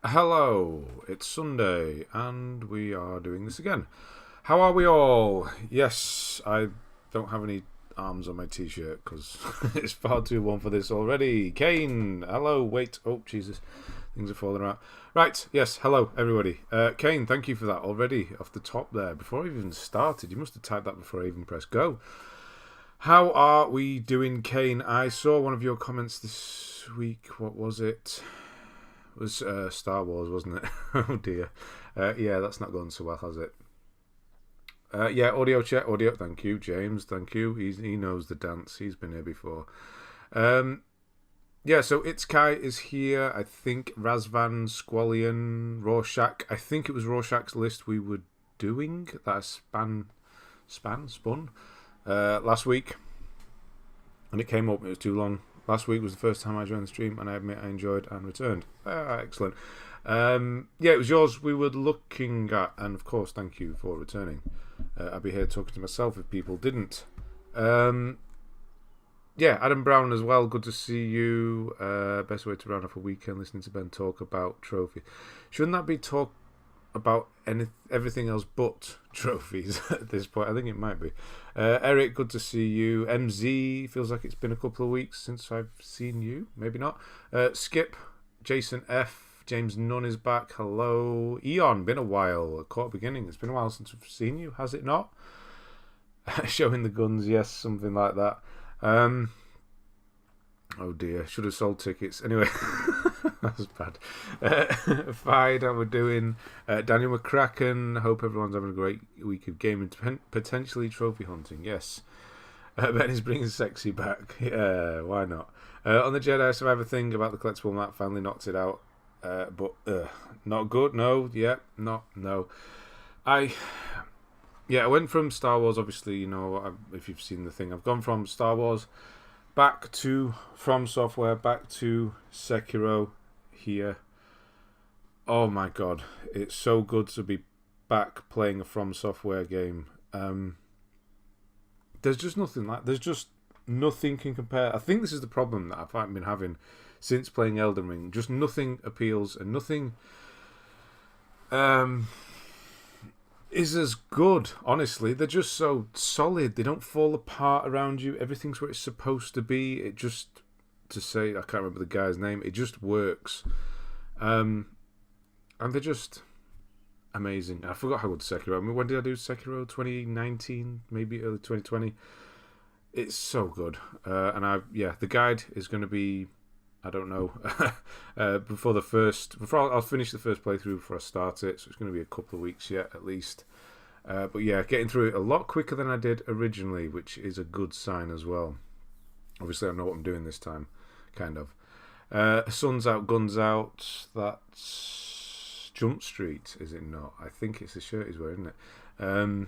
Hello, it's Sunday, and we are doing this again. How are we all? Yes, I don't have any arms on my t-shirt because it's far too warm for this already. Kane, hello, wait, oh Jesus, things are falling out. Right, yes, hello everybody. Kane, thank you for that already off the top there. Before I even started, you must have typed that before I even pressed go. How are we doing, Kane? I saw one of your comments this week. What was it? It was Star Wars, wasn't it? Oh dear. Yeah, that's not going so well, has it? Yeah, audio check, audio. Thank you, James. Thank you. He knows the dance. He's been here before. Yeah, so CXII is here. I think Razvan, Squallion, Rorschach. I think it was Rorschach's list we were doing. That spun last week, and it came up. It was too long. Last week was the first time I joined the stream, and I admit I enjoyed and returned. Excellent. Yeah, it was yours we were looking at, and of course, thank you for returning. I'll be here talking to myself if people didn't. Yeah, Adam Brown as well. Good to see you. Best way to round off a weekend listening to Ben talk about trophy. Shouldn't that be talk about everything else but trophies at this point? I think it might be. Eric, good to see you. MZ, feels like it's been a couple of weeks since I've seen you. Maybe not. Skip, Jason F, James Nunn is back. Hello. Eon, been a while. Caught beginning. It's been a while since I've seen you, has it not? Showing the guns, yes, something like that. Oh dear, should have sold tickets. Anyway, that was bad. Fide, how we're doing. Daniel McCracken, hope everyone's having a great week of gaming, potentially trophy hunting. Yes. Ben is bringing sexy back. Yeah, why not? On the Jedi Survivor thing about the collectible map, finally knocked it out. But not good. No, yeah, no. I went from Star Wars, obviously, you know, if you've seen the thing, I've gone from Star Wars back to From Software, back to Sekiro here. Oh my god, it's so good to be back playing a From Software game. There's just nothing can compare. I think this is the problem that I've been having since playing Elden Ring. Just nothing appeals, and nothing is as good, honestly. They're just so solid. They don't fall apart around you. Everything's where it's supposed to be. It just, to say, I can't remember the guy's name, it just works. And they're just amazing. I forgot how good Sekiro. I mean, when did I do Sekiro? 2019, maybe early 2020. It's so good. And the guide is going to be, I don't know, before I'll finish the first playthrough before I start it, so it's going to be a couple of weeks yet at least. But yeah, getting through it a lot quicker than I did originally, which is a good sign as well. Obviously, I know what I'm doing this time, kind of. Sun's Out, Guns Out, that's Jump Street, is it not? I think it's the shirt he's wearing, isn't it?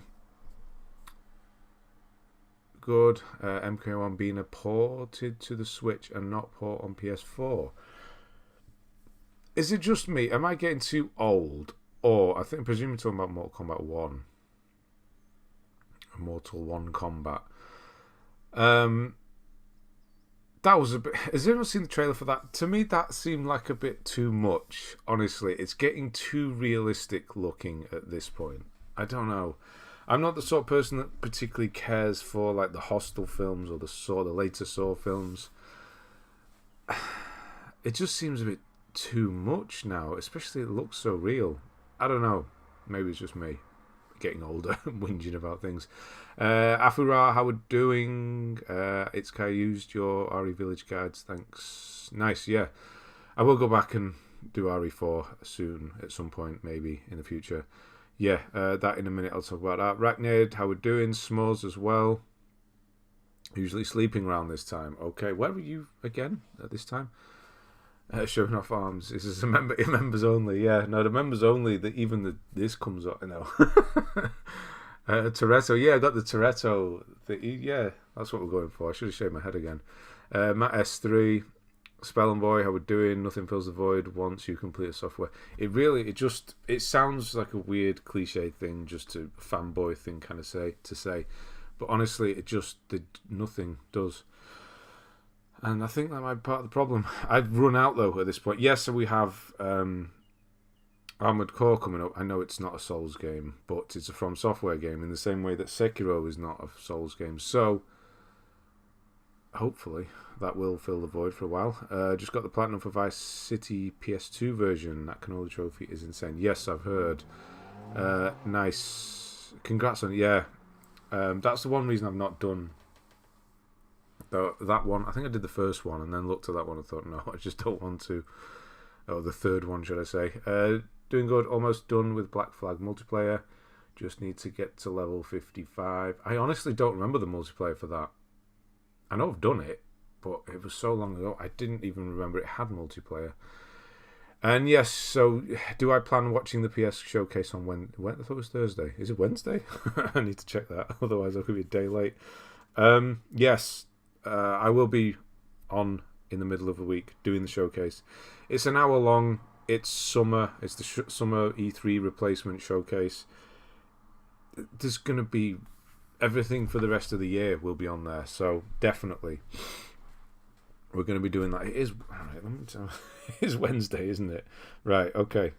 Good. MK1 being ported to the Switch and not port on PS4. Is it just me? Am I getting too old? Or, I presume you're talking about Mortal Kombat 1. Mortal 1 Combat. That was a bit... Has anyone seen the trailer for that? To me, that seemed like a bit too much. Honestly, it's getting too realistic looking at this point. I don't know. I'm not the sort of person that particularly cares for like the Hostel films or the later Saw films. It just seems a bit too much now, especially it looks so real. I don't know. Maybe it's just me getting older and whinging about things. Afura, how we're doing? It's Kai used your RE Village guides. Thanks. Nice, yeah. I will go back and do RE4 soon at some point, maybe in the future. Yeah, that in a minute I'll talk about that. Rachnid, how we're doing? S'mores as well. Usually sleeping around this time. Okay, where were you again at this time? Showing off arms. This is members only. Yeah, no, the members only. This comes up. You know. Toretto. Yeah, I got the Toretto. Yeah, that's what we're going for. I should have shaved my head again. Matt S3. Spell and Boy, how we're doing? Nothing fills the void once you complete a software. It sounds like a weird cliche thing, just a fanboy thing kind of say, but honestly, nothing does. And I think that might be part of the problem. I've run out though at this point. Yes, so we have Armored Core coming up. I know it's not a Souls game, but it's a From Software game in the same way that Sekiro is not a Souls game. So, hopefully, that will fill the void for a while. Just got the Platinum for Vice City PS2 version. That Cannoli trophy is insane. Yes, I've heard. Nice. Congrats on it. Yeah. That's the one reason I've not done that one. I think I did the first one and then looked at that one and thought, no, I just don't want to. Oh, the third one, should I say. Doing good. Almost done with Black Flag multiplayer. Just need to get to level 55. I honestly don't remember the multiplayer for that. I know I've done it, but it was so long ago, I didn't even remember it had multiplayer. And yes, so do I plan watching the PS showcase on when I thought it was Thursday. Is it Wednesday? I need to check that. Otherwise, I could be a day late. Yes, I will be on in the middle of the week doing the showcase. It's an hour long. It's summer. It's the summer E3 replacement showcase. There's going to be everything for the rest of the year will be on there. So definitely, we're going to be doing that. It is. All right, let me tell. It is Wednesday, isn't it? Right. Okay.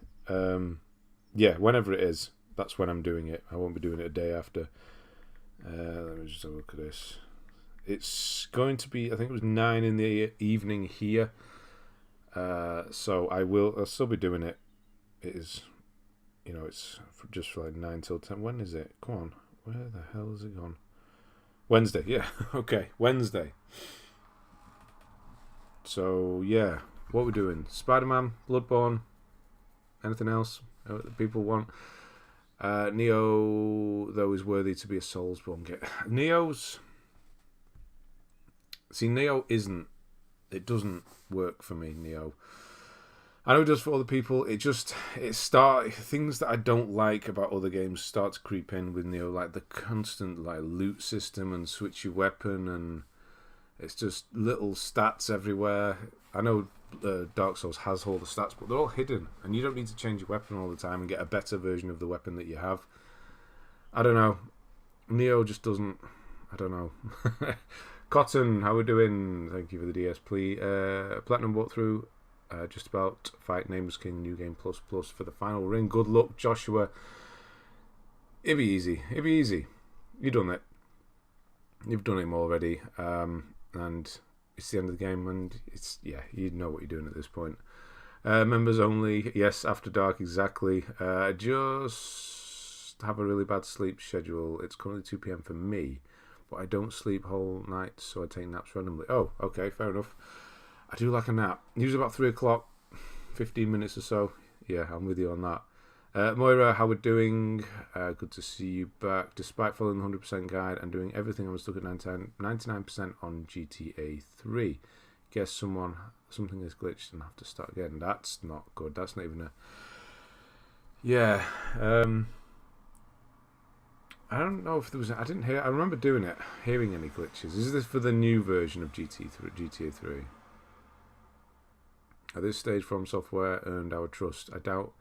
Yeah. Whenever it is, that's when I'm doing it. I won't be doing it a day after. Let me just have a look at this. It's going to be. I think it was 9 in the evening here. So I'll still be doing it. It is, it's just for like 9 till 10. When is it? Come on. Where the hell is it gone? Wednesday. Yeah. Okay. Wednesday. So, yeah. What we're doing? Spider-Man, Bloodborne, anything else that people want? Neo, though, is worthy to be a Soulsborne game. Neo isn't. It doesn't work for me, Neo. I know it does for other people. Things that I don't like about other games start to creep in with Neo, like the constant loot system and switch your weapon, and it's just little stats everywhere. I know Dark Souls has all the stats, but they're all hidden, and you don't need to change your weapon all the time and get a better version of the weapon that you have. I don't know. Neo just doesn't. I don't know. Cotton, how we doing? Thank you for the DS, please. Platinum walkthrough. Just about fight Nameless King New Game Plus for the final ring. Good luck, Joshua. It'll be easy. You've done it. You've done him already. And it's the end of the game, and you know what you're doing at this point. Members only. Yes, after dark, exactly. Just have a really bad sleep schedule. It's currently 2 p.m. for me, but I don't sleep whole nights, so I take naps randomly. Oh, okay, fair enough. I do like a nap. Usually about 3 o'clock, 15 minutes or so. Yeah, I'm with you on that. Moira, how we're doing? Good to see you back. Despite following the 100% guide and doing everything, I was stuck at 99% on GTA 3. Guess something is glitched and I have to start again. That's not good. That's not even a... Yeah. I don't know if there was... I didn't hear... I remember hearing any glitches. Is this for the new version of GTA 3? At this stage, From Software earned our trust. I don't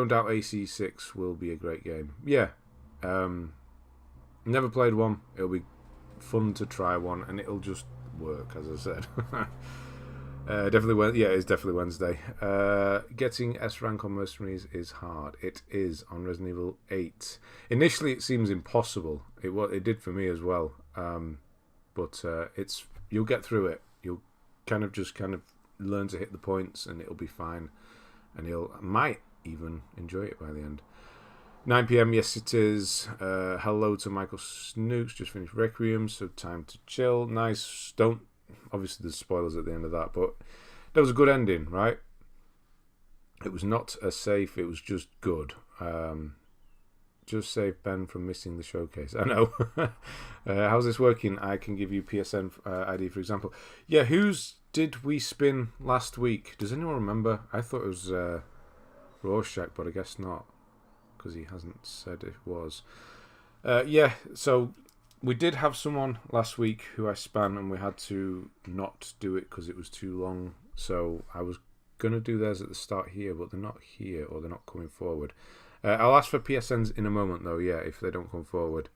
doubt AC6 will be a great game. Yeah. Never played one. It'll be fun to try one, and it'll just work, as I said. It's definitely Wednesday. Getting S rank on Mercenaries is hard. It is on Resident Evil 8. Initially, it seems impossible. It did for me as well. But you'll get through it. You'll kind of learn to hit the points, and it'll be fine. And might even enjoy it by the end. 9 p.m. Yes, it is. Hello to Michael Snooks. Just finished Requiem, so time to chill. Nice. Obviously, there's spoilers at the end of that, but that was a good ending, right? It was not a safe. It was just good. Just save Ben from missing the showcase. I know. How's this working? I can give you PSN ID, for example. Yeah, whose did we spin last week? Does anyone remember? I thought it was Rorschach, but I guess not, because he hasn't said it was. Yeah, so we did have someone last week who I spun, and we had to not do it because it was too long. So I was going to do theirs at the start here, but they're not here, or they're not coming forward. I'll ask for PSNs in a moment, though, yeah, if they don't come forward.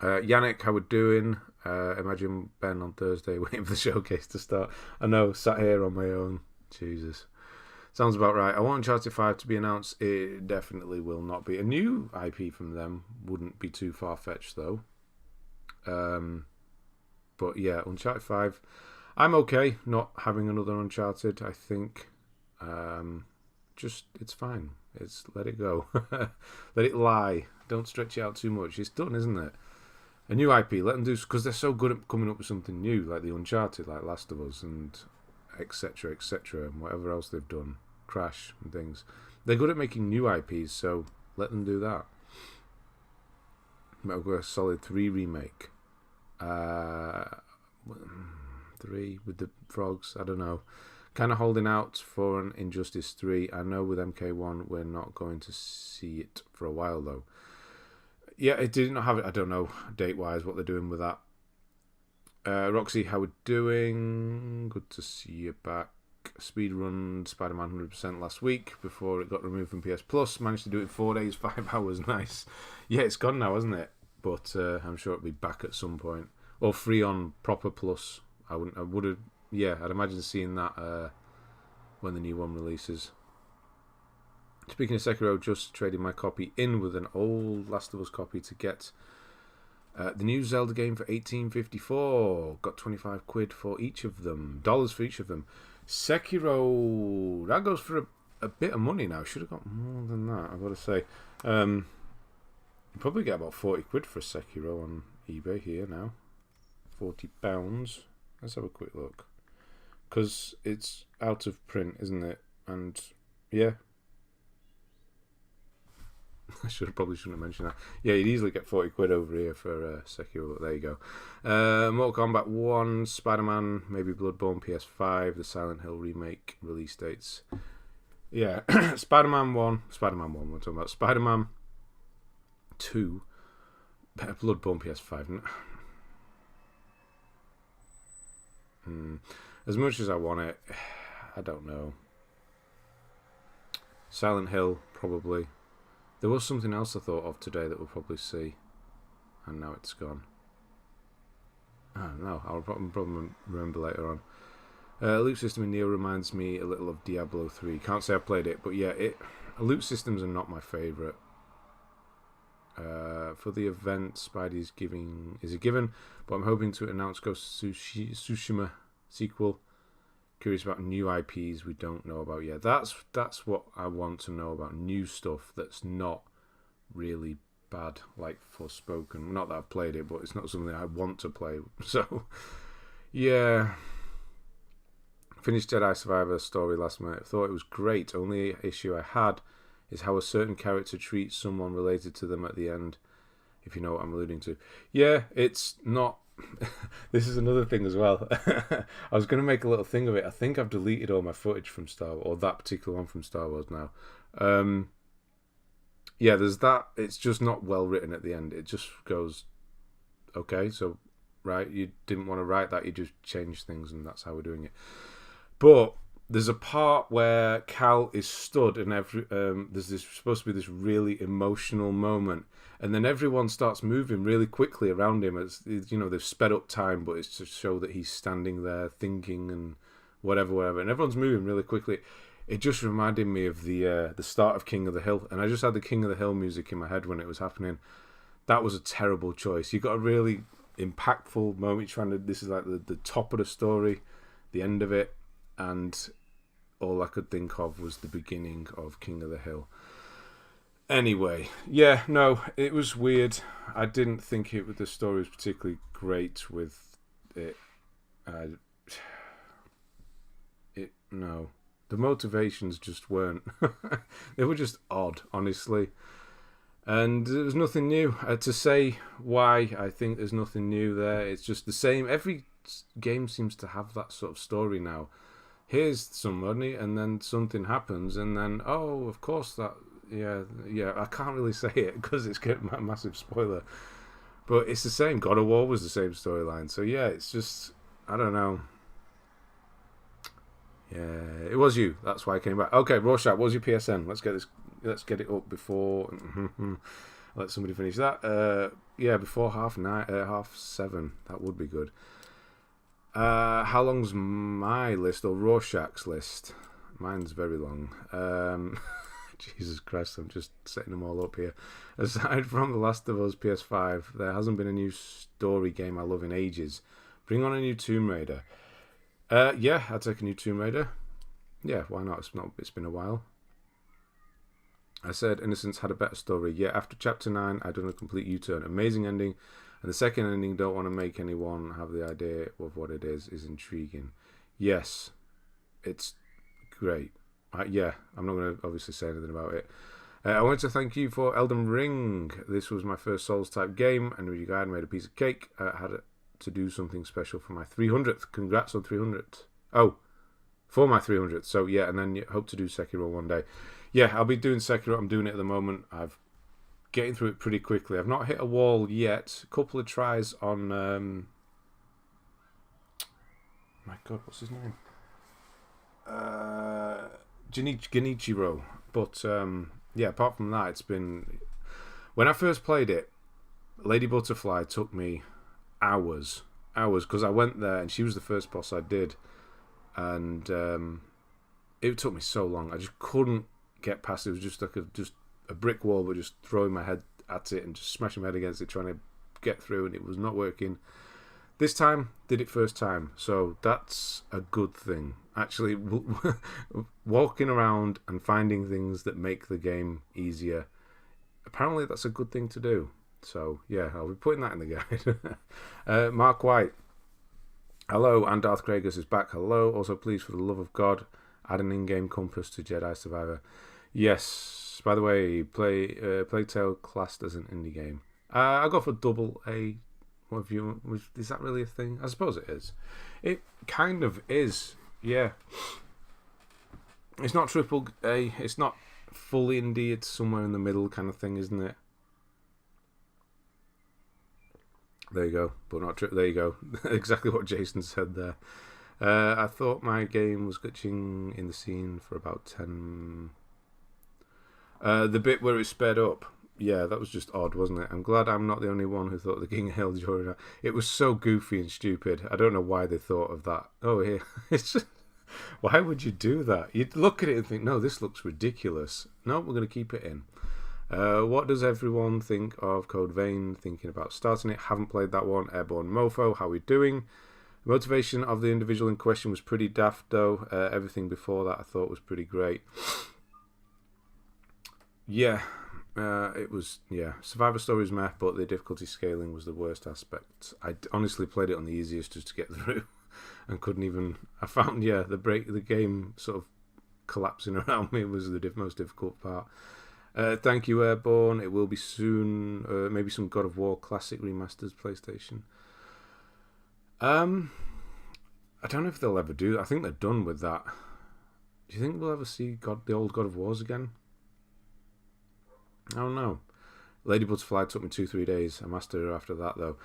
Yannick, how we doing? Imagine Ben on Thursday waiting for the showcase to start. I know, sat here on my own. Jesus. Sounds about right. I want Uncharted 5 to be announced. It definitely will not be. A new IP from them wouldn't be too far-fetched, though. But yeah, Uncharted 5. I'm okay not having another Uncharted, I think. Just, it's fine. Let it go. Let it lie. Don't stretch it out too much. It's done, isn't it? A new IP, let them do, because they're so good at coming up with something new, like the Uncharted, like Last of Us, and etc., and whatever else they've done, Crash and things. They're good at making new IPs, so let them do that. Metal Gear Solid 3 remake. 3 with the frogs, I don't know. Kind of holding out for an Injustice 3. I know with MK1 we're not going to see it for a while, though. Yeah, it did not have it. I don't know date-wise what they're doing with that. Roxy, how we doing? Good to see you back. Speedrun Spider-Man 100% last week before it got removed from PS Plus. Managed to do it in 4 days, 5 hours. Nice. Yeah, it's gone now, isn't it? But I'm sure it'll be back at some point. Or free on proper Plus. I'd imagine seeing that when the new one releases. Speaking of Sekiro, just trading my copy in with an old Last of Us copy to get the new Zelda game for $18.54. Got 25 quid for each of them. Dollars for each of them. Sekiro, that goes for a bit of money now. Should have got more than that, I've got to say. You probably get about 40 quid for a Sekiro on eBay here now. £40. Let's have a quick look. Because it's out of print, isn't it? And, yeah. I probably shouldn't have mentioned that. Yeah, you'd easily get 40 quid over here for Sekiro. There you go. Mortal Kombat 1, Spider-Man, maybe Bloodborne, PS5, the Silent Hill remake release dates. Yeah, Spider-Man 1, we're talking about. Spider-Man 2, Bloodborne, PS5. As much as I want it, I don't know. Silent Hill, probably. There was something else I thought of today that we'll probably see, and now it's gone. I don't know. I'll probably remember later on. Loot system in Neo reminds me a little of Diablo 3. Can't say I've played it, but yeah, loot systems are not my favourite. For the event, Spidey's is a given, but I'm hoping to announce Ghost of Tsushima sequel. Curious about new IPs we don't know about yet. That's what I want to know about. New stuff that's not really bad, like Forspoken. Not that I've played it, but it's not something I want to play. So, yeah. Finished Jedi Survivor story last night. Thought it was great. Only issue I had is how a certain character treats someone related to them at the end, if you know what I'm alluding to. Yeah, it's not... This is another thing as well. I was going to make a little thing of it. I think I've deleted all my footage from Star Wars, or that particular one from Star Wars now. Yeah, there's that. It's just not well written at the end. It just goes, okay, so, right, you didn't want to write that, you just changed things, and that's how we're doing it. But there's a part where Cal is stood, and there's supposed to be this really emotional moment, and then everyone starts moving really quickly around him. It's, you know, they've sped up time, but it's to show that he's standing there thinking and whatever, and everyone's moving really quickly. It just reminded me of the start of King of the Hill, and I just had the King of the Hill music in my head when it was happening. That was a terrible choice. You got a really impactful moment. This is like the top of the story, the end of it, and all I could think of was the beginning of King of the Hill. Anyway, yeah, no, it was weird. I didn't think the story was particularly great with it. No. The motivations just weren't. They were just odd, honestly. And there was nothing new. To say why I think there's nothing new there, it's just the same. Every game seems to have that sort of story now. Here's somebody, and then something happens, and then, oh, of course that, yeah, I can't really say it because it's getting a massive spoiler. But it's the same. God of War was the same storyline. So, yeah, it's just, I don't know. Yeah, it was you. That's why I came back. Okay, Rorschach, what was your PSN? Let's get it up before, let somebody finish that. Yeah, before 7:30. That would be good. How long's my list or Rorschach's list? Mine's very long. Jesus Christ, I'm just setting them all up here. Aside from The Last of Us PS5, there hasn't been a new story game I love in ages. Bring on a new Tomb Raider. Yeah, I'd take a new Tomb Raider. Yeah, why not? It's been a while. I said Innocence had a better story. Yeah, after Chapter 9, I'd done a complete U-turn. Amazing ending. And the second ending, don't want to make anyone have the idea of what it is intriguing. Yes, it's great. Yeah, I'm not going to obviously say anything about it. I wanted to thank you for Elden Ring. This was my first Souls-type game, and you guys made a piece of cake. I had to do something special for my 300th. Congrats on 300th. Oh, for my 300th. So, yeah, and then you hope to do Sekiro one day. Yeah, I'll be doing Sekiro. I'm doing it at the moment. I've getting through it pretty quickly. I've not hit a wall yet. A couple of tries on... my God, what's his name? Genichiro. But, yeah, apart from that, it's been... When I first played it, Lady Butterfly took me hours, because I went there and she was the first boss I did. And it took me so long. I just couldn't get past it. It was just like a brick wall, but just throwing my head at it and just smashing my head against it, trying to get through, and it was not working. This time, did it first time, so that's a good thing. Actually, walking around and finding things that make the game easier, apparently that's a good thing to do. So, yeah, I'll be putting that in the guide. Mark White. Hello, and Darth Kragus is back. Hello. Also, please, for the love of God, add an in-game compass to Jedi Survivor. Yes. By the way, Plague Tale classed as an indie game. I go for double A. What have you? Is that really a thing? I suppose it is. It kind of is. Yeah. It's not triple A. It's not full indie. It's somewhere in the middle kind of thing, isn't it? There you go. But not there you go. Exactly what Jason said there. I thought my game was glitching in the scene for about 10... the bit where it sped up. Yeah, that was just odd, wasn't it? I'm glad I'm not the only one who thought the King of Hell during that. It was so goofy and stupid. I don't know why they thought of that. Oh, here. It's just... Why would you do that? You'd look at it and think, no, this looks ridiculous. No, we're going to keep it in. What does everyone think of Code Vein? Thinking about starting it. Haven't played that one. Airborne Mofo. How are we doing? The motivation of the individual in question was pretty daft, though. Everything before that I thought was pretty great. Yeah. It was, yeah. Survivor Stories meh, but the difficulty scaling was the worst aspect. I honestly played it on the easiest just to get through and couldn't even... I found, yeah, the game sort of collapsing around me was the most difficult part. Thank you, Airborne. It will be soon. Maybe some God of War Classic Remasters PlayStation. I don't know if they'll ever do that. I think they're done with that. Do you think we'll ever see the old God of Wars again? I don't know. Lady Butterfly took me 2-3 days. I mastered her after that, though.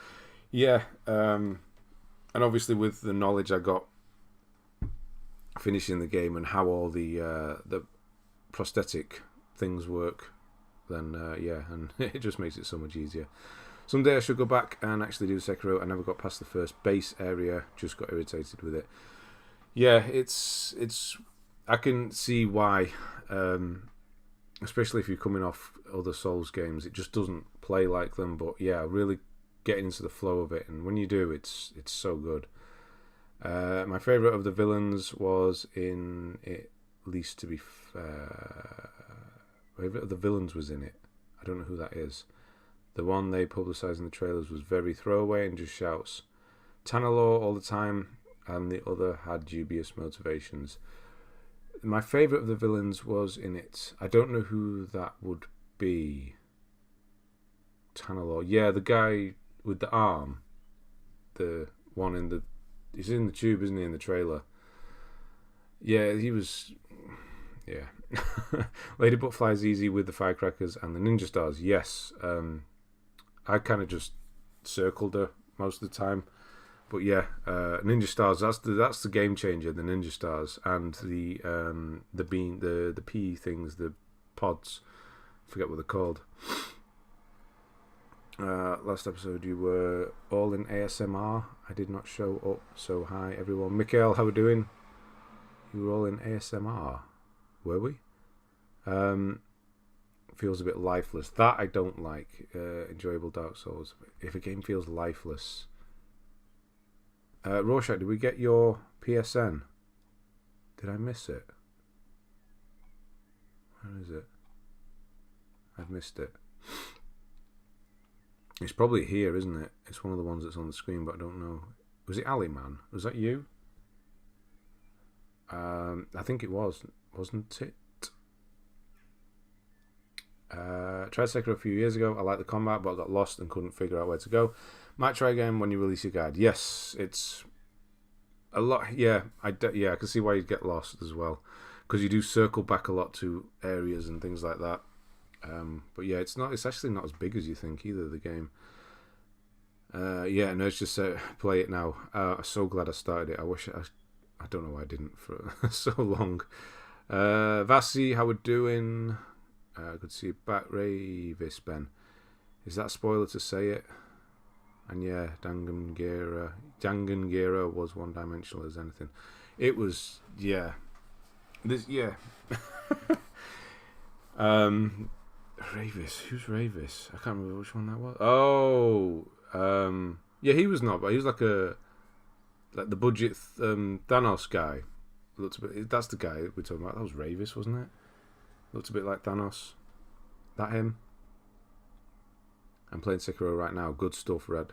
Yeah, and obviously with the knowledge I got finishing the game and how all the prosthetic things work, then yeah, and it just makes it so much easier. Someday I should go back and actually do Sekiro. I never got past the first base area. Just got irritated with it. Yeah, it's. I can see why. Especially if you're coming off other Souls games, it just doesn't play like them. But yeah, really getting into the flow of it, and when you do, it's so good. My favourite of the villains was in it. Least to be fair, favourite of the villains was in it. I don't know who that is. The one they publicised in the trailers was very throwaway and just shouts Tanalor all the time, and the other had dubious motivations. My favourite of the villains was in it. I don't know who that would be. Tanalor. Yeah, the guy with the arm. The one in the... He's in the tube, isn't he, in the trailer? Yeah, he was... Yeah. Lady Butterfly's easy with the firecrackers and the ninja stars. Yes. I kind of just circled her most of the time. But yeah, ninja stars, that's the game changer, the ninja stars, and the P things, the pods. I forget what they're called. Last episode you were all in ASMR. I did not show up, so hi everyone. Mikhail, how are we doing? We were all in ASMR, were we? Feels a bit lifeless. That I don't like. Enjoyable Dark Souls. If a game feels lifeless. Rorschach, did we get your PSN? Did I miss it? Where is it? I've missed it. It's probably here, isn't it? It's one of the ones that's on the screen, but I don't know. Was it Ali Man? Was that you? I think it was, wasn't it? Tried Sekiro a few years ago. I liked the combat, but I got lost and couldn't figure out where to go. Might try again when you release your guide. Yes, it's a lot. Yeah, I can see why you'd get lost as well, because you do circle back a lot to areas and things like that. But yeah, it's actually not as big as you think either, the game. Yeah, no, it's just play it now. I'm so glad I started it. I don't know why I didn't for so long. Vasi, how we doing? Good to see you back. Ravis, Ben. Is that a spoiler to say it? And yeah, Danganronpa was one-dimensional as anything. It was, yeah. Ravis, who's Ravis? I can't remember which one that was. Oh, yeah, he was not, but he was like the budget Thanos guy. Looked a bit. That's the guy we're talking about. That was Ravis, wasn't it? Looked a bit like Thanos. That him? I'm playing Sekiro right now. Good stuff, Red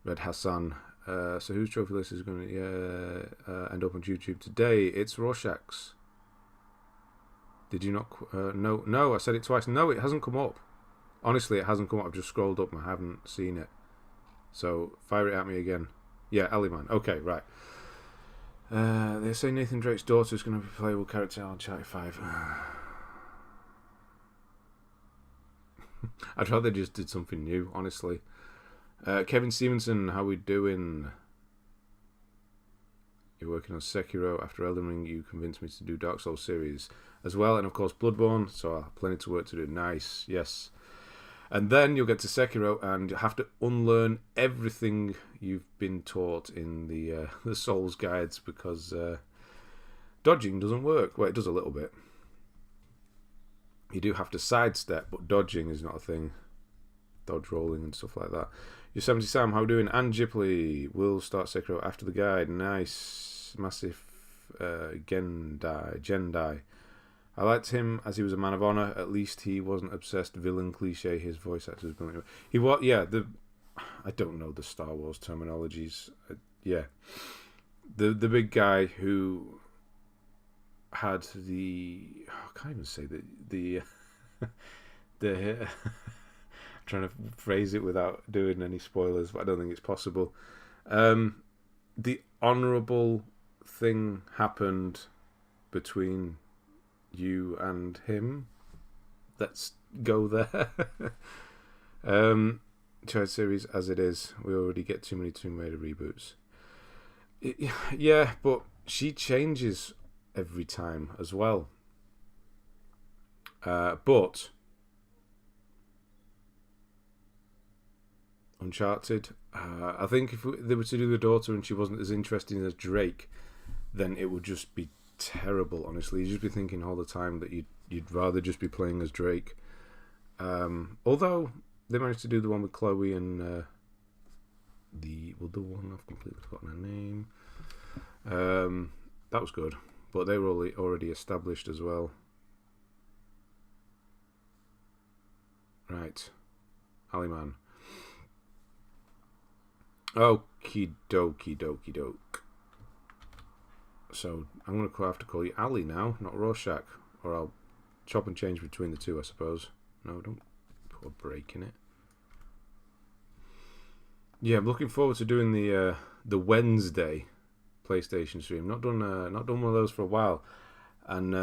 Hassan. So whose trophy list is going to end up on YouTube today? It's Rorschach's. Did you not? No, I said it twice. No, it hasn't come up. Honestly, it hasn't come up. I've just scrolled up and I haven't seen it. So fire it at me again. Yeah, Ellie-Man. Okay, right. They say Nathan Drake's daughter is going to be a playable character on CXII. I'd rather they just did something new, honestly. Kevin Stevenson, how we doing? You're working on Sekiro. After Elden Ring, you convinced me to do Dark Souls series as well, and of course Bloodborne, so I have plenty to work to do. Nice, yes. And then you'll get to Sekiro and you have to unlearn everything you've been taught in the Souls guides, because dodging doesn't work. Well, it does a little bit. You do have to sidestep, but dodging is not a thing. Dodge rolling and stuff like that. You're 70 Sam, how are you doing? And Gipley will start Sekiro after the guide. Nice. Massive Gendai. I liked him as he was a man of honor. At least he wasn't obsessed villain cliche. His voice actor was brilliant. He was, yeah. I don't know the Star Wars terminologies. Yeah, the big guy who had I can't even say the I'm trying to phrase it without doing any spoilers, but I don't think it's possible. The honourable thing happened between you and him. Let's go there. Child series as it is. We already get too many Tomb Raider reboots. Yeah, but she changes every time as well. But Uncharted, I think if they were to do the daughter and she wasn't as interesting as Drake, then it would just be terrible. Honestly, you'd just be thinking all the time that you'd rather just be playing as Drake. Although they managed to do the one with Chloe and the one I've completely forgotten her name. That was good, but they were already established as well. Right, Ali-Man. Okie dokie dokie doke. So I'm going to have to call you Ali now, not Rorschach, or I'll chop and change between the two, I suppose. No, don't put a break in it. Yeah, I'm looking forward to doing the Wednesday PlayStation stream. Not done one of those for a while, and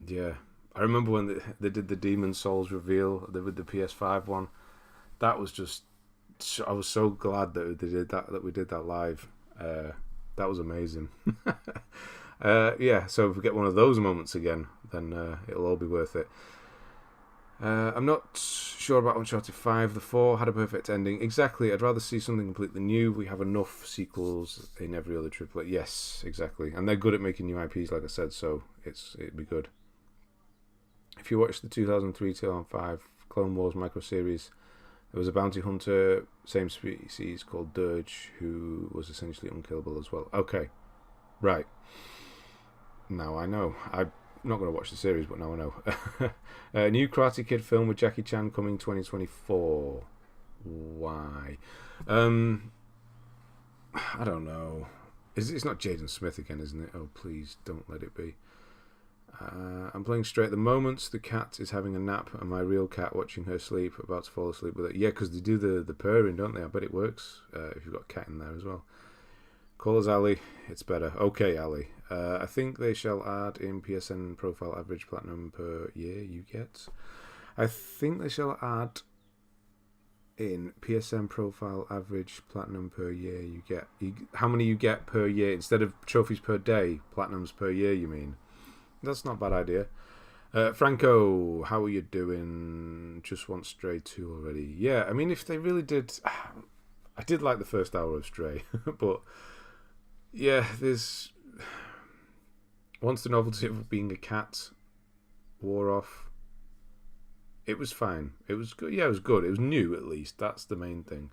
yeah, I remember when they did the Demon Souls reveal with the PS5 one. That was just, I was so glad that they did that we did that live. That was amazing. Yeah, so if we get one of those moments again, then it'll all be worth it. I'm not sure about Uncharted 5. The 4 had a perfect ending. Exactly. I'd rather see something completely new. We have enough sequels in every other AAA. Yes, exactly. And they're good at making new IPs, like I said, so it'd be good. If you watch the 2003 2005 Clone Wars micro series, there was a bounty hunter, same species, called Dirge, who was essentially unkillable as well. Okay. Right. Now I know. I'm not going to watch the series, but now I know. A new Karate Kid film with Jackie Chan coming 2024. Why? I don't know. It's not Jaden Smith again, isn't it? Oh, please don't let it be. I'm playing straight at the moment. The cat is having a nap, and my real cat watching her sleep, about to fall asleep with it. Yeah, because they do the purring, don't they? I bet it works if you've got a cat in there as well. Call us Ali. It's better. Okay, Ali. I think they shall add in PSN profile average platinum per year you get. I think they shall add in PSN profile average platinum per year you get. How many you get per year instead of trophies per day? Platinums per year, you mean? That's not a bad idea. Franco, how are you doing? Just want Stray 2 already. Yeah, I mean, if they really did... I did like the first hour of Stray, but... Yeah, there's... Once the novelty of being a cat wore off, it was fine. It was good. Yeah, it was good. It was new, at least. That's the main thing.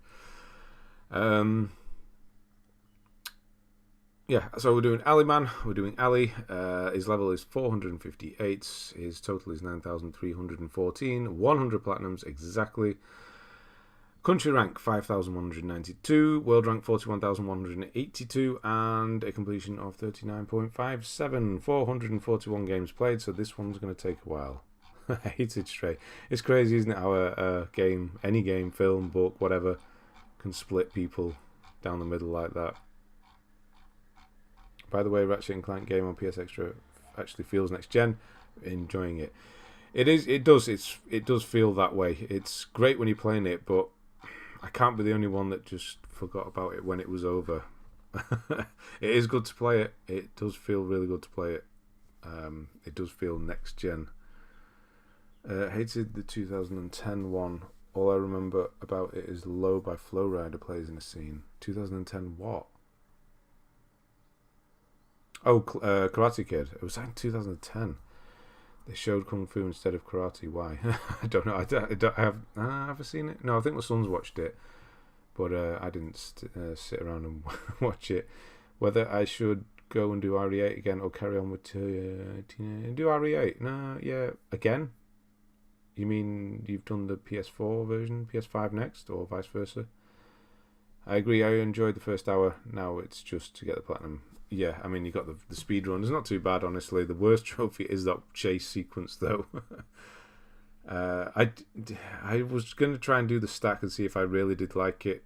Yeah, so we're doing Ali Man. We're doing Ali. His level is 458. His total is 9,314. 100 platinums exactly. Country rank 5,192, world rank 41,182, and a completion of 39.57. 441 games played, so this one's going to take a while. I hated Stray. It's crazy, isn't it, how a game, any game, film, book, whatever, can split people down the middle like that. By the way, Ratchet & Clank game on PS Extra actually feels next gen. Enjoying it. It does feel that way. It's great when you're playing it, but I can't be the only one that just forgot about it when it was over. It is good to play it. It does feel really good to play it. It does feel next gen. Hated the 2010 one. All I remember about it is Low by Flowrider plays in a scene. 2010 what? Oh, Karate Kid. It was in 2010. They showed Kung Fu instead of karate. Why? I don't know. I have ever seen it? No, I think my son's watched it, but I didn't sit around and watch it. Whether I should go and do RE8 again or carry on with do RE8? No, yeah, again. You mean you've done the PS4 version, PS5 next, or vice versa? I agree. I enjoyed the first hour. Now it's just to get the platinum. Yeah, I mean, you got the speed run. It's not too bad, honestly. The worst trophy is that chase sequence, though. I was going to try and do the stack and see if I really did like it,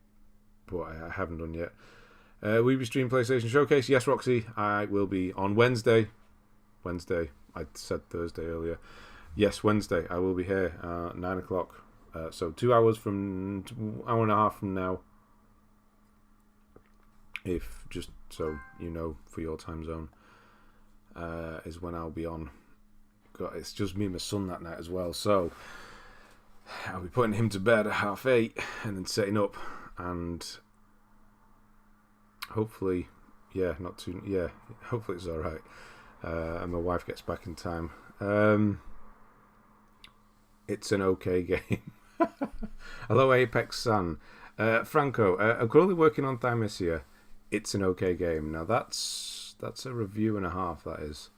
but I haven't done yet. LiveStream PlayStation Showcase. Yes, Roxy, I will be on Wednesday. Wednesday. I said Thursday earlier. Yes, Wednesday. I will be here 9 o'clock. So 2 hours from... hour and a half from now. If just so you know, for your time zone, is when I'll be on. It's just me and my son that night as well, so I'll be putting him to bed at 8:30 and then setting up, and hopefully, hopefully it's all right, and my wife gets back in time. It's an okay game. Hello, Apex Sun. Franco, I'm currently working on Thymesia. It's an okay game. Now that's a review and a half. That is.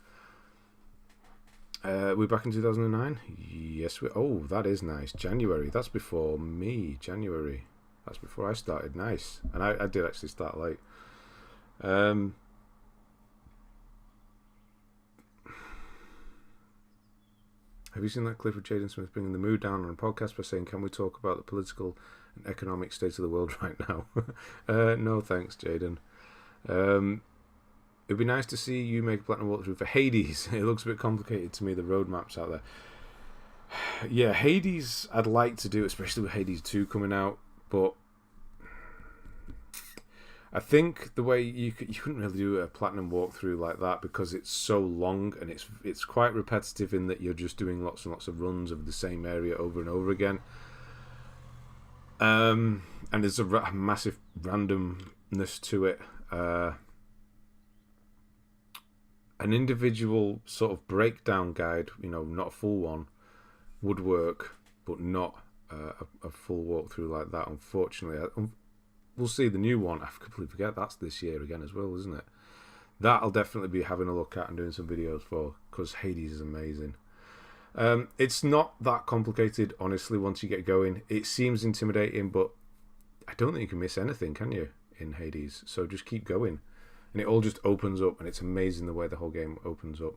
We're back in 2009. Yes. Oh, that is nice. January. That's before me. January. That's before I started. Nice. And I did actually start late. Have you seen that clip of Jaden Smith bringing the mood down on a podcast by saying, "Can we talk about the political and economic state of the world right now?" No thanks, Jaden. It'd be nice to see you make a platinum walkthrough for Hades. It looks a bit complicated to me, the roadmaps out there. Yeah, Hades I'd like to do, especially with Hades 2 coming out, but I think the way you couldn't really do a platinum walkthrough like that because it's so long and it's quite repetitive in that you're just doing lots and lots of runs of the same area over and over again. And there's a massive randomness to it. An individual sort of breakdown guide, not a full one, would work, but not a full walkthrough like that, unfortunately. We'll see the new one. I completely forget that's this year again as well, isn't it? That I'll definitely be having a look at and doing some videos for, because Hades is amazing. It's not that complicated, honestly, once you get going. It seems intimidating, but I don't think you can miss anything, can you, in Hades? So just keep going. And it all just opens up, and it's amazing the way the whole game opens up.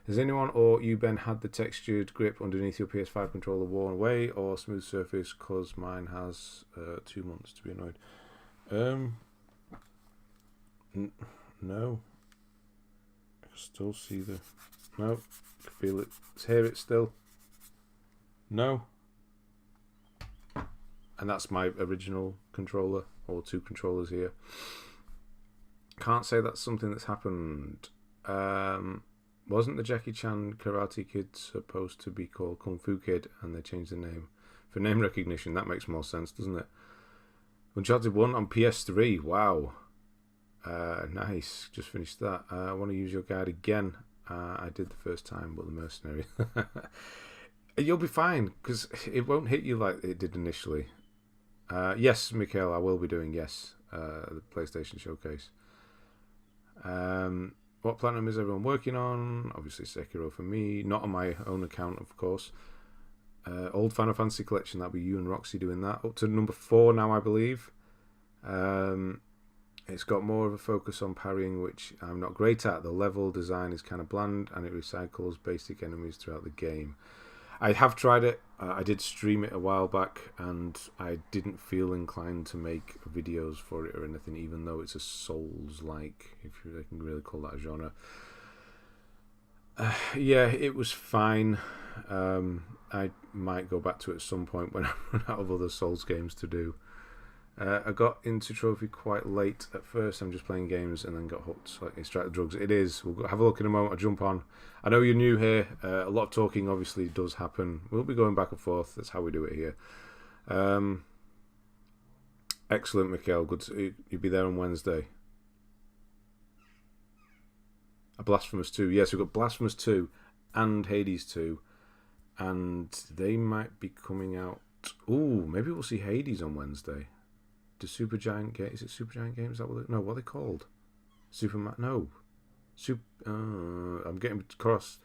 Has anyone or you, Ben, had the textured grip underneath your PS5 controller worn away or smooth surface? Because mine has 2 months to be annoyed. No. I can still see the... No. I can feel it. Hear it still. No. And that's my original controller, or 2 controllers here. Can't say that's something that's happened. Wasn't the Jackie Chan Karate Kid supposed to be called Kung Fu Kid, and they changed the name? For name recognition, that makes more sense, doesn't it? Uncharted 1 on PS3, wow. Nice, just finished that. I want to use your guide again. I did the first time, but the mercenary. You'll be fine, because it won't hit you like it did initially. Yes, Mikhail, I will be doing, yes. The PlayStation Showcase. What platinum is everyone working on? Obviously Sekiro for me. Not on my own account, of course. Old Final Fantasy Collection, that'll be you and Roxy doing that. Up to number 4 now, I believe. It's got more of a focus on parrying, which I'm not great at. The level design is kind of bland, and it recycles basic enemies throughout the game. I have tried it. I did stream it a while back, and I didn't feel inclined to make videos for it or anything, even though it's a Souls-like, if you can really call that a genre. Yeah, it was fine. I might go back to it at some point when I run out of other Souls games to do. I got into Trophy quite late at first. I'm just playing games and then got hooked like Extract the Drugs. It is. We'll have a look in a moment. I'll jump on. I know you're new here. A lot of talking obviously does happen. We'll be going back and forth. That's how we do it here. Excellent, Mikhail. Good to, you'll be there on Wednesday. A Blasphemous 2. Yes, we've got Blasphemous 2 and Hades 2. And they might be coming out. Ooh, maybe we'll see Hades on Wednesday. The Supergiant Game. Is it Supergiant Games? Is that what no, what are they called? No. I'm getting across.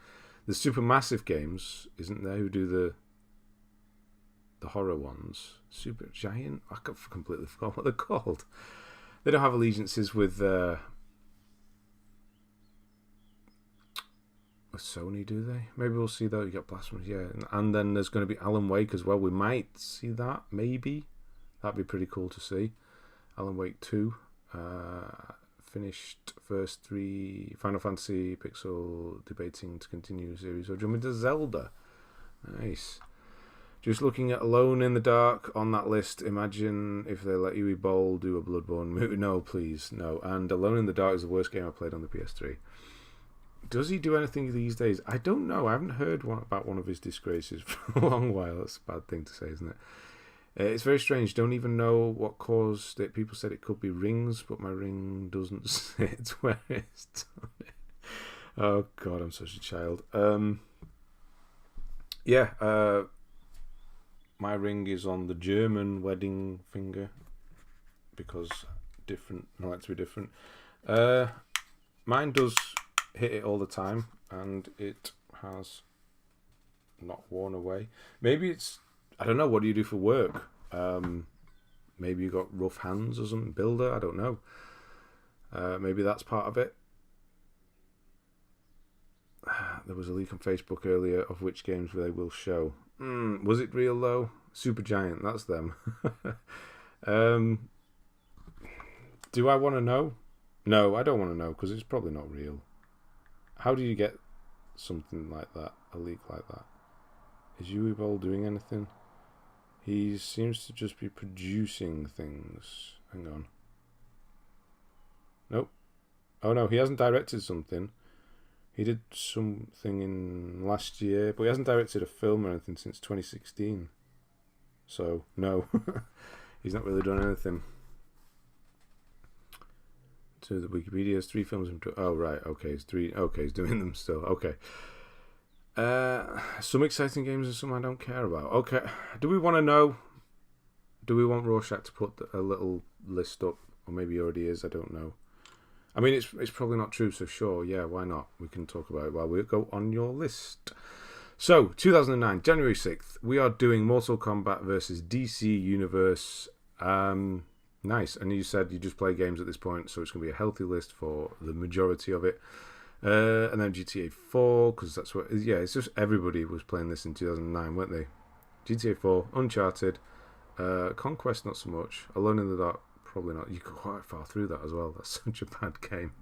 The Supermassive Games, isn't there, who do the horror ones? Supergiant? I completely forgot what they're called. They don't have allegiances with Sony, do they? Maybe we'll see that. You got Blasphemous, yeah. And then there's going to be Alan Wake as well. We might see that, maybe. That'd be pretty cool to see. Alan Wake 2. Finished first 3 Final Fantasy Pixel, debating to continue series or jumping to Zelda. Nice. Just looking at Alone in the Dark on that list. Imagine if they let Uwe Boll do a Bloodborne movie. No, please, no. And Alone in the Dark is the worst game I played on the PS3. Does he do anything these days? I don't know. I haven't heard about one of his disgraces for a long while. That's a bad thing to say, isn't it? It's very strange. Don't even know what caused it. People said it could be rings, but my ring doesn't sit where it's done. Oh, God, I'm such a child. My ring is on the German wedding finger because different. I like to be different. Mine does hit it all the time, and it has not worn away. Maybe it's, I don't know, what do you do for work? Maybe you got rough hands or something, builder, I don't know. Maybe that's part of it. There was a leak on Facebook earlier of which games they will show. Was it real though? Supergiant, that's them. Do I want to know? No, I don't want to know, because it's probably not real. How do you get something like that, a leak like that? Is Uwe Boll doing anything? He seems to just be producing things. Hang on. Nope. Oh no, he hasn't directed something. He did something in last year, but he hasn't directed a film or anything since 2016. So, no. He's not really done anything. To the Wikipedia, has 3 films. Oh, right. Okay, it's 3. Okay, he's doing them still. Okay. Some exciting games and some I don't care about. Okay. Do we want to know? Do we want Rorschach to put a little list up? Or maybe he already is. I don't know. I mean, it's probably not true, so sure, yeah, why not? We can talk about it while we go on your list. So, 2009, January 6th, we are doing Mortal Kombat versus DC Universe. Nice. And you said you just play games at this point, so it's going to be a healthy list for the majority of it. And then GTA 4, because that's what... Yeah, it's just everybody was playing this in 2009, weren't they? GTA 4, Uncharted, Conquest not so much, Alone in the Dark, probably not. You go quite far through that as well. That's such a bad game.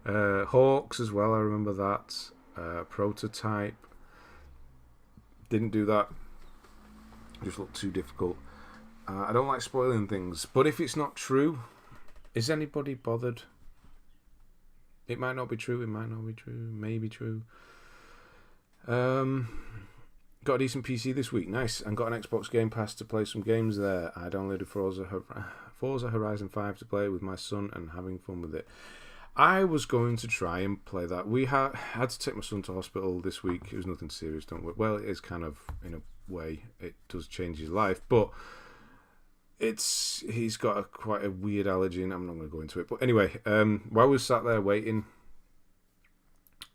Hawks as well, I remember that. Prototype. Didn't do that. Just looked too difficult. I don't like spoiling things. But if it's not true, is anybody bothered? It might not be true. It might not be true. Maybe true. Got a decent PC this week. Nice. And got an Xbox Game Pass to play some games there. I downloaded Forza Horizon 5 to play with my son and having fun with it. I was going to try and play that. We had to take my son to hospital this week. It was nothing serious, don't worry. Well, it is kind of, in a way, it does change his life. But he's got quite a weird allergy, and I'm not going to go into it. But anyway, while we sat there waiting,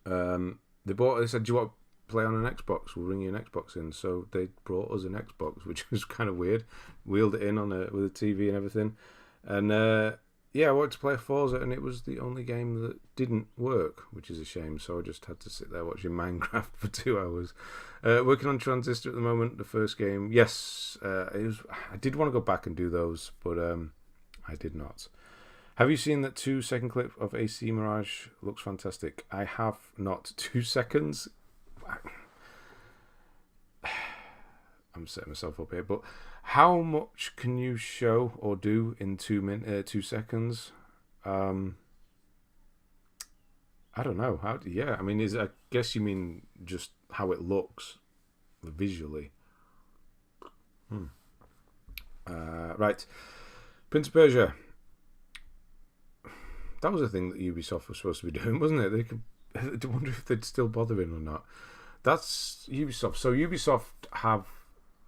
they said, do you want to play on an Xbox? We'll bring you an Xbox in. So they brought us an Xbox, which was kind of weird. Wheeled it in with a TV and everything. And yeah, I wanted to play Forza, and it was the only game that didn't work, which is a shame. So I just had to sit there watching Minecraft for 2 hours. Working on Transistor at the moment, the first game. Yes, I did want to go back and do those, but I did not. Have you seen that 2-second clip of AC Mirage? Looks fantastic. I have not. 2 seconds? I'm setting myself up here, but how much can you show or do in 2 seconds? I don't know. Yeah, I mean, I guess you mean just how it looks visually. Right. Prince of Persia. That was a thing that Ubisoft was supposed to be doing, wasn't it? I wonder if they'd still bothering or not. That's Ubisoft. So Ubisoft have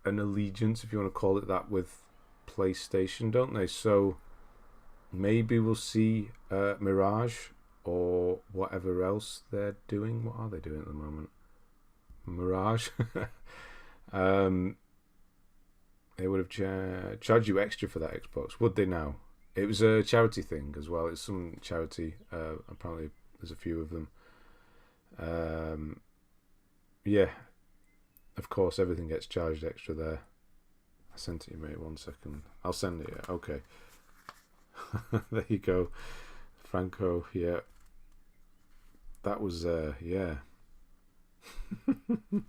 an allegiance, if you want to call it that, with PlayStation, don't they? So maybe we'll see Mirage or whatever else they're doing. What are they doing at the moment? Mirage. They would have charged you extra for that Xbox, would they now? It was a charity thing as well. It's some charity. Apparently there's a few of them. Yeah. Of course, everything gets charged extra there. I sent it you, mate. 1 second. I'll send it. Yeah. Okay. There you go. Franco, yeah. That was, yeah. That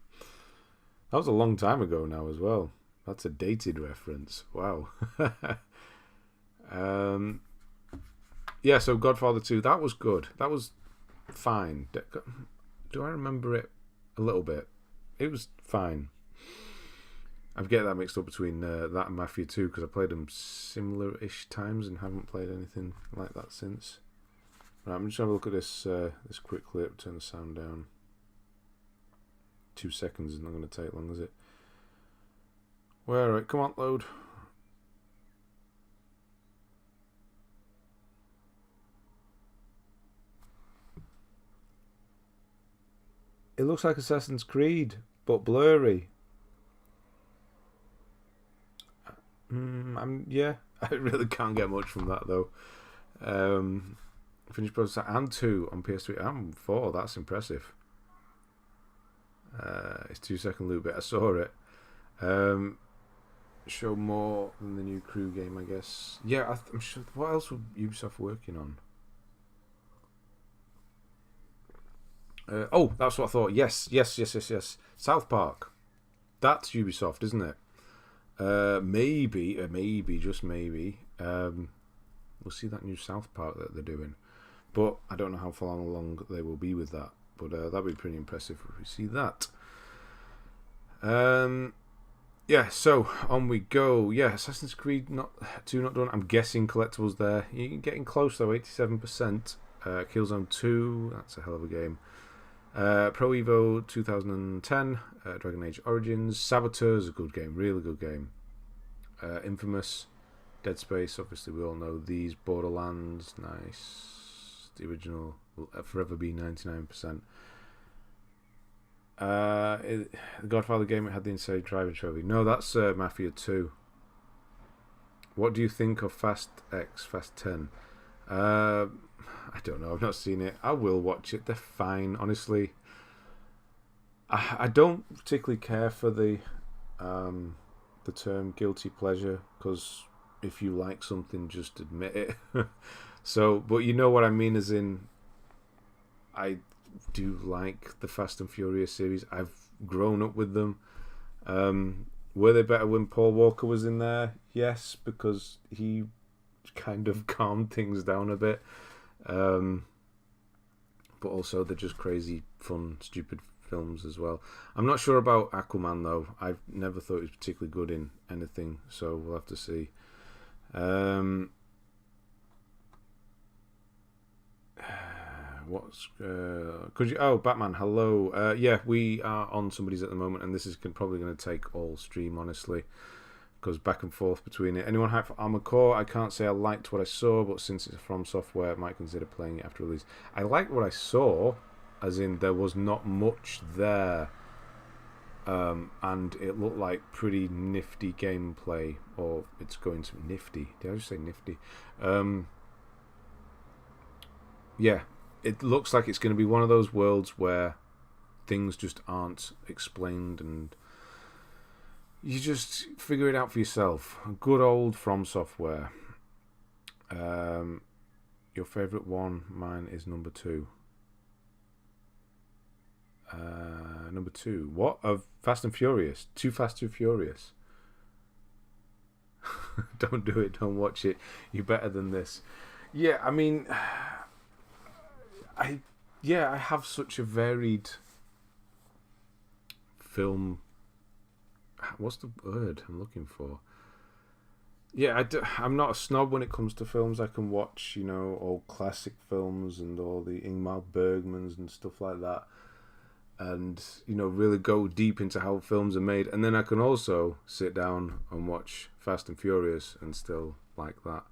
was a long time ago now as well. That's a dated reference. Wow. Yeah, so Godfather 2, that was good. That was fine. Do I remember it a little bit? It was fine. I get that mixed up between that and Mafia 2 because I played them similar-ish times and haven't played anything like that since. Right, I'm just going to look at this this quick clip, turn the sound down. 2 seconds is not going to take long, is it? Where are it? Come on, load. It looks like Assassin's Creed, but blurry. Yeah, I really can't get much from that though. Finished process and 2 on PS3 and 4. That's impressive. It's 2 second loop bit. I saw it. Show more than the new Crew game, I guess. Yeah, I'm sure. What else were Ubisoft working on? Oh, that's what I thought. Yes. South Park. That's Ubisoft, isn't it? Maybe, just maybe. We'll see that new South Park that they're doing. But I don't know how far along they will be with that. But that'd be pretty impressive if we see that. Yeah, so on we go. Yeah, Assassin's Creed 2 not done. I'm guessing collectibles there. You're getting close though, 87%. Killzone 2, that's a hell of a game. Pro Evo 2010, Dragon Age Origins. Saboteur is a good game, really good game. Infamous, Dead Space, obviously we all know these. Borderlands, nice. The original will forever be 99%. The Godfather game, it had the insane driving trophy. No, that's Mafia 2. What do you think of Fast 10? I don't know, I've not seen it. I will watch it, they're fine, honestly. I don't particularly care for the term guilty pleasure, because if you like something, just admit it. So, but you know what I mean, as in, I do like the Fast and Furious series. I've grown up with them. Were they better when Paul Walker was in there? Yes, because he kind of calmed things down a bit. But also they're just crazy, fun, stupid films as well. I'm not sure about Aquaman though. I've never thought he was particularly good in anything, so we'll have to see. Batman, hello. Yeah, we are on somebody's at the moment, and this is probably going to take all stream, honestly. Goes back and forth between it. Anyone hyped for Armored Core? I can't say I liked what I saw, but since it's from software, I might consider playing it after release. I liked what I saw, as in there was not much there, and it looked like pretty nifty gameplay, or it's going to be nifty. Did I just say nifty? Yeah, it looks like it's going to be one of those worlds where things just aren't explained and you just figure it out for yourself. Good old From Software. Your favourite one? Mine is number 2. Number 2. What? Of Fast and Furious? Too Fast, Too Furious. Don't do it. Don't watch it. You're better than this. Yeah, I mean, I have such a varied film. What's the word I'm looking for? Yeah, I'm not a snob when it comes to films. I can watch, all classic films and all the Ingmar Bergmans and stuff like that, and really go deep into how films are made. And then I can also sit down and watch Fast and Furious and still like that.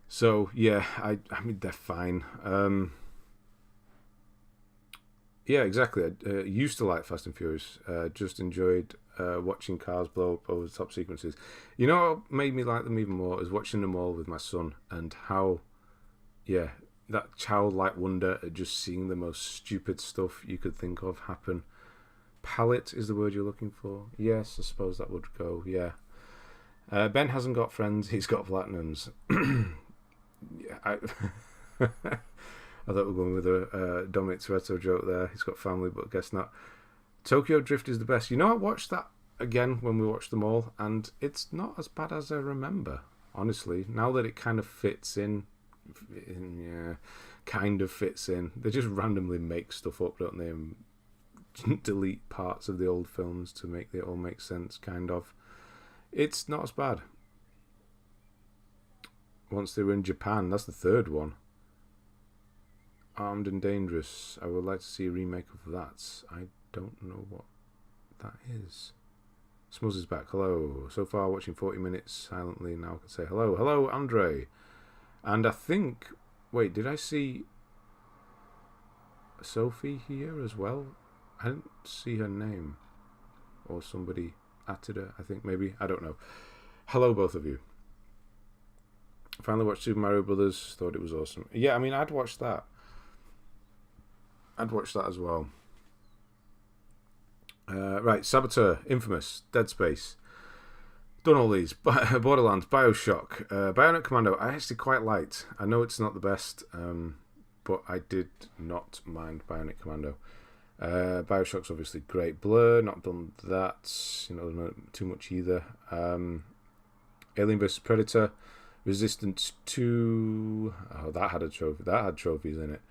So yeah, I mean they're fine. Yeah, exactly. I used to like Fast and Furious. Just enjoyed watching cars blow up over the top sequences. You know what made me like them even more is watching them all with my son, and how, that childlike wonder at just seeing the most stupid stuff you could think of happen. Palette is the word you're looking for. Yes, I suppose that would go. Yeah. Ben hasn't got friends. He's got platinums. Yeah, I thought we were going with a Dominic Toretto joke there. He's got family, but I guess not. Tokyo Drift is the best. I watched that again when we watched them all, and it's not as bad as I remember, honestly. Now that it kind of fits in. Kind of fits in. They just randomly make stuff up, don't they? And delete parts of the old films to make it all make sense, kind of. It's not as bad. Once they were in Japan, that's the third one. Armed and Dangerous. I would like to see a remake of that. I don't know what that is. Smuzz is back. Hello. So far watching 40 minutes silently. Now I can say hello. Hello, Andre. And I think... Wait, did I see Sophie here as well? I didn't see her name. Or somebody added her, I think, maybe. I don't know. Hello, both of you. Finally watched Super Mario Brothers. Thought it was awesome. Yeah, I mean, I'd watch that. I'd watch that as well. Right, Saboteur, Infamous, Dead Space. Done all these. Borderlands, Bioshock, Bionic Commando. I actually quite liked. I know it's not the best, but I did not mind Bionic Commando. Bioshock's obviously great. Blur, not done that. Not too much either. Alien vs Predator. Resistance 2. Oh, that had a trophy. That had trophies in it.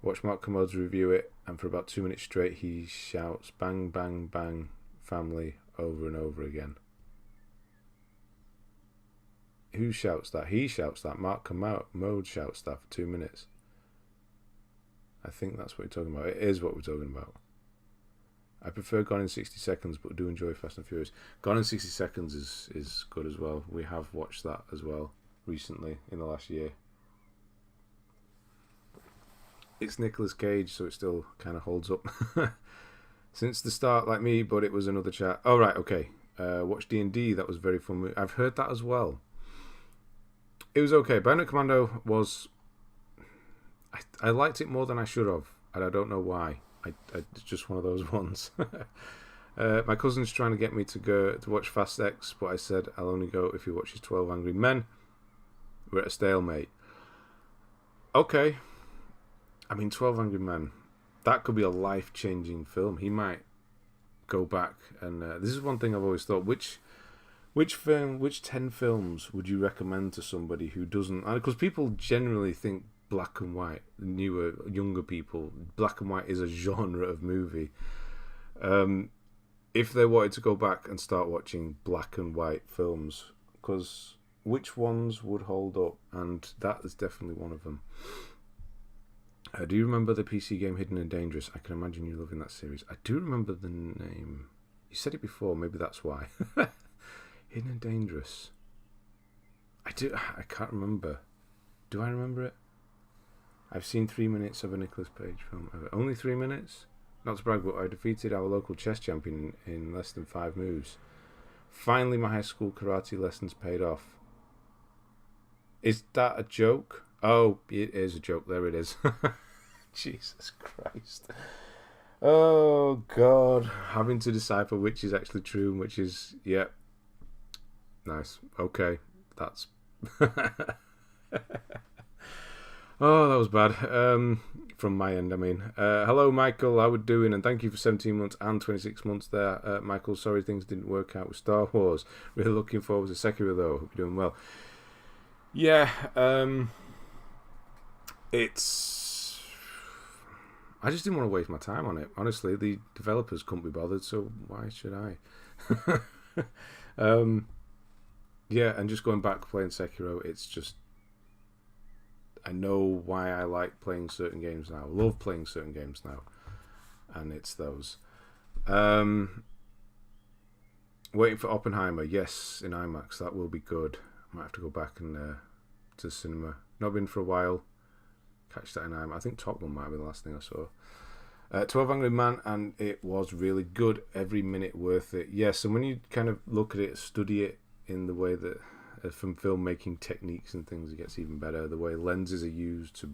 Watch Mark Commodes review it, and for about 2 minutes straight, he shouts "bang, bang, bang, family" over and over again. Who shouts that? He shouts that. Mark Commode shouts that for 2 minutes. I think that's what you're talking about. It is what we're talking about. I prefer Gone in 60 Seconds, but do enjoy Fast and Furious. Gone in 60 Seconds is good as well. We have watched that as well recently in the last year. It's Nicolas Cage, so it still kind of holds up. Since the start, like me, but it was another chat. Oh, right, okay. Watch D&D, that was very fun. I've heard that as well. It was okay. Bionic Commando was... I liked it more than I should have, and I don't know why. It's just one of those ones. My cousin's trying to get me to go to watch Fast X, but I said I'll only go if he watches 12 Angry Men. We're at a stalemate. Okay. I mean, 12 Angry Men, that could be a life-changing film. He might go back, and this is one thing I've always thought. Which 10 films would you recommend to somebody who doesn't... Because people generally think black and white, newer, younger people, black and white is a genre of movie. If they wanted to go back and start watching black and white films, because which ones would hold up? And that is definitely one of them. Do you remember the PC game Hidden and Dangerous? I can imagine you loving that series. I do remember the name. You said it before, maybe that's why. Hidden and Dangerous. I can't remember. Do I remember it? I've seen 3 minutes of a Nicolas Cage film. Only 3 minutes? Not to brag, but I defeated our local chess champion in less than 5 moves. Finally, my high school karate lessons paid off. Is that a joke? Oh, it is a joke. There it is. Jesus Christ. Oh, God. Having to decipher which is actually true and which is... Yeah. Nice. Okay. That's... Oh, that was bad. From my end, I mean. Hello, Michael. How we doing? And thank you for 17 months and 26 months there. Michael, sorry things didn't work out with Star Wars. Really looking forward to Sekiro, though. Hope you're doing well. Yeah, it's... I just didn't want to waste my time on it. Honestly, the developers couldn't be bothered, so why should I? Yeah, and just going back playing Sekiro, it's just... I know why I like playing certain games now. I love playing certain games now. And it's those. Waiting for Oppenheimer. Yes, in IMAX. That will be good. Might have to go back and to the cinema. Not been for a while. Catch that in IMAX. I think Top Gun might have been the last thing I saw. 12 Angry Men, and it was really good. Every minute worth it. Yes, and when you kind of look at it, study it in the way that... from filmmaking techniques and things, it gets even better. The way lenses are used to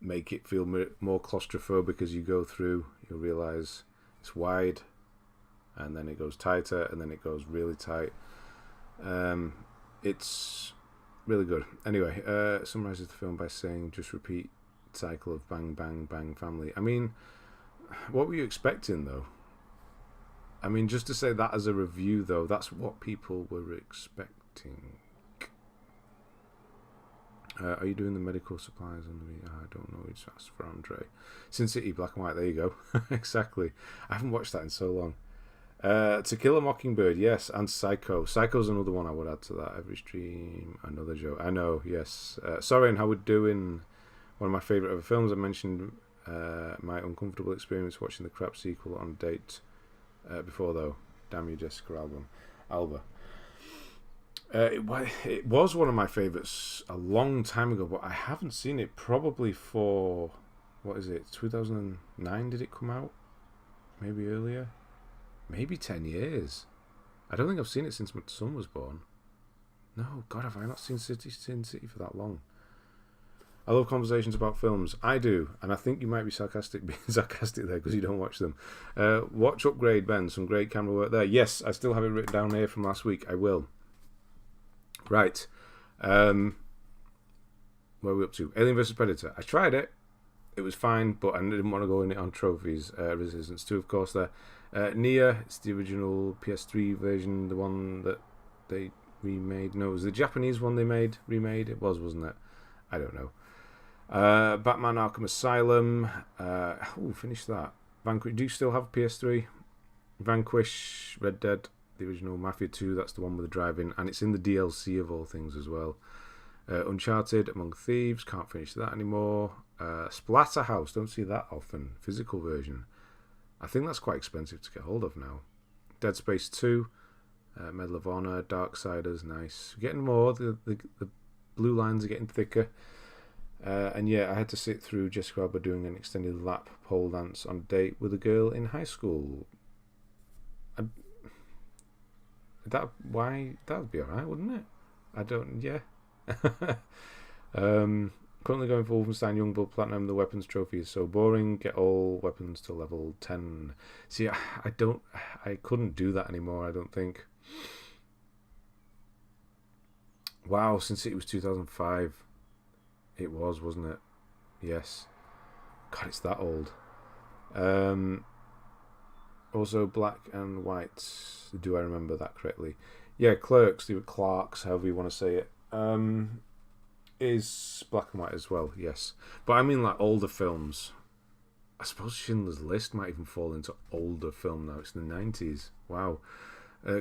make it feel more claustrophobic as you go through. You'll realise it's wide, and then it goes tighter, and then it goes really tight. It's really good. Anyway, summarises the film by saying, just repeat cycle of bang, bang, bang, family. I mean, what were you expecting, though? I mean, just to say that as a review, though, that's what people were expecting. Are you doing the medical supplies on the... I don't know. It's asked for Andre. Sin City, black and white. There you go. Exactly. I haven't watched that in so long. To Kill a Mockingbird, yes, and Psycho. Psycho's another one I would add to that. Every stream, another joke. I know, yes. Sorry, and how we're doing. One of my favourite other films. I mentioned my uncomfortable experience watching the crap sequel on a date. Before, though, damn you, Jessica Alba. It was one of my favourites a long time ago, but I haven't seen it probably for, what is it, 2009 did it come out? Maybe earlier? Maybe 10 years. I don't think I've seen it since my son was born. No, God, have I not seen Sin City for that long? I love conversations about films. I do, and I think you might be being sarcastic there because you don't watch them. Watch Upgrade, Ben. Some great camera work there. Yes, I still have it written down here from last week. I will. Right. Where are we up to? Alien vs Predator. I tried it. It was fine, but I didn't want to go in it on trophies. Resistance 2, of course, there. Nia, it's the original PS3 version, the one that they remade. No, it was the Japanese one they remade. It was, wasn't it? I don't know. Batman Arkham Asylum. Finished that. Vanquish. Do you still have PS3? Vanquish, Red Dead, the original Mafia 2. That's the one with the driving, and it's in the DLC of all things as well. Uncharted, Among Thieves. Can't finish that anymore. Splatterhouse. Don't see that often. Physical version. I think that's quite expensive to get hold of now. Dead Space 2. Medal of Honor. Darksiders. Nice. We're getting more. The blue lines are getting thicker. And yeah, I had to sit through Jessica Alba doing an extended lap pole dance on a date with a girl in high school. That would be alright, wouldn't it? Currently going for Wolfenstein Youngblood Platinum. The weapons trophy is so boring. Get all weapons to level 10. See, I couldn't do that anymore, I don't think. Wow, since it was 2005. It was, wasn't it? Yes. God, it's that old. Also, Black and White. Do I remember that correctly? Yeah, Clerks, Clarks, however you want to say it. Is Black and White as well, yes. But I mean like older films. I suppose Schindler's List might even fall into older film now. It's the 90s. Wow.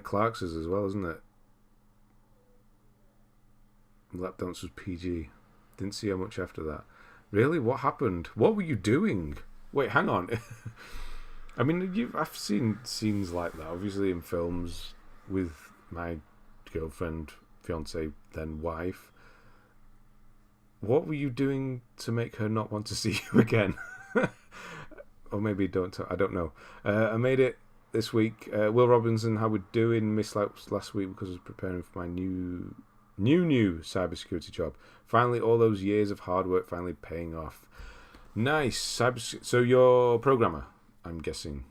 Clarks is as well, isn't it? Lap Dance was PG. Didn't see how much after that. Really? What happened? What were you doing? Wait, hang on. I mean, I've seen scenes like that, obviously, in films with my girlfriend, fiance, then wife. What were you doing to make her not want to see you again? Or maybe I don't know. I made it this week. Will Robinson, how we doing? Missed last week because I was preparing for my new cybersecurity job. Finally, all those years of hard work finally paying off. Nice. So you're a programmer, I'm guessing.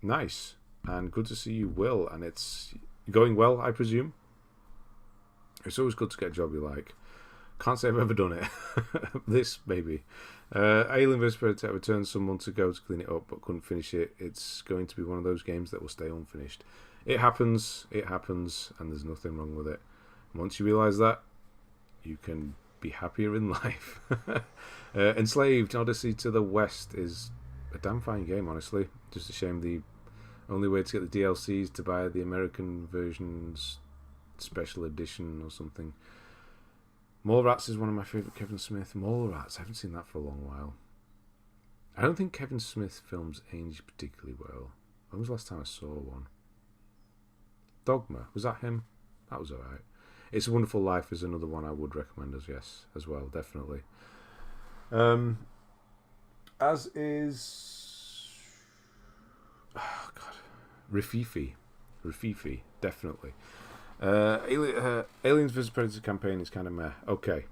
Nice. And good to see you, Will. And it's going well, I presume. It's always good to get a job you like. Can't say I've ever done it. This, maybe. Alien vs. Predator returned some months ago to clean it up, but couldn't finish it. It's going to be one of those games that will stay unfinished. It happens, and there's nothing wrong with it. Once you realise that, you can be happier in life. Enslaved, Odyssey to the West is a damn fine game, honestly. Just a shame the only way to get the DLC is to buy the American version's special edition or something. Mallrats is one of my favourite Kevin Smith. Mallrats, I haven't seen that for a long while. I don't think Kevin Smith films age particularly well. When was the last time I saw one? Dogma, was that him? That was alright. It's a Wonderful Life is another one I would recommend as well, definitely. As is... Oh, God. Rififi, definitely. Aliens vs Predator campaign is kind of meh. Okay.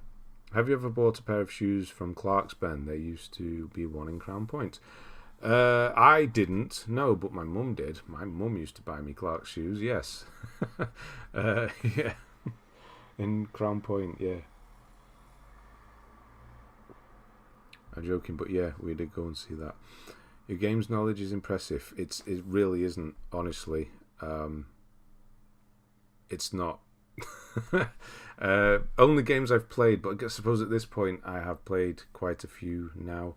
Have you ever bought a pair of shoes from Clark's, Ben? They used to be one in Crown Point. I didn't, no, but my mum did. My mum used to buy me Clark's shoes, yes. Yeah. In Crown Point, yeah. I'm joking, but yeah, we did go and see that. Your games knowledge is impressive. It really isn't, honestly. It's not. Only games I've played, but I suppose at this point I have played quite a few now.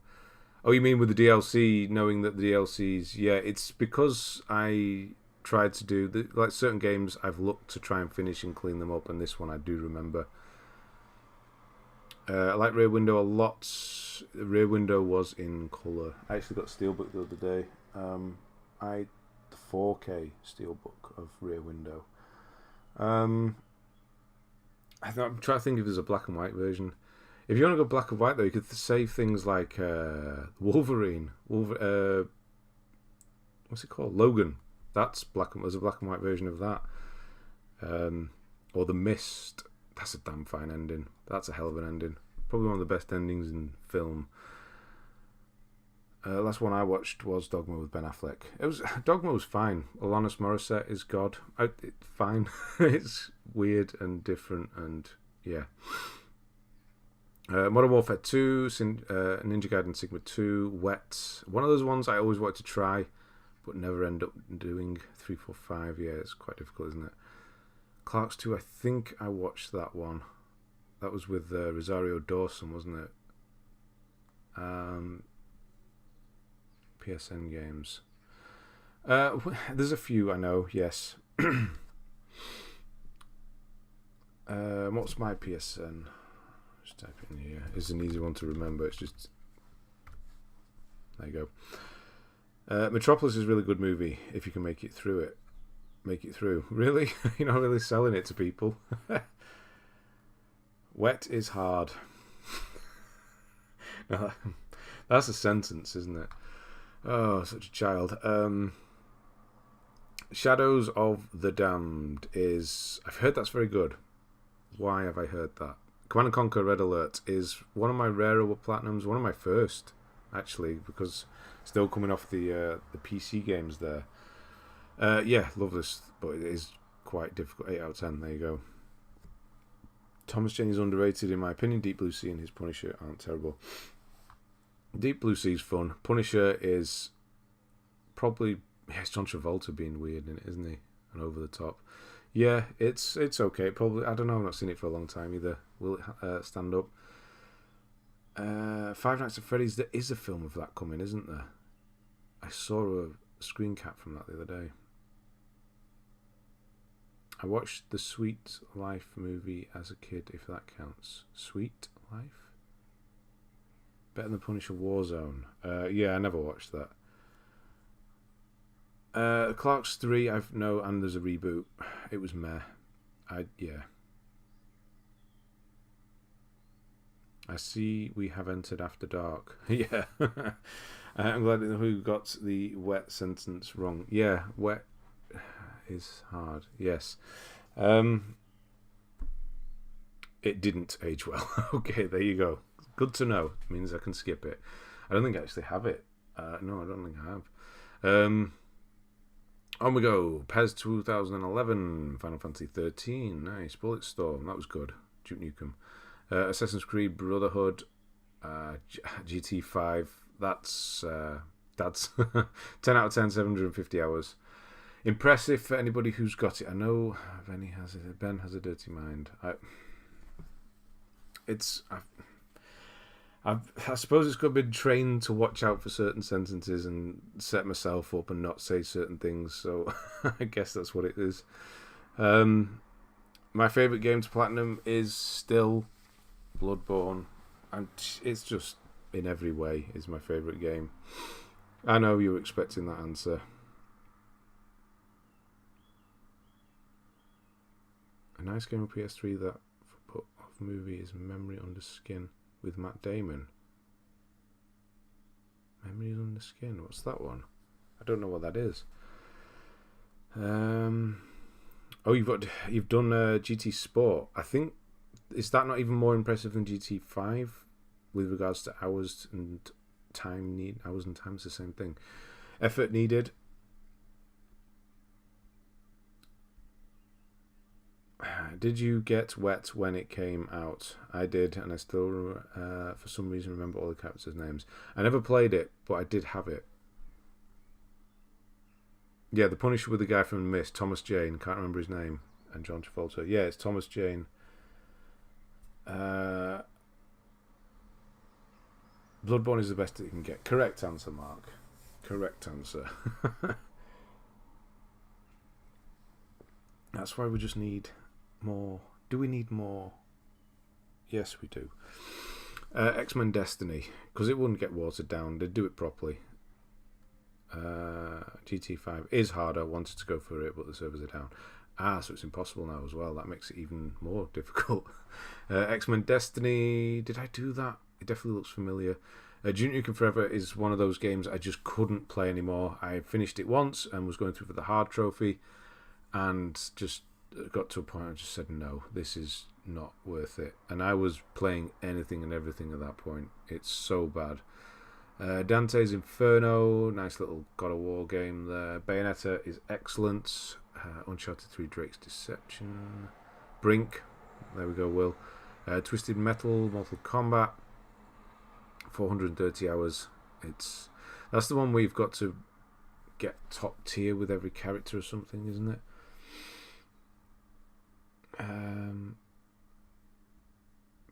Oh, you mean with the DLC, knowing that the DLCs... Yeah, it's because I tried to do... Like certain games, I've looked to try and finish and clean them up, and this one I do remember. I like Rear Window a lot. Rear Window was in colour. I actually got Steelbook the other day. The 4K Steelbook of Rear Window. I'm trying to think if there's a black and white version. If you want to go black and white, though, you could say things like Wolverine. What's it called? Logan. That's black and... There's a black and white version of that. Or The Mist. That's a damn fine ending. That's a hell of an ending. Probably one of the best endings in film. Last one I watched was Dogma with Ben Affleck. Dogma was fine. Alanis Morissette is God. It's fine. It's weird and different, and yeah. Modern Warfare 2, Ninja Gaiden Sigma 2, Wet. One of those ones I always wanted to try, but never end up doing. 345, yeah, it's quite difficult, isn't it? Clerks 2, I think I watched that one. That was with Rosario Dawson, wasn't it? PSN games. There's a few I know, yes. What's my PSN? Just type it in here. It's an easy one to remember. It's just... There you go. Metropolis is a really good movie if you can make it through it. Make it through. Really? You're not really selling it to people. Wet is hard. No, that's a sentence, isn't it? Oh, such a child. Shadows of the Damned is... I've heard that's very good. Why have I heard that? Command & Conquer Red Alert is one of my rarer platinums, one of my first, actually, because still coming off the PC games there. Yeah, love this, but it is quite difficult. 8 out of 10, there you go. Thomas Jane is underrated in my opinion. Deep Blue Sea and his Punisher aren't terrible. Deep Blue Sea is fun. Punisher is probably... Yeah, it's John Travolta being weird in it, isn't he? And over the top. Yeah, it's okay. Probably, I don't know. I've not seen it for a long time either. Will it stand up? Five Nights at Freddy's. There is a film of that coming, isn't there? I saw a screen cap from that the other day. I watched the Sweet Life movie as a kid, if that counts. Sweet Life? Better than Punisher Warzone. Yeah, I never watched that. Clerks 3, and there's a reboot. It was meh. Yeah. I see we have entered After Dark. Yeah. I'm glad who got the wet sentence wrong. Yeah, wet is hard. Yes. It didn't age well. Okay, there you go. Good to know. It means I can skip it. I don't think I actually have it. No, I don't think I have. On we go. PES 2011, Final Fantasy 13. Nice. Bulletstorm. That was good. Duke Nukem. Assassin's Creed Brotherhood. GT5. That's 10 out of 10, 750 hours. Impressive for anybody who's got it. I know Ben has a dirty mind. I suppose it's got to be trained to watch out for certain sentences and set myself up and not say certain things. So I guess that's what it is. My favourite game to platinum is still Bloodborne, and it's just in every way is my favourite game. I know you were expecting that answer. A nice game on PS3 that put off movie is Memory Under Skin with Matt Damon. Memories Under Skin. What's that one? I don't know what that is. Oh, you've done GT Sport. I think, is that not even more impressive than GT5 with regards to hours and time need? Hours and time's the same thing. Effort needed. Did you get wet when it came out? I did, and I still, for some reason, remember all the characters' names. I never played it, but I did have it. Yeah, the Punisher with the guy from Mist, Thomas Jane, can't remember his name, and John Travolta. Yeah, it's Thomas Jane. Bloodborne is the best that you can get. Correct answer, Mark. Correct answer. That's why we just need more. Do we need more? Yes, we do. X-Men Destiny, because it wouldn't get watered down. They'd do it properly. GT5 is harder. Wanted to go for it, but the servers are down. So it's impossible now as well. That makes it even more difficult. X-Men Destiny. Did I do that? It definitely looks familiar. Duke Nukem Forever is one of those games I just couldn't play anymore. I finished it once and was going through for the hard trophy, and just got to a point I just said, no, this is not worth it. And I was playing anything and everything at that point. It's so bad. Dante's Inferno, nice little God of War game there. Bayonetta is excellent. Uncharted 3 Drake's Deception. Brink, there we go, Will. Twisted Metal, Mortal Kombat, 430 hours. That's the one where you've got to get top tier with every character or something, isn't it?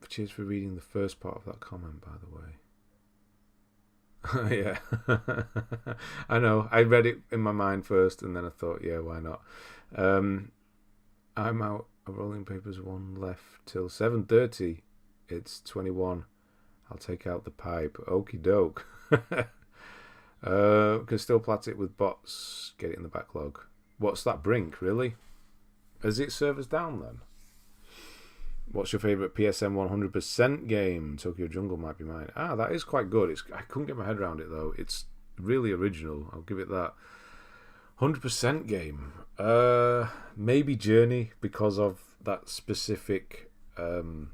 Cheers for reading the first part of that comment, by the way. Yeah. I know. I read it in my mind first, and then I thought, yeah, why not? I'm out of rolling papers, one left till 7:30. It's 21. I'll take out the pipe. Okie doke. Can still plat it with bots. Get it in the backlog. What's that brink, really? Is it servers down then? What's your favourite PSN 100% game? Tokyo Jungle might be mine. Ah, that is quite good. I couldn't get my head around it though. It's really original. I'll give it that. 100% game. Maybe Journey because of that specific. My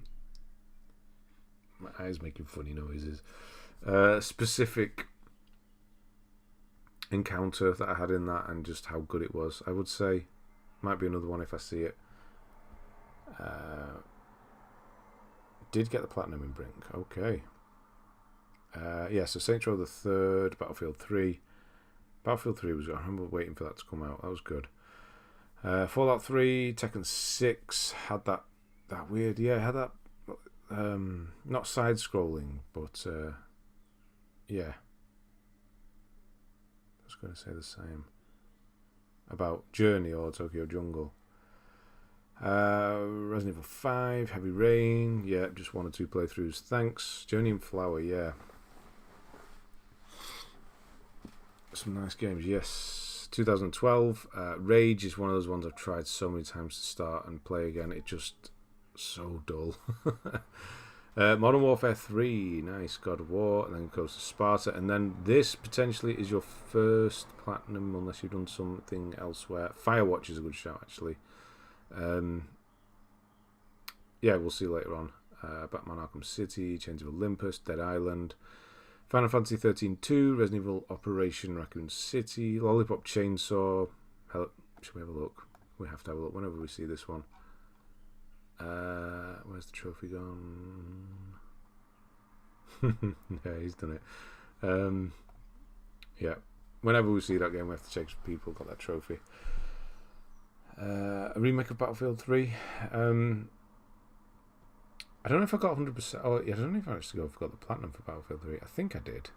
eyes making funny noises. Specific encounter that I had in that and just how good it was. I would say might be another one if I see it. Did get the platinum in Brink. Okay. Yeah, so Saints Row the Third, Battlefield 3. Battlefield 3 was good. I remember waiting for that to come out. That was good. Fallout 3, Tekken 6 had that weird. Yeah, had that not side scrolling, but yeah. I was going to say the same about Journey or Tokyo Jungle. Resident Evil 5, Heavy Rain, yeah, just 1 or 2 playthroughs. Thanks. Journey and Flower, yeah. Some nice games, yes. 2012, Rage is one of those ones I've tried so many times to start and play again. It's just so dull. Modern Warfare 3, nice. God of War, and then goes to Sparta, and then this potentially is your first platinum unless you've done something elsewhere. Firewatch is a good shout, actually. Yeah, we'll see later on. Batman Arkham City, Chains of Olympus, Dead Island, Final Fantasy 13-2, Resident Evil Operation Raccoon City, Lollipop Chainsaw. Should we have a look? We have to have a look whenever we see this one. Where's the trophy gone? Yeah, he's done it. Yeah, whenever we see that game, we have to check if people got that trophy. A remake of Battlefield 3. I don't know if I got 100%. Oh, yeah, I don't know if I actually got the platinum for Battlefield 3. I think I did.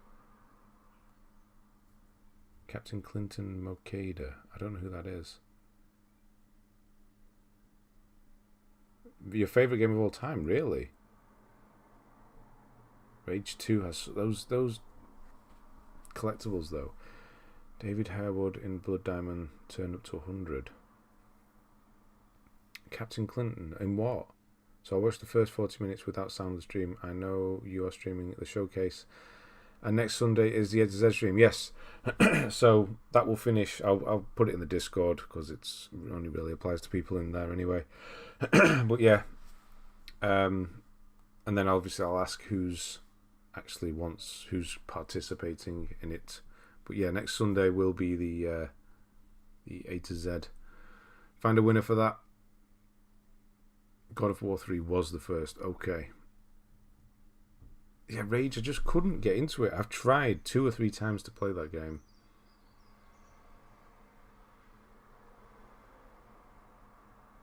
Captain Clinton Mokeda. I don't know who that is. Your favourite game of all time, really? Rage 2 has those collectibles, though. David Harewood in Blood Diamond turned up to 100. Captain Clinton, in what? So I watched the first 40 minutes without sound of the stream. I know you are streaming the showcase. And next Sunday is the A to Z stream. Yes. So that will finish. I'll put it in the Discord because it's only really applies to people in there anyway. But yeah. And then obviously I'll ask who's participating in it. But yeah, next Sunday will be the A to Z. Find a winner for that. God of War 3 was the first. Okay. Yeah, Rage, I just couldn't get into it. I've tried 2 or 3 times to play that game.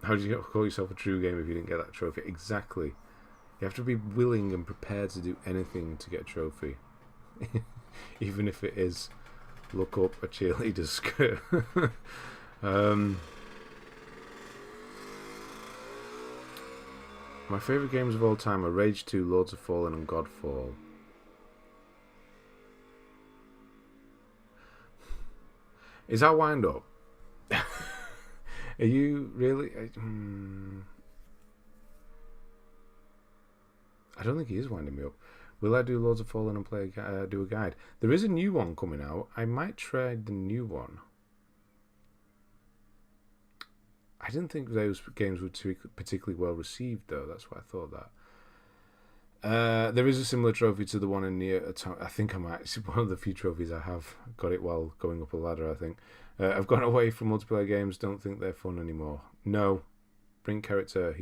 How do you call yourself a true gamer if you didn't get that trophy? Exactly. You have to be willing and prepared to do anything to get a trophy. Even if it is look up a cheerleader's skirt. My favourite games of all time are Rage 2, Lords of Fallen, and Godfall. Is that wind up? Are you really? I don't think he is winding me up. Will I do Lords of Fallen and do a guide? There is a new one coming out. I might try the new one. I didn't think those games were particularly well received, though. That's why I thought that. There is a similar trophy to the one in Nier. I think I might. It's one of the few trophies I have got it while going up a ladder, I think. I've gone away from multiplayer games. Don't think they're fun anymore. No. Brink character.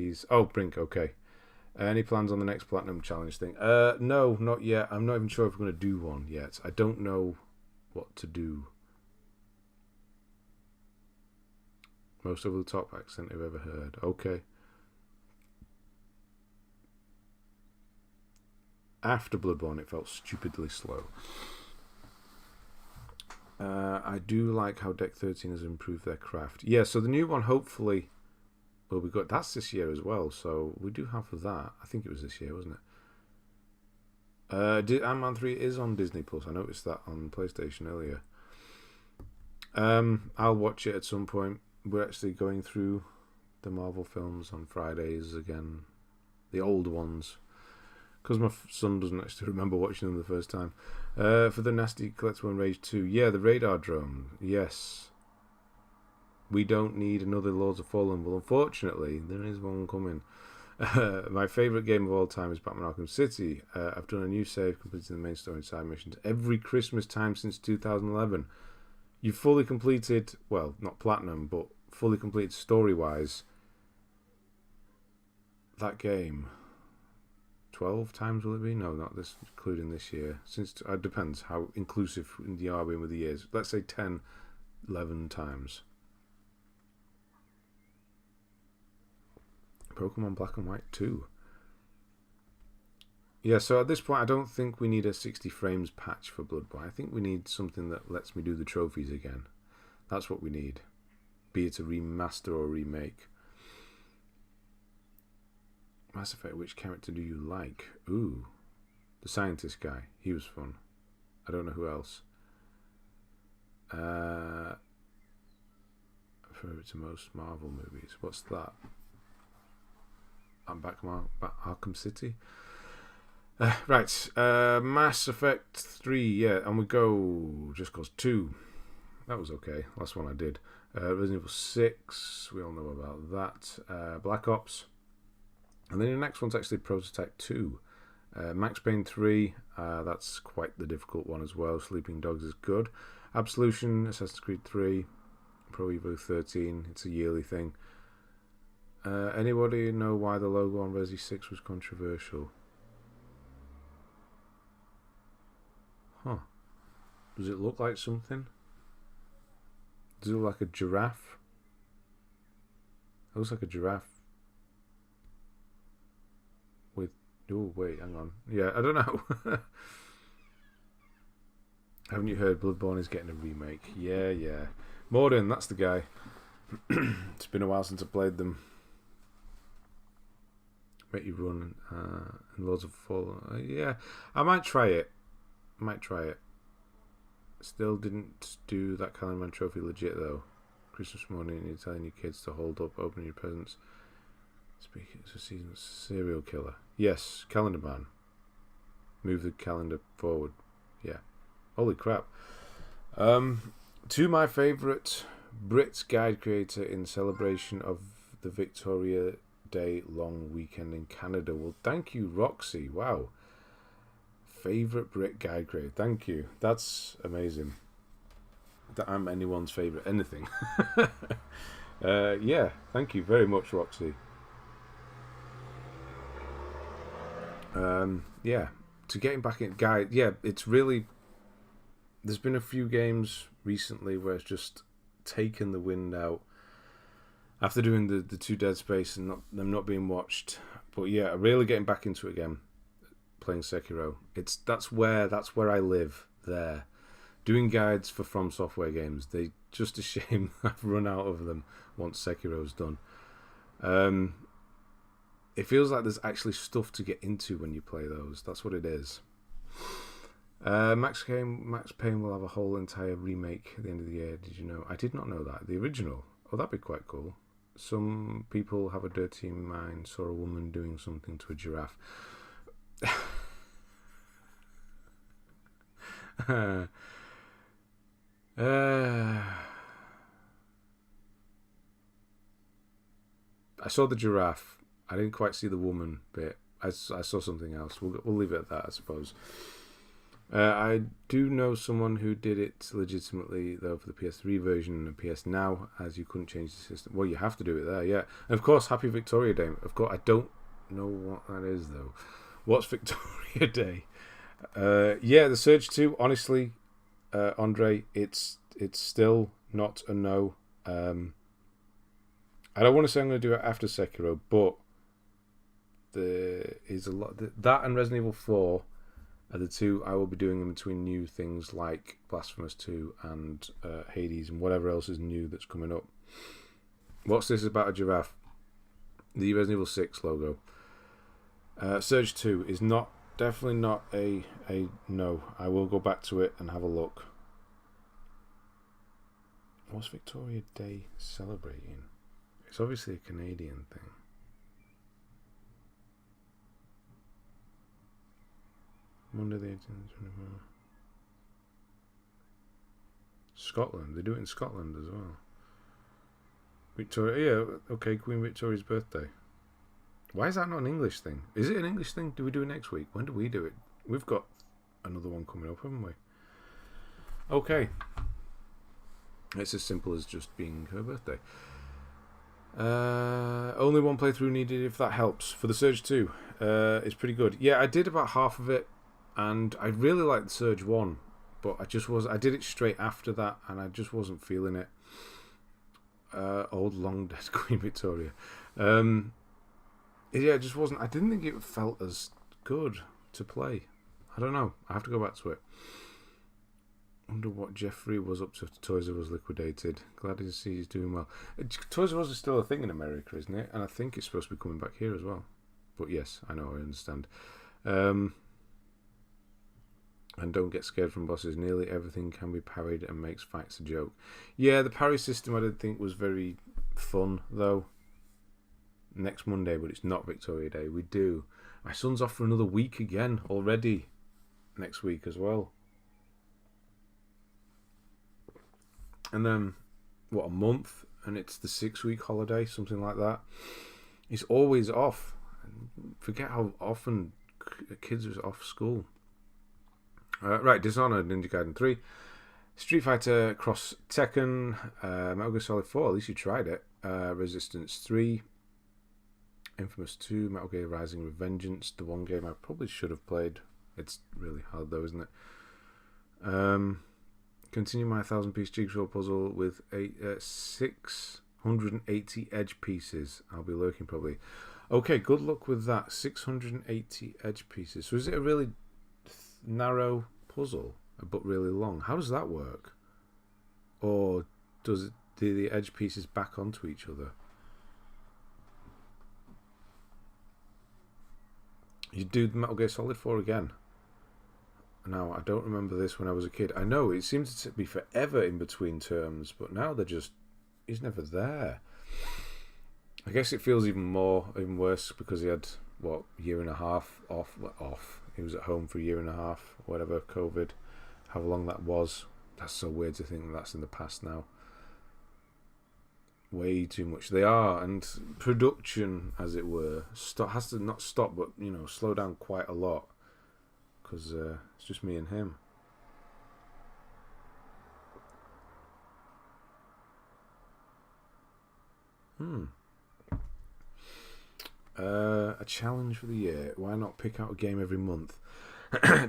Brink, okay. Any plans on the next Platinum Challenge thing? No, not yet. I'm not even sure if we're going to do one yet. I don't know what to do. Most over the top accent I've ever heard. Okay. After Bloodborne, it felt stupidly slow. I do like how Deck 13 has improved their craft. Yeah, so the new one, hopefully, well, we got that's this year as well. So we do have that. I think it was this year, wasn't it? Ant-Man 3 is on Disney Plus. I noticed that on PlayStation earlier. I'll watch it at some point. We're actually going through the Marvel films on Fridays again, the old ones, because my son doesn't actually remember watching them the first time. For the Nasty Collectible and Rage 2, yeah, the radar drone, yes. We don't need another Lords of Fallen. Well, unfortunately, there is one coming. My favourite game of all time is Batman Arkham City. I've done a new save, completing the main story and side missions every Christmas time since 2011. You've fully completed, well, not platinum, but fully completed story-wise, that game 12 times, will it be? No, not this, including this year. Since it depends how inclusive you are being with the years. Let's say 10, 11 times. Pokemon Black and White 2. Yeah, so at this point, I don't think we need a 60 frames patch for Bloodborne. I think we need something that lets me do the trophies again. That's what we need. Be it a remaster or remake. Mass Effect, which character do you like? Ooh, the scientist guy. He was fun. I don't know who else. Favorite to most Marvel movies. What's that? I'm back Arkham City. Right, Mass Effect 3, yeah, and we go Just Cause 2. That was okay. Last one I did. Resident Evil 6, we all know about that. Black Ops. And then the next one's actually Prototype 2. Max Payne 3, that's quite the difficult one as well. Sleeping Dogs is good. Absolution, Assassin's Creed 3, Pro Evo 13, it's a yearly thing. Anybody know why the logo on Resi 6 was controversial? Huh. Does it look like something? Does it look like a giraffe? It looks like a giraffe. With... Oh, wait, hang on. Yeah, I don't know. Haven't you heard Bloodborne is getting a remake? Yeah. Morden, that's the guy. It's been a while since I played them. Bet you run and Lords of Fallen. Yeah, I might try it. Still didn't do that Calendar Man trophy legit though. Christmas morning, you're telling your kids to hold up, open your presents. Speaking of season, serial killer. Yes, Calendar Man. Move the calendar forward. Yeah. Holy crap. To my favourite Brit guide creator in celebration of the Victoria Day long weekend in Canada. Well, thank you, Roxy. Wow. Favourite Brit guide creator. Thank you. That's amazing. That I'm anyone's favourite anything. Yeah, thank you very much, Roxy. Yeah, to getting back in guide. Yeah, it's really. There's been a few games recently where it's just taken the wind out after doing the 2 Dead Space and them not being watched. But yeah, really getting back into it again, playing Sekiro. That's where I live there. Doing guides for From Software games. They just a shame I've run out of them once Sekiro's done. It feels like there's actually stuff to get into when you play those. That's what it is. Max Payne will have a whole entire remake at the end of the year. Did you know? I did not know that. The original. Oh, that'd be quite cool. Some people have a dirty mind. Saw a woman doing something to a giraffe. I saw the giraffe. I didn't quite see the woman bit. I saw something else. We'll leave it at that, I suppose. I do know someone who did it legitimately, though, for the PS3 version and the PS Now, as you couldn't change the system. Well, you have to do it there, yeah. And of course, Happy Victoria Day. Of course, I don't know what that is, though. What's Victoria Day? Yeah, The Surge 2, honestly, Andre, it's still not a no. I don't want to say I'm going to do it after Sekiro, but there is a lot. That and Resident Evil 4 The two I will be doing in between new things like Blasphemous 2 and Hades and whatever else is new that's coming up. What's this about a giraffe? The Resident Evil 6 logo. Surge 2 is definitely not a no. I will go back to it and have a look. What's Victoria Day celebrating? It's obviously a Canadian thing. Monday the 18th. Scotland. They do it in Scotland as well. Victoria, yeah, okay, Queen Victoria's birthday. Why is that not an English thing? Is it an English thing? Do we do it next week? When do we do it? We've got another one coming up, haven't we? Okay. It's as simple as just being her birthday. Only one playthrough needed, if that helps. For the Surge 2, it's pretty good. Yeah, I did about half of it, and I really liked the Surge 1, but I did it straight after that, and I just wasn't feeling it. Old long dead Queen Victoria. Yeah, it just wasn't. I didn't think it felt as good to play. I don't know. I have to go back to it. Wonder what Jeffrey was up to after Toys R Us liquidated. Glad to see he's doing well. Toys R Us is still a thing in America, isn't it? And I think it's supposed to be coming back here as well. But yes, I know, I understand. And don't get scared from bosses. Nearly everything can be parried and makes fights a joke. Yeah, the parry system I didn't think was very fun, though. Next Monday, but it's not Victoria Day. We do. My son's off for another week again already. Next week as well. And then, a month? And it's the 6-week holiday, something like that. He's always off. Forget how often kids are off school. Right, Dishonored, Ninja Gaiden 3, Street Fighter Cross Tekken, Metal Gear Solid 4, at least you tried it, Resistance 3, Infamous 2, Metal Gear Rising Revengeance, the one game I probably should have played. It's really hard though, isn't it? Continue my 1,000-piece jigsaw puzzle with 680 edge pieces. I'll be lurking probably. Okay, good luck with that. 680 edge pieces. So is it a really narrow puzzle but really long? How does that work? Or do the edge pieces back onto each other? You do the Metal Gear Solid 4 again. Now, I don't remember this when I was a kid. I know, it seems to be forever in between terms, but now he's never there. I guess it feels even worse because he had, year and a half off. He was at home for a year and a half, whatever, COVID, how long that was. That's so weird to think that's in the past now. Way too much. They are, and production, as it were, has to not stop, but, slow down quite a lot. Because it's just me and him. A challenge for the year. Why not pick out a game every month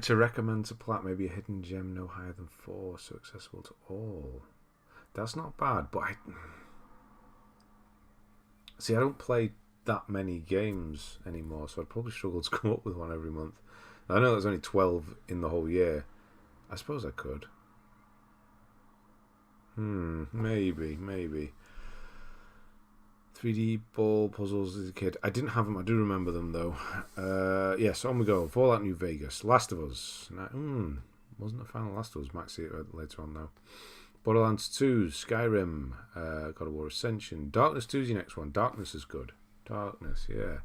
to recommend to Platt? Maybe a hidden gem no higher than 4, so accessible to all. That's not bad, but I don't play that many games anymore, so I'd probably struggle to come up with one every month. I know there's only 12 in the whole year. I suppose I could. Maybe. 3D ball puzzles as a kid. I didn't have them. I do remember them, though. Yes, on we go. Fallout New Vegas. Last of Us. Wasn't a fan of Last of Us. Might see it later on, though. Borderlands 2. Skyrim. God of War Ascension. Darkness 2 is your next one. Darkness is good. Darkness, yeah.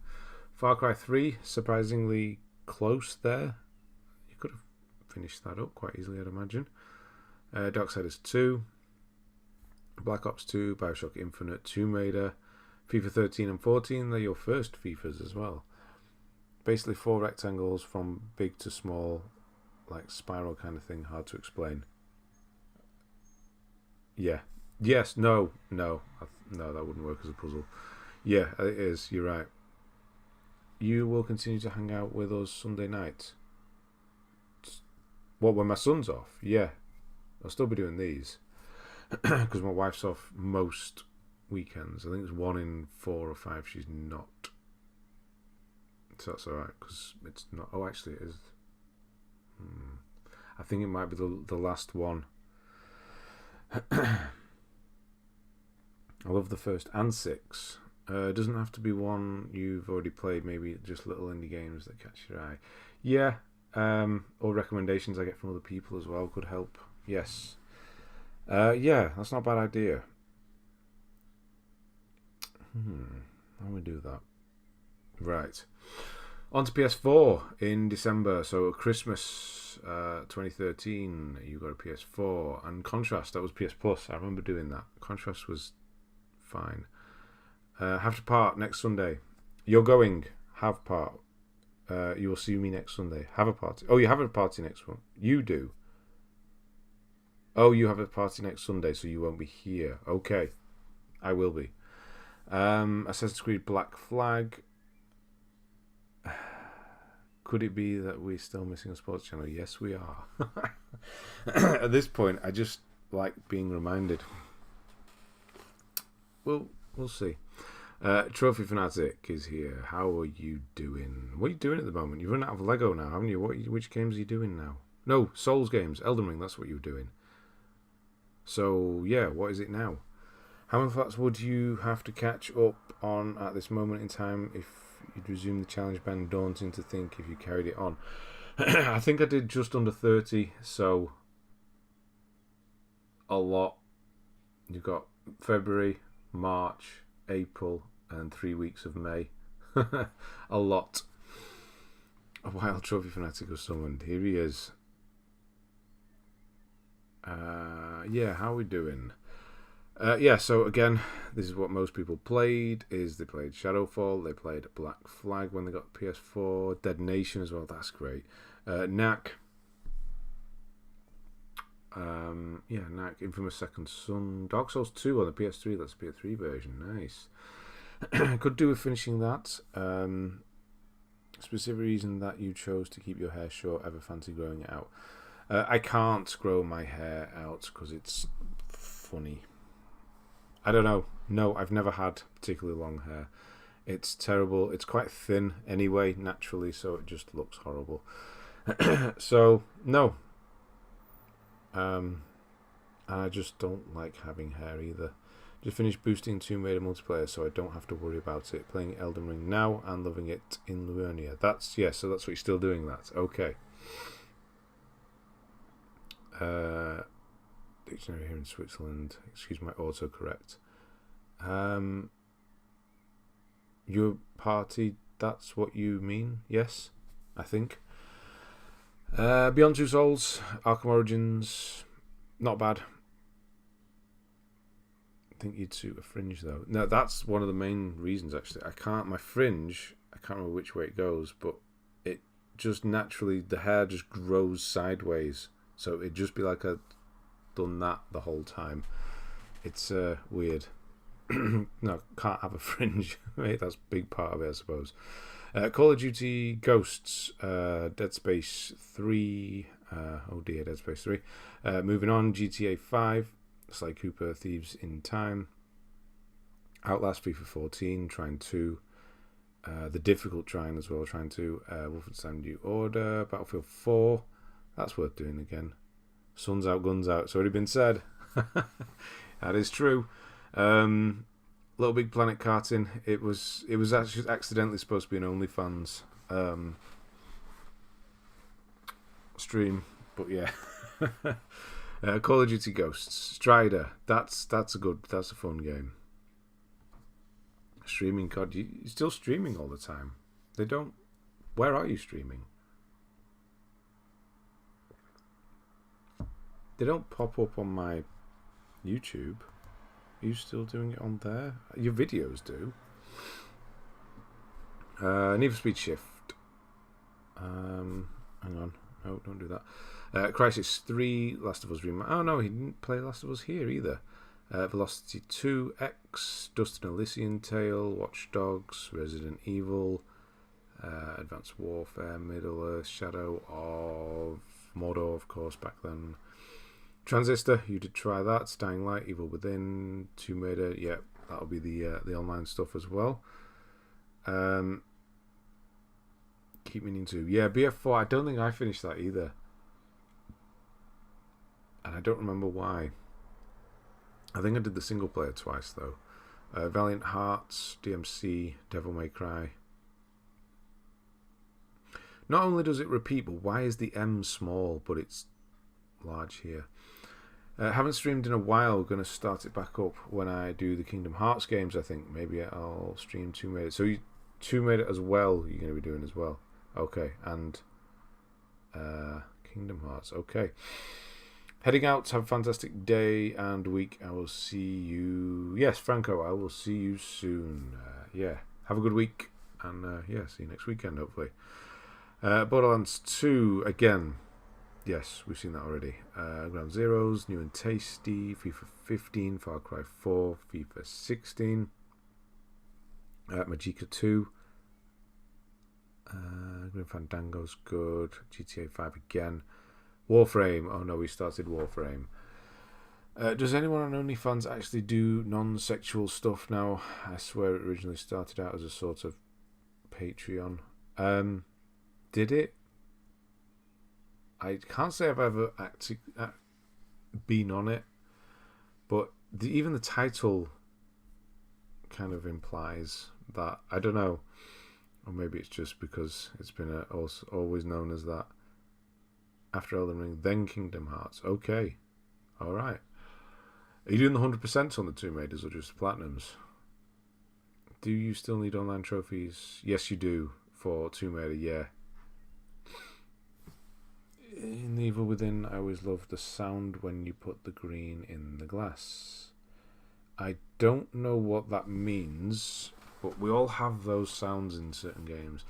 Far Cry 3. Surprisingly close there. You could have finished that up quite easily, I'd imagine. Darksiders 2, Black Ops 2, Bioshock Infinite, Tomb Raider, FIFA 13 and 14, they're your first FIFAs as well. Basically 4 rectangles from big to small, like spiral kind of thing, hard to explain. Yeah. Yes, no, that wouldn't work as a puzzle. Yeah, it is, you're right. You will continue to hang out with us Sunday night. What, when my son's off? Yeah. I'll still be doing these. Because my wife's off most weekends. I think it's 1 in 4 or 5 she's not. So that's alright, because it's not... Oh, actually it is. I think it might be the last one. I love the first and 6. It doesn't have to be one you've already played. Maybe just little indie games that catch your eye. Yeah, or recommendations I get from other people as well could help. Yes. Yeah, that's not a bad idea. How do we do that? Right. On to PS4 in December. So Christmas 2013, you got a PS4. And Contrast, that was PS Plus. I remember doing that. Contrast was fine. Have to part next Sunday. You're going. Have part. You will see me next Sunday. Have a party. Oh, you have a party next one. You do. Oh, you have a party next Sunday, so you won't be here. Okay. I will be. Assassin's Creed Black Flag. Could it be that we're still missing a sports channel? Yes, we are. At this point, I just like being reminded. Well, we'll see. Trophy Fanatic is here. How are you doing? What are you doing at the moment? You've run out of Lego now, haven't you? Which games are you doing now? No, Souls games. Elden Ring, that's what you're doing. So, yeah, what is it now? How many flats would you have to catch up on at this moment in time if you'd resume the challenge? Ben, daunting to think if you carried it on. I think I did just under 30, so a lot. You've got February, March, April, and 3 weeks of May. A lot. A wild Trophy Fanatic was summoned. Here he is. Yeah, how are we doing? Yeah, so again, this is what most people played, is they played Shadowfall, they played Black Flag when they got PS4, Dead Nation as well, that's great. Knack. Yeah, Knack, Infamous Second Son, Dark Souls 2 on the PS3, that's the PS3 version, nice. Could do with finishing that. Specific reason that you chose to keep your hair short, ever fancy growing it out? I can't grow my hair out because it's funny. I don't know. No, I've never had particularly long hair. It's terrible. It's quite thin anyway, naturally, so it just looks horrible. So, no. I just don't like having hair either. Just finished boosting Tomb Raider multiplayer, so I don't have to worry about it. Playing Elden Ring now and loving it in Livonia. So that's what you're still doing that. Okay. Dictionary here in Switzerland. Excuse my autocorrect. Your party, that's what you mean? Yes, I think. Beyond Two Souls, Arkham Origins, not bad. I think you'd suit a fringe though. No, that's one of the main reasons actually. My fringe, I can't remember which way it goes, but it just naturally, the hair just grows sideways. So it'd just be like I'd done that the whole time. It's weird. No, can't have a fringe. Mate, that's a big part of it, I suppose. Call of Duty Ghosts, Dead Space 3. Oh dear, Dead Space 3. Moving on, GTA 5, Sly Cooper, Thieves in Time. Outlast, FIFA 14, Trine 2. The difficult Trine as well, Trine 2. Wolfenstein New Order, Battlefield 4. That's worth doing again. Sun's out, guns out. It's already been said. That is true. Little Big Planet karting. It was actually accidentally supposed to be an OnlyFans stream, but yeah. Call of Duty Ghosts, Strider. That's a fun game. Streaming COD. You're still streaming all the time. They don't. Where are you streaming? They don't pop up on my YouTube. Are you still doing it on there? Your videos do. Need for Speed Shift. Hang on. No, don't do that. Crisis 3, Last of Us Remake. Oh no, he didn't play Last of Us here either. Velocity 2, X, Dust and Elysian Tale, Watch Dogs, Resident Evil, Advanced Warfare, Middle Earth, Shadow of Mordor, of course, back then. Transistor, you did try that. Dying Light, Evil Within, Tomb Raider, yeah, that'll be the online stuff as well. Keep meaning to. Yeah, BF4, I don't think I finished that either. and I don't remember why. I think I did the single player twice though. Valiant Hearts, DMC, Devil May Cry. Not only does it repeat, but why is the M small, but it's large here? Haven't streamed in a while. Going to start it back up when I do the Kingdom Hearts games, I think. Maybe I'll stream Tomb Raider. So Tomb Raider as well, you're going to be doing as well. Okay, and Kingdom Hearts. Okay. Heading out. Have a fantastic day and week. I will see you. Yes, Franco, I will see you soon. Yeah, have a good week. And yeah, see you next weekend, hopefully. Borderlands 2, again. Yes, we've seen that already. Ground Zeroes, new and tasty. FIFA 15, Far Cry 4, FIFA 16. Magicka 2. Grim Fandango's good. GTA 5 again. Warframe. Oh no, we started Warframe. Does anyone on OnlyFans actually do non-sexual stuff now? I swear it originally started out as a sort of Patreon. Did it? I can't say I've ever actually been on it, but even the title kind of implies that. I don't know, or maybe it's just because it's been always known as that. After Elden Ring, then Kingdom Hearts. Okay, all right. Are you doing the 100% on the Tomb Raiders or just Platinums? Do you still need online trophies? Yes, you do for Tomb Raider. Yeah. In The Evil Within, I always love the sound when you put the green in the glass. I don't know what that means, but we all have those sounds in certain games.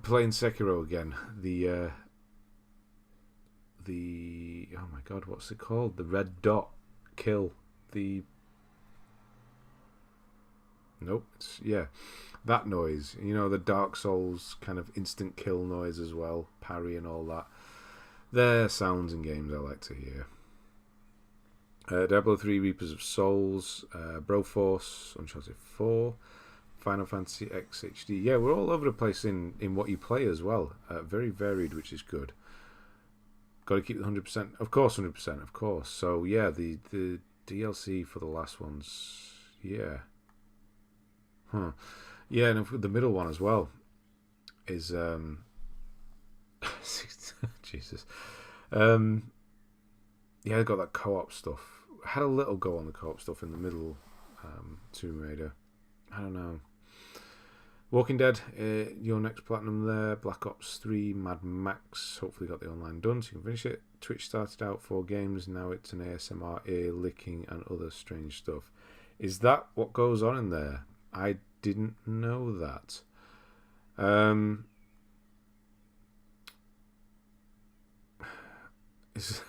Playing Sekiro again, the oh my god, what's it called? The red dot kill. Nope, it's, yeah, that noise. You know, the Dark Souls kind of instant kill noise as well, parry and all that. They're sounds in games I like to hear. Diablo 3, Reapers of Souls, Broforce, Uncharted 4, Final Fantasy XII. Yeah, we're all over the place in what you play as well. Very varied, which is good. Got to keep the 100%. Of course, 100%, of course. So, yeah, the DLC for the last ones, yeah. Yeah, and the middle one as well is... Jesus. Yeah, I got that co-op stuff. I had a little go on the co-op stuff in the middle Tomb Raider. I don't know. Walking Dead, your next platinum there. Black Ops 3, Mad Max. Hopefully got the online done so you can finish it. Twitch started out 4 games. Now it's an ASMR, ear licking and other strange stuff. Is that what goes on in there? I didn't know that. I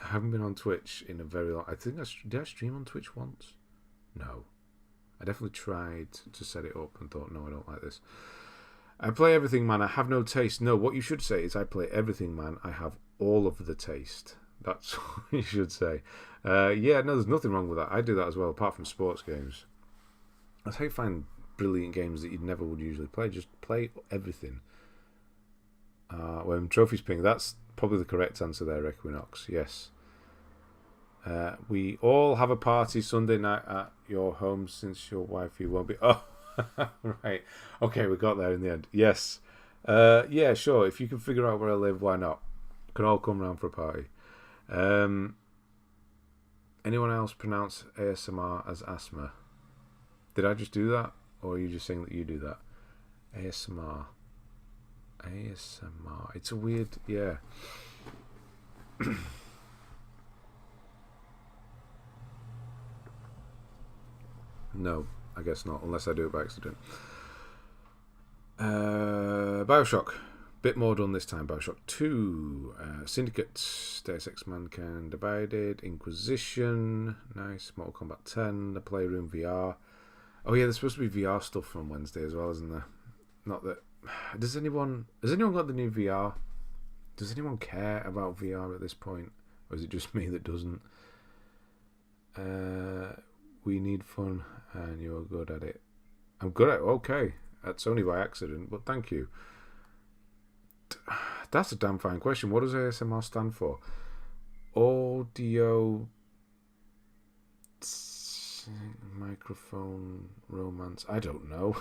haven't been on Twitch in a very long... did I stream on Twitch once? No. I definitely tried to set it up and thought, no, I don't like this. I play everything, man. I have no taste. No, what you should say is I play everything, man. I have all of the taste. That's what you should say. Yeah, no, there's nothing wrong with that. I do that as well, apart from sports games. That's how you find brilliant games that you never would usually play. Just play everything. When trophies ping, that's probably the correct answer there, Equinox. Yes. We all have a party Sunday night at your home since your wifey won't be... Oh, right. Okay, we got there in the end. Yes. Yeah, sure. If you can figure out where I live, why not? Can all come round for a party. Anyone else pronounce ASMR as asthma? Did I just do that? Or are you just saying that you do that? ASMR. It's a weird... Yeah. No, I guess not, unless I do it by accident. Bioshock. Bit more done this time. Bioshock 2. Syndicate. Deus Ex Mankind Divided. Inquisition. Nice. Mortal Kombat 10. The Playroom VR. Oh yeah, there's supposed to be VR stuff on Wednesday as well, isn't there? Not that... Has anyone got the new VR? Does anyone care about VR at this point? Or is it just me that doesn't? We need fun and you're good at it. I'm good at it. Okay. That's only by accident, but thank you. That's a damn fine question. What does ASMR stand for? audio microphone romance. I don't know.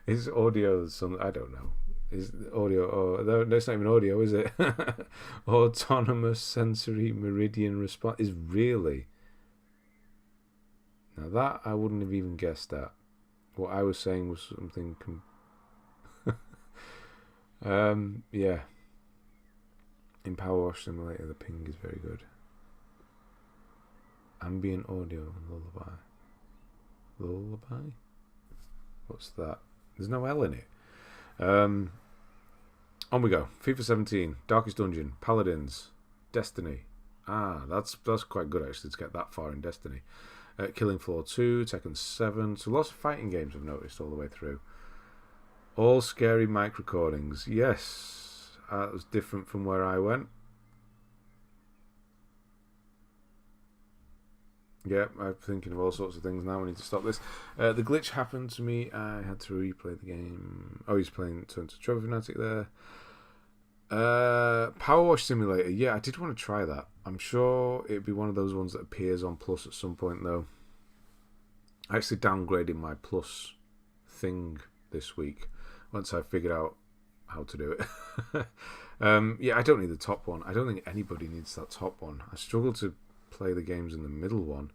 Is audio some? I don't know. Is audio? Oh, no, that's not even audio, is it? Autonomous sensory meridian response is really. Now that I wouldn't have even guessed that. What I was saying was something. Yeah. In Power Wash Simulator, the ping is very good. Ambient audio lullaby. Lullaby? What's that? There's no L in it. On we go. FIFA 17, Darkest Dungeon, Paladins, Destiny. That's quite good actually to get that far in Destiny. Killing Floor 2, Tekken 7. So lots of fighting games I've noticed all the way through. All scary mic recordings. Yes, that was different from where I went. Yeah, I'm thinking of all sorts of things now. We need to stop this. The glitch happened to me. I had to replay the game. Oh, he's playing Turn to Trophy Fanatic there. Power Wash Simulator. Yeah, I did want to try that. I'm sure it'd be one of those ones that appears on Plus at some point, though. I actually downgraded my Plus thing this week once I figured out how to do it. Yeah, I don't need the top one. I don't think anybody needs that top one. I struggle to play the games in the middle one.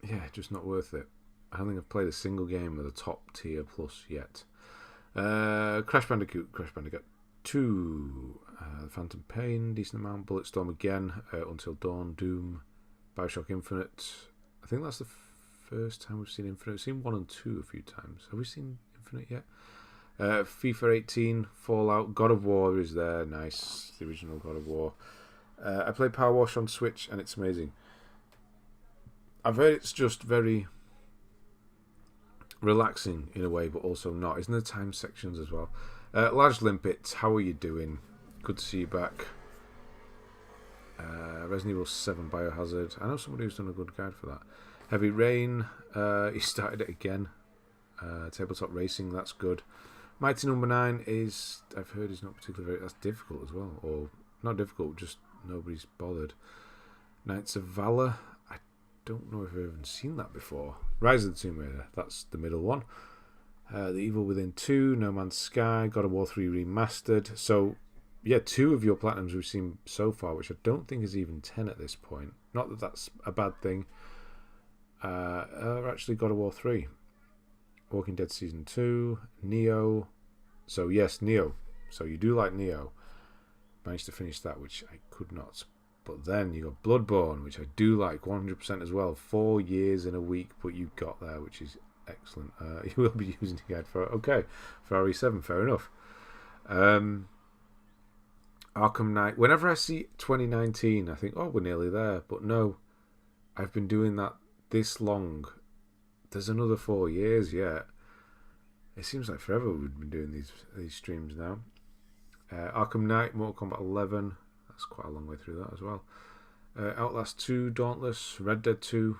Yeah, just not worth it. I don't think I've played a single game with a top tier Plus yet. Crash Bandicoot 2, Phantom Pain, decent amount, Bulletstorm again, Until Dawn, Doom, Bioshock Infinite. I think that's the first time we've seen Infinite. We've seen 1 and 2 a few times. Have we seen Infinite yet? FIFA 18, Fallout, God of War is there, nice, the original God of War. I played Power Wash on Switch and it's amazing. I've heard it's just very relaxing in a way, but also not. Isn't there time sections as well? Large Limpets, how are you doing? Good to see you back. Resident Evil 7 Biohazard. I know somebody who's done a good guide for that. Heavy Rain, he started it again. Tabletop Racing, that's good. Mighty Number 9 is, I've heard, is not particularly that's difficult as well. Or, not difficult, just nobody's bothered. Knights of Valor, I don't know if I've even seen that before. Rise of the Tomb Raider, that's the middle one. The Evil Within 2, No Man's Sky, God of War 3 Remastered. So, yeah, 2 of your platinums we've seen so far, which I don't think is even 10 at this point. Not that that's a bad thing. Actually, God of War 3. Walking Dead Season 2, Neo. So, yes, Neo. So, you do like Neo. Managed to finish that, which I could not. But then you got Bloodborne, which I do like 100% as well. 4 years in a week, but you got there, which is excellent. You will be using the guide for, okay, Ferrari 7, fair enough. Arkham Knight. Whenever I see 2019, I think, oh, we're nearly there. But no, I've been doing that this long. There's another 4 years yet. It seems like forever we've been doing these streams now. Arkham Knight, Mortal Kombat 11. That's quite a long way through that as well. Outlast 2, Dauntless, Red Dead 2.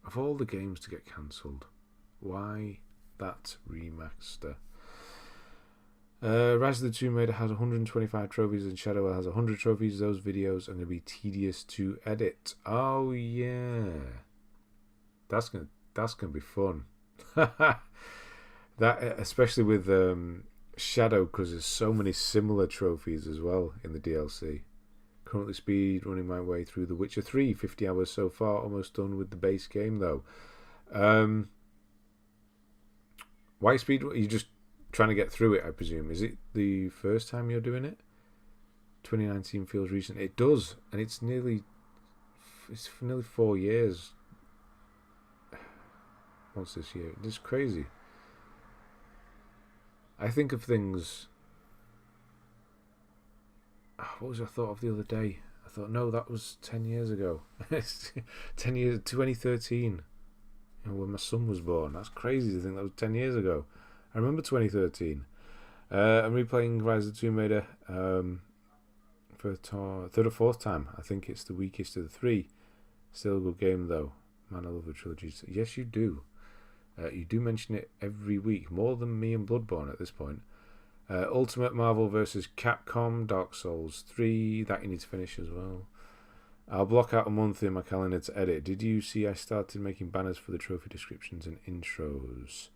Of all the games to get cancelled, why that remaster? Rise of the Tomb Raider has 125 trophies and Shadow has 100 trophies. Those videos are going to be tedious to edit. Oh yeah, that's gonna be fun. That especially with Shadow, because there's so many similar trophies as well in the DLC. Currently speed running my way through The Witcher 3, 50 hours so far, almost done with the base game though. Why speed? Are you just trying to get through it, I presume? Is it the first time you're doing it? 2019 feels recent. It does, and it's nearly 4 years once this year. It's crazy. I think of things. What was I thought of the other day? I thought, no, that was 10 years ago. 10 years, 2013. When my son was born. That's crazy to think that was 10 years ago. I remember 2013. I'm replaying Rise of the Tomb Raider for third or fourth time. I think it's the weakest of the 3. Still a good game though. Man, I love the trilogies. Yes, you do. You do mention it every week, more than me and Bloodborne at this point. Ultimate Marvel vs. Capcom, Dark Souls 3. That you need to finish as well. I'll block out a month in my calendar to edit. Did you see I started making banners for the trophy descriptions and intros?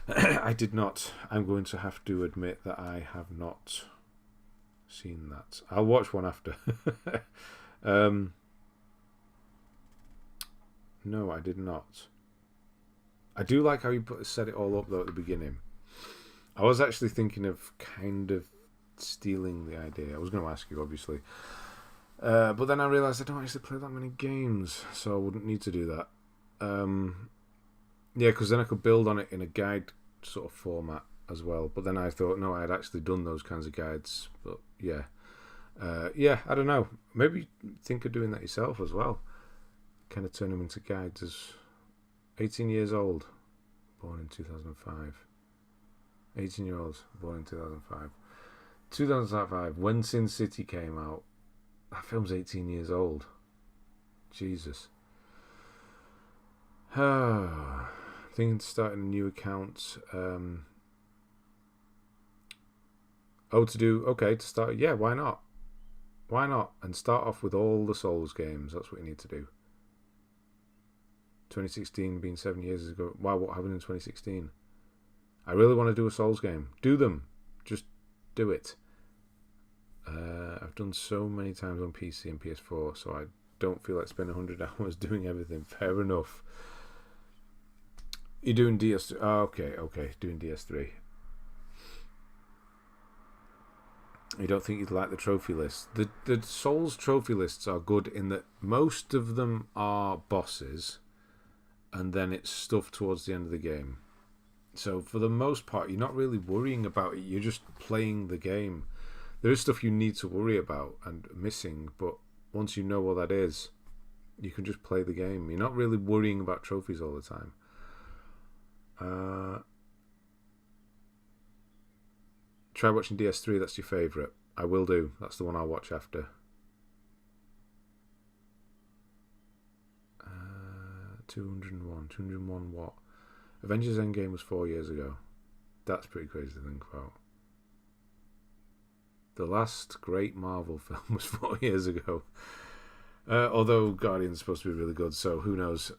I did not. I'm going to have to admit that I have not seen that. I'll watch one after. No, I did not. I do like how you set it all up though at the beginning. I was actually thinking of kind of stealing the idea. I was going to ask you, obviously. But then I realised I don't actually play that many games, so I wouldn't need to do that. Yeah, because then I could build on it in a guide sort of format as well. But then I thought, no, I had actually done those kinds of guides. But yeah. Yeah, I don't know. Maybe think of doing that yourself as well. Kind of turn them into guides. As 18 years old, born in 2005. 18-year-olds, born in 2005. 2005, when Sin City came out, that film's 18 years old. Jesus. Thinking of starting a new account. To start. Yeah, why not? Why not? And start off with all the Souls games. That's what you need to do. 2016 being 7 years ago. Wow, what happened in 2016? I really want to do a Souls game. Do them. Just do it. I've done so many times on PC and PS4, so I don't feel like spending 100 hours doing everything. Fair enough. You're doing DS3. Oh, okay. Doing DS3. You don't think you'd like the trophy list? The Souls trophy lists are good in that most of them are bosses, and then it's stuff towards the end of the game. So for the most part, you're not really worrying about it. You're just playing the game. There is stuff you need to worry about and missing, but once you know what that is, you can just play the game. You're not really worrying about trophies all the time. Try watching DS3. That's your favourite. I will do. That's the one I'll watch after. 201 what? Avengers Endgame was 4 years ago. That's pretty crazy to think about. The last great Marvel film was 4 years ago. Although Guardian's supposed to be really good, so who knows.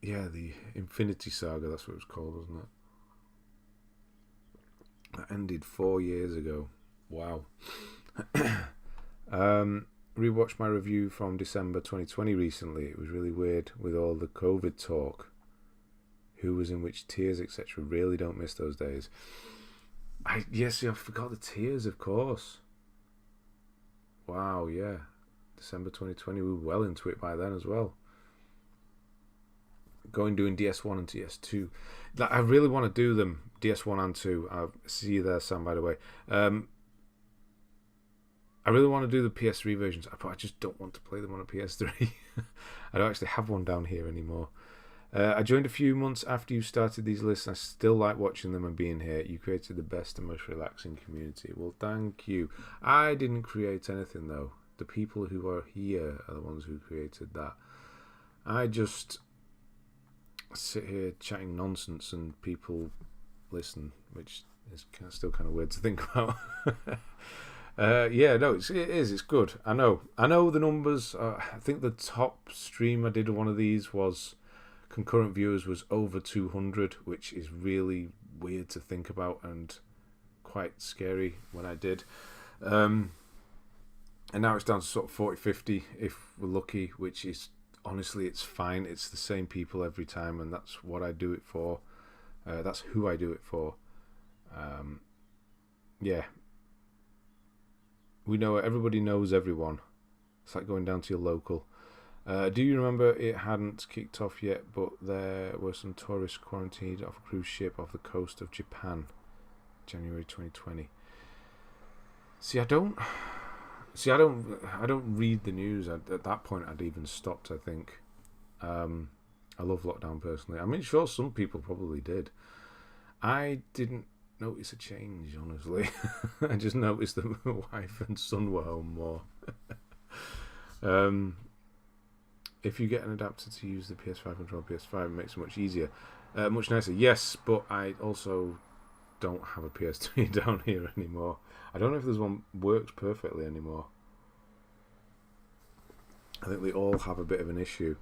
Yeah, the Infinity Saga, that's what it was called, wasn't it? That ended 4 years ago. Wow. Rewatched my review from December 2020 recently. It was really weird with all the COVID talk. Who was in which tiers, etc. Really don't miss those days. I forgot the tiers, of course. Wow, yeah. December 2020, we were well into it by then as well. Doing DS1 and DS2. I really want to do them, DS1 and 2. I'll see you there, Sam, by the way. I really want to do the PS3 versions, but I just don't want to play them on a PS3. I don't actually have one down here anymore. I joined a few months after you started these lists. I still like watching them and being here. You created the best and most relaxing community. Well, thank you. I didn't create anything, though. The people who are here are the ones who created that. I just sit here chatting nonsense and people listen, which is still kind of weird to think about. It is. It's good. I know the numbers. I think the top stream I did of one of these was concurrent viewers was over 200, which is really weird to think about and quite scary when I did. And now it's down to sort of 40-50 if we're lucky, which is honestly, it's fine. It's the same people every time, and that's what I do it for. That's who I do it for. Yeah. We know everybody knows everyone. It's like going down to your local. Do you remember it hadn't kicked off yet, but there were some tourists quarantined off a cruise ship off the coast of Japan, January 2020. I don't read the news. At that point, I'd even stopped, I think. I love lockdown personally. I mean, sure, some people probably did. I didn't notice a change, honestly. I just noticed that my wife and son were home more. If you get an adapter to use the PS5 controller, PS5 it makes it much easier. Much nicer. Yes, but I also don't have a PS3 down here anymore. I don't know if there's one works perfectly anymore. I think they all have a bit of an issue.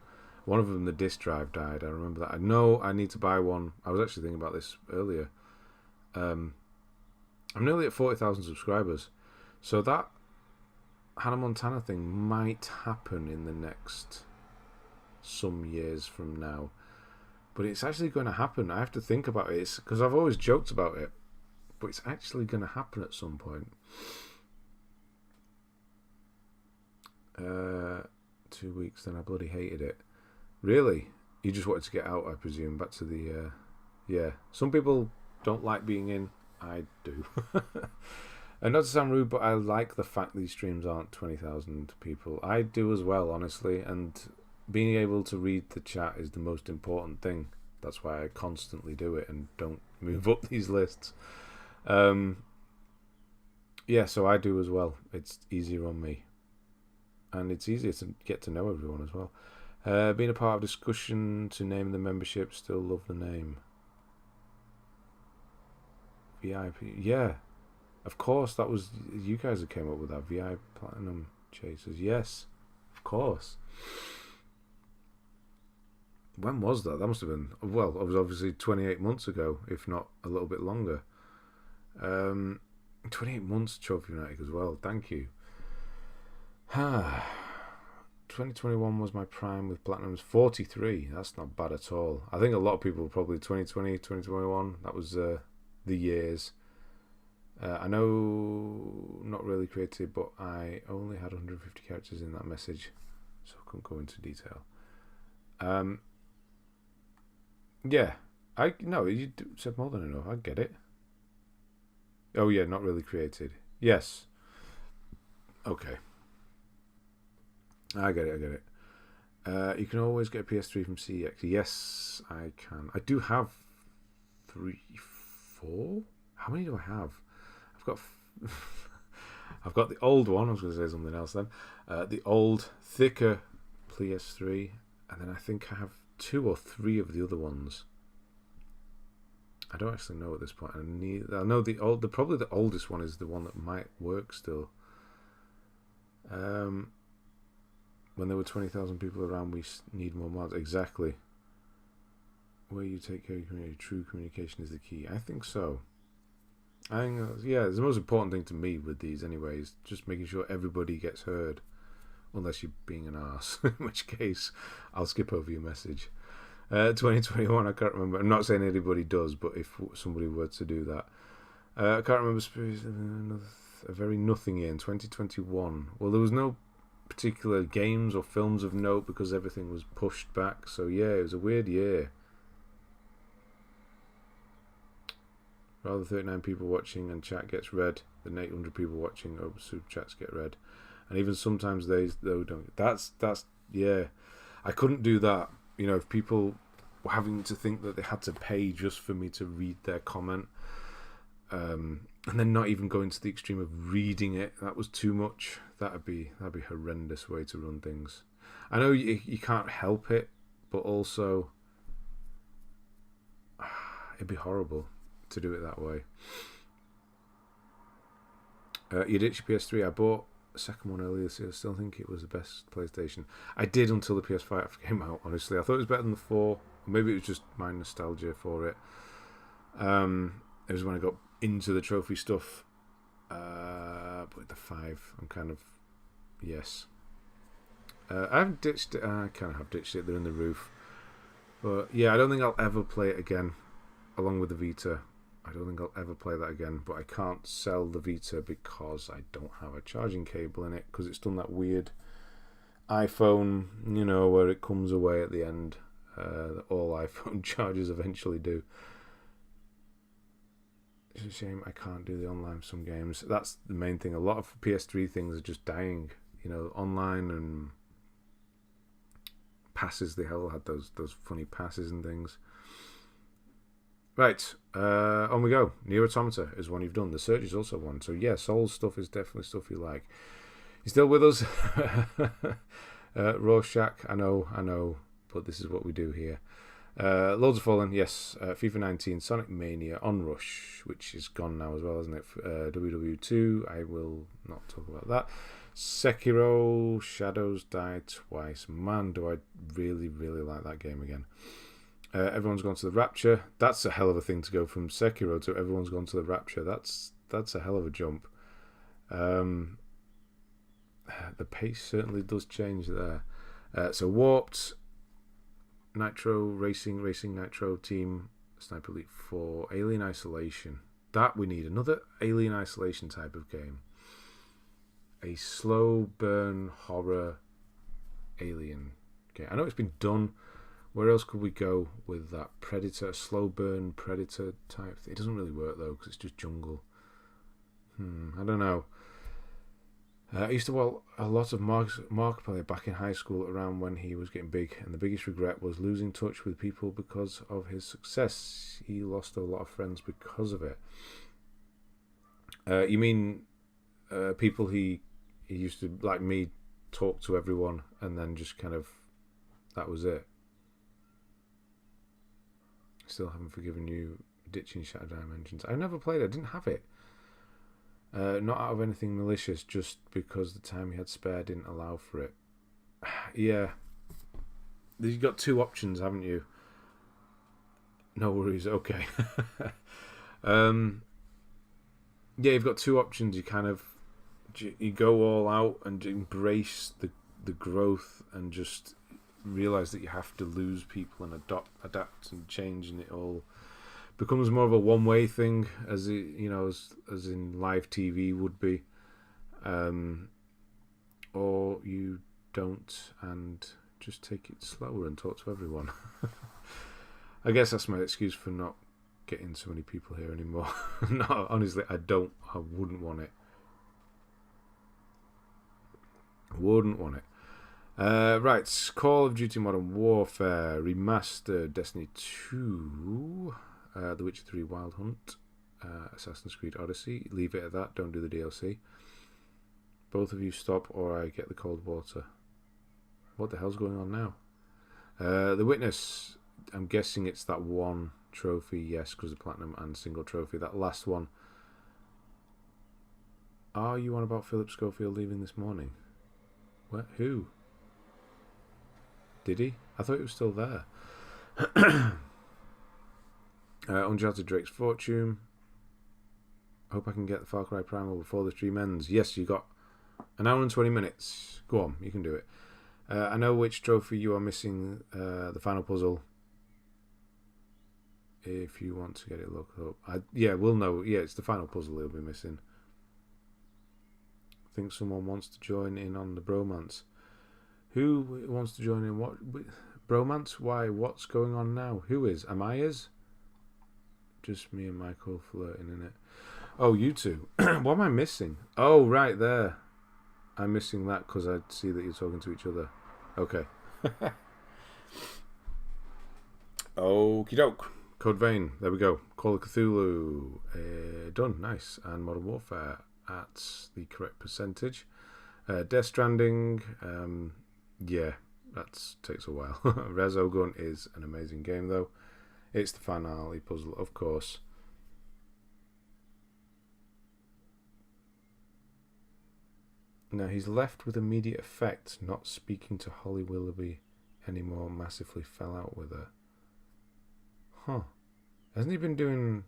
One of them, the disk drive died. I remember that. I know I need to buy one. I was actually thinking about this earlier. I'm nearly at 40,000 subscribers. So that Hannah Montana thing might happen in the next some years from now. But it's actually going to happen. I have to think about it. It's because I've always joked about it. But it's actually going to happen at some point. 2 weeks, then I bloody hated it. Really? You just wanted to get out, I presume. Back to the... yeah. Some people don't like being in. I do. And not to sound rude, but I like the fact these streams aren't 20,000 people. I do as well, honestly. And being able to read the chat is the most important thing. That's why I constantly do it and don't move up these lists. Yeah, so I do as well. It's easier on me. And it's easier to get to know everyone as well. Being a part of discussion to name the membership, still love the name. VIP, yeah. Of course, that was you guys who came up with that. VIP Platinum Chasers, yes. Of course. When was that? That must have been, well, it was obviously 28 months ago, if not a little bit longer. 28 months, Trophy United as well. Thank you. 2021 was my prime with Platinum's 43. That's not bad at all. I think a lot of people probably 2020, 2021. That was the years. I know not really creative, but I only had 150 characters in that message, so I couldn't go into detail. Yeah, you said more than enough. I get it. Oh yeah, not really created. Yes. Okay. I get it. You can always get a PS3 from CXII. Yes, I can. I do have 4. How many do I have? I've got the old one. I was going to say something else then. The old, thicker PS3, and then I think I have 2 or 3 of the other ones. I don't actually know at this point. I know probably the oldest one is the one that might work still. When there were 20,000 people around, we need more mods. Exactly. Where you take care of your community, true communication is the key. I think so. I think, it's the most important thing to me with these anyways. Just making sure everybody gets heard. Unless you're being an arse. In which case, I'll skip over your message. 2021, I can't remember. I'm not saying anybody does, but if somebody were to do that. I can't remember. A very nothing year in 2021. Well, there was no particular games or films of note because everything was pushed back. So yeah, it was a weird year. Rather 39 people watching and chat gets read than 800 people watching over super chats get read. And even sometimes they though don't. That's yeah. I couldn't do that. You know, if people were having to think that they had to pay just for me to read their comment, and then not even going to the extreme of reading it, that was too much. That'd be a horrendous way to run things. I know you can't help it, but also it'd be horrible to do it that way. You ditched your PS3. I bought a second one earlier this year. I still think it was the best PlayStation. I did until the PS5 came out, honestly. I thought it was better than the 4. Maybe it was just my nostalgia for it. It was when I got into the trophy stuff. But with the 5, I'm kind of... Yes. I haven't ditched it. I kind of have ditched it. They're in the roof. But yeah, I don't think I'll ever play it again. Along with the Vita. I don't think I'll ever play that again, but I can't sell the Vita because I don't have a charging cable in it, because it's done that weird iPhone, where it comes away at the end, that all iPhone chargers eventually do. It's a shame I can't do the online for some games. That's the main thing. A lot of PS3 things are just dying, online and passes. They all had those funny passes and things. Right, on we go. Nier Automata is one you've done. The Search is also one. So yeah, Soul stuff is definitely stuff you like. You still with us? Rorschach, I know, but this is what we do here. Loads of Fallen, yes. FIFA 19, Sonic Mania, Onrush, which is gone now as well, isn't it? WW2, I will not talk about that. Sekiro, Shadows Die Twice. Man, do I really, really like that game again. Everyone's Gone to the Rapture. That's a hell of a thing to go from Sekiro to Everyone's Gone to the Rapture. That's a hell of a jump. The pace certainly does change there. So Warped, Nitro Racing Nitro Team, Sniper Elite 4, Alien Isolation. That we need. Another Alien Isolation type of game. A slow burn horror alien game. I know it's been done. Where else could we go with that? Predator, slow burn Predator type thing. It doesn't really work though because it's just jungle. I don't know. I used to watch a lot of Markiplier back in high school around when he was getting big, and the biggest regret was losing touch with people because of his success. He lost a lot of friends because of it. You mean people he used to, like me, talk to everyone and then just kind of, that was it. Still haven't forgiven you ditching Shattered Dimensions. I never played it. I didn't have it. Not out of anything malicious, just because the time he had spare didn't allow for it. Yeah. You've got two options, haven't you? No worries. Okay. Yeah, you've got two options. You kind of, you go all out and embrace the growth and just realize that you have to lose people and adapt and change, and it all becomes more of a one-way thing, as it, as in live TV would be, or you don't and just take it slower and talk to everyone. I guess that's my excuse for not getting so many people here anymore. No, honestly, I wouldn't want it. Right, Call of Duty Modern Warfare Remastered, Destiny 2, The Witcher 3 Wild Hunt, Assassin's Creed Odyssey. Leave it at that, don't do the DLC. Both of you stop or I get the cold water. What the hell's going on now? The Witness, I'm guessing it's that one trophy, yes, because the Platinum and single trophy. That last one. Are you on about Philip Schofield leaving this morning? What? Who? Did he? I thought he was still there. Uncharted Drake's Fortune. Hope I can get the Far Cry Primal before the stream ends. Yes, you got an hour and 20 minutes. Go on, you can do it. I know which trophy you are missing. The final puzzle. If you want to get it looked up. We'll know. Yeah, it's the final puzzle he'll be missing. I think someone wants to join in on the bromance. Who wants to join in? What bromance? Why? What's going on now? Who is? Am I is? Just me and Michael flirting in it. Oh, you two. What am I missing? Oh, right there. I'm missing that because I see that you're talking to each other. Okay. Okie doke. Code Vein. There we go. Call of Cthulhu. Done. Nice. And Modern Warfare at the correct percentage. Death Stranding. Yeah, that takes a while. Resogun is an amazing game, though. It's the finale puzzle, of course. Now, he's left with immediate effect, not speaking to Holly Willoughby anymore, massively fell out with her. Huh. Hasn't he been doing,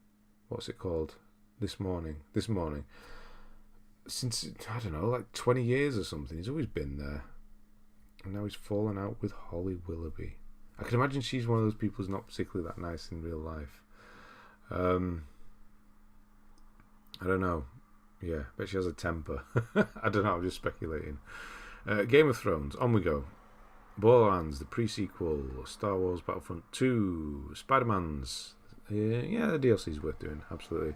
what's it called, this morning? Since, I don't know, like 20 years or something. He's always been there. And now he's fallen out with Holly Willoughby. I can imagine she's one of those people who's not particularly that nice in real life. I don't know. Yeah, bet she has a temper. I don't know, I'm just speculating. Game of Thrones, on we go. Borderlands, the pre-sequel, Star Wars Battlefront 2, Spider-Man's. Yeah, the DLC's worth doing, absolutely.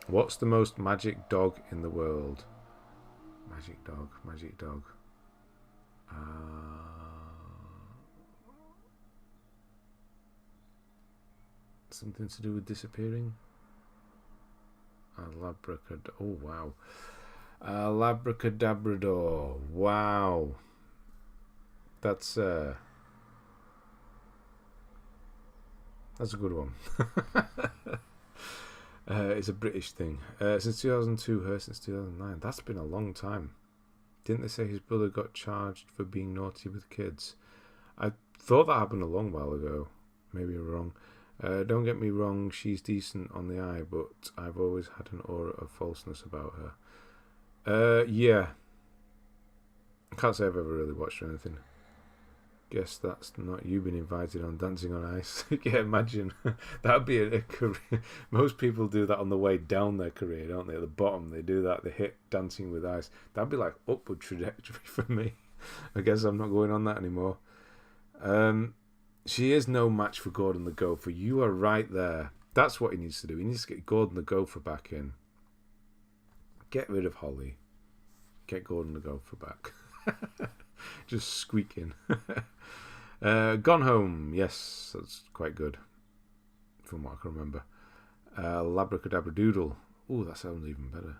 What's the most magic dog in the world? Magic dog. Something to do with disappearing? A Labracadabra. Oh, wow. A Labracadabrador. Wow. That's That's a good one. It's a British thing. Since 2002, her since 2009. That's been a long time. Didn't they say his brother got charged for being naughty with kids? I thought that happened a long while ago. Maybe I'm wrong. Don't get me wrong, she's decent on the eye, but I've always had an aura of falseness about her. Yeah. I can't say I've ever really watched her anything. Guess that's not you been invited on Dancing on Ice. Yeah, imagine. That'd be a career. Most people do that on the way down their career, don't they? At the bottom, they do that. They hit Dancing with Ice. That'd be like upward trajectory for me. I guess I'm not going on that anymore. She is no match for Gordon the Gopher. You are right there. That's what he needs to do. He needs to get Gordon the Gopher back in. Get rid of Holly. Get Gordon the Gopher back. Just squeaking. Gone Home. Yes, that's quite good. From what I can remember. Labracadabra Doodle. Ooh, that sounds even better.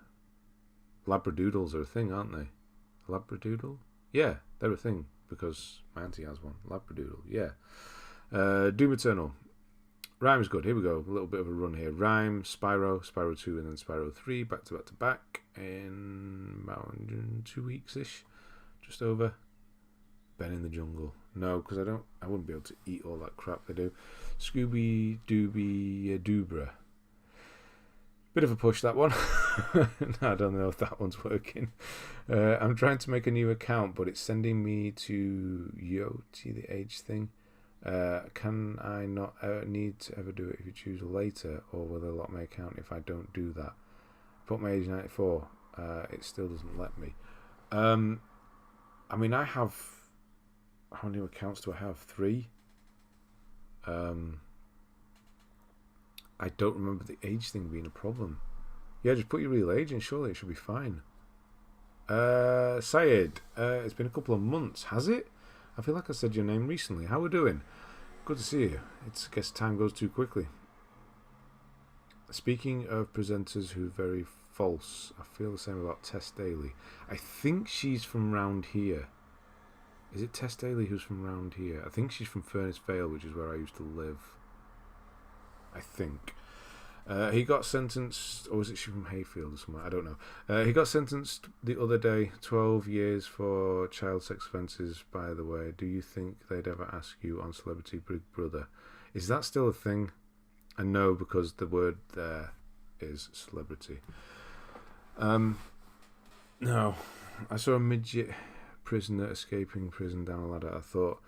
Labradoodles are a thing, aren't they? Labradoodle? Yeah, they're a thing. Because my auntie has one. Labradoodle, yeah. Doom Eternal. Rhyme is good. Here we go. A little bit of a run here. Rhyme, Spyro, Spyro 2, and then Spyro 3. Back to back to back. In about 2 weeks-ish. Just over. Ben in the Jungle. No, because I wouldn't be able to eat all that crap they do. Scooby Dooby Doobra. Bit of a push, that one. I don't know if that one's working. I'm trying to make a new account, but it's sending me to Yoti, the age thing. Can I not need to ever do it if you choose later, or will they lock my account if I don't do that? Put my age 94. It still doesn't let me. I mean, I have... How many accounts do I have? 3? I don't remember the age thing being a problem. Yeah, just put your real age in. Surely it should be fine. Syed, it's been a couple of months, has it? I feel like I said your name recently. How are we doing? Good to see you. I guess time goes too quickly. Speaking of presenters who are very false, I feel the same about Tess Daly. I think she's from round here. Is it Tess Daly who's from round here? I think she's from Furnace Vale, which is where I used to live. I think. He got sentenced, or was it she from Hayfield or somewhere? I don't know. He got sentenced the other day, 12 years for child sex offences, by the way. Do you think they'd ever ask you on Celebrity Big Brother? Is that still a thing? And no, because the word there is celebrity. No. I saw a midget prisoner escaping prison down a ladder. I thought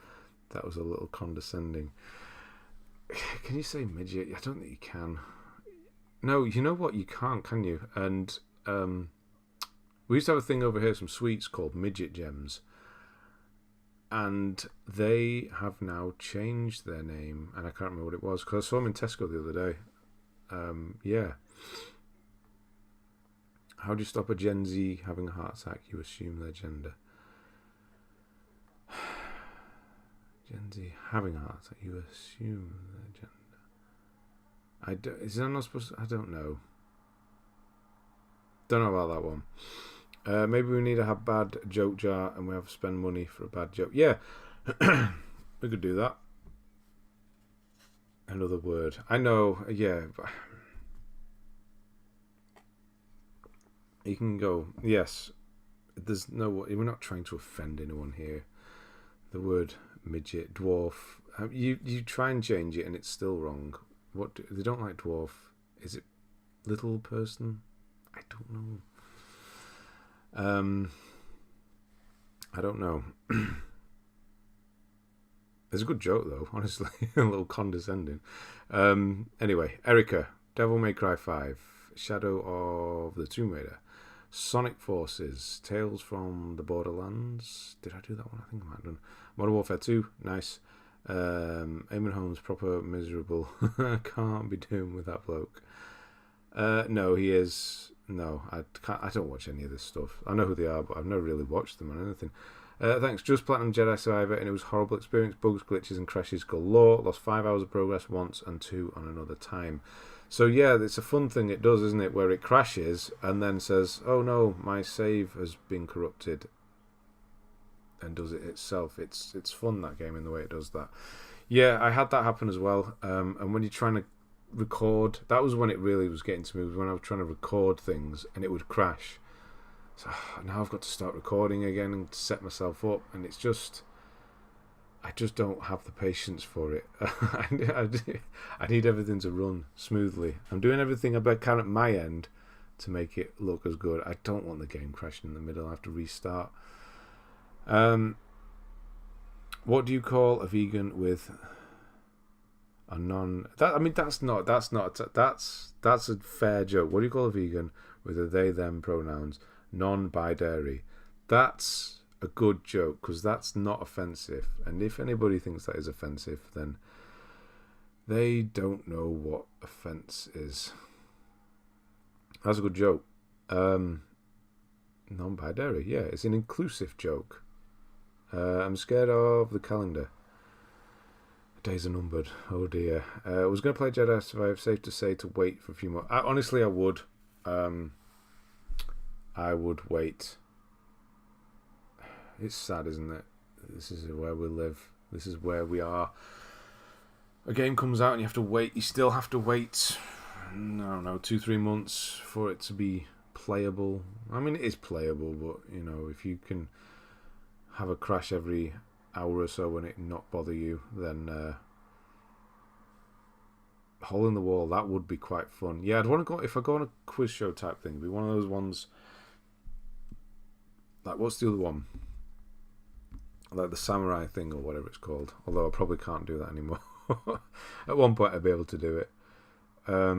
that was a little condescending. Can you say midget? I don't think you can. No, you know what? You can't, can you? And we used to have a thing over here, some sweets called midget gems. And they have now changed their name. And I can't remember what it was, because I saw them in Tesco the other day. Yeah. How do you stop a Gen Z having a heart attack? You assume their gender. Gen Z having a heart attack. You assume their gender. Is that not supposed to... I don't know. Don't know about that one. Maybe we need a bad joke jar and we have to spend money for a bad joke. Yeah. We could do that. Another word. I know. Yeah. You can go... Yes. There's no... We're not trying to offend anyone here. The word midget, dwarf... You try and change it and it's still wrong. What they don't like dwarf. Is it little person? I don't know. I don't know. It's a good joke though, honestly. A little condescending. Anyway, Erica, Devil May Cry 5, Shadow of the Tomb Raider, Sonic Forces, Tales from the Borderlands. Did I do that one? I think I might have done. Modern Warfare 2, nice. Eamon Holmes, proper miserable. Can't be doing with that bloke. No, he is. No, I don't watch any of this stuff. I know who they are, but I've never really watched them on anything. Thanks. Just Platinum Jedi Survivor, and it was a horrible experience. Bugs, glitches, and crashes galore. Lost 5 hours of progress once and 2 on another time. So yeah, it's a fun thing it does, isn't it? Where it crashes and then says, "Oh no, my save has been corrupted," and does it itself. It's fun, that game, in the way it does that. Yeah, I had that happen as well. And when you're trying to record, that was when it really was getting to me. Was when I was trying to record things and it would crash. So now I've got to start recording again and set myself up, and it's just, I just don't have the patience for it. I need everything to run smoothly. I'm doing everything I can at my end to make it look as good. I don't want the game crashing in the middle. I have to restart. What do you call a vegan with a non? That's a fair joke. What do you call a vegan with a they them pronouns, non-binary? That's a good joke because that's not offensive. And if anybody thinks that is offensive, then they don't know what offense is. That's a good joke. Non-binary, yeah, it's an inclusive joke. I'm scared of the calendar. Days are numbered. Oh dear. I was going to play Jedi Survive. Safe to say to wait for a few more. Honestly, I would. I would wait. It's sad, isn't it? This is where we live. This is where we are. A game comes out and you have to wait. You still have to wait, I don't know, 2-3 months for it to be playable. I mean, it is playable, but, you know, if you can have a crash every hour or so and it not bother you, then hole in the wall, that would be quite fun. Yeah, I'd want to go, if I go on a quiz show type thing, it'd be one of those ones, like, what's the other one? Like the samurai thing or whatever it's called. Although I probably can't do that anymore. At one point I'd be able to do it. A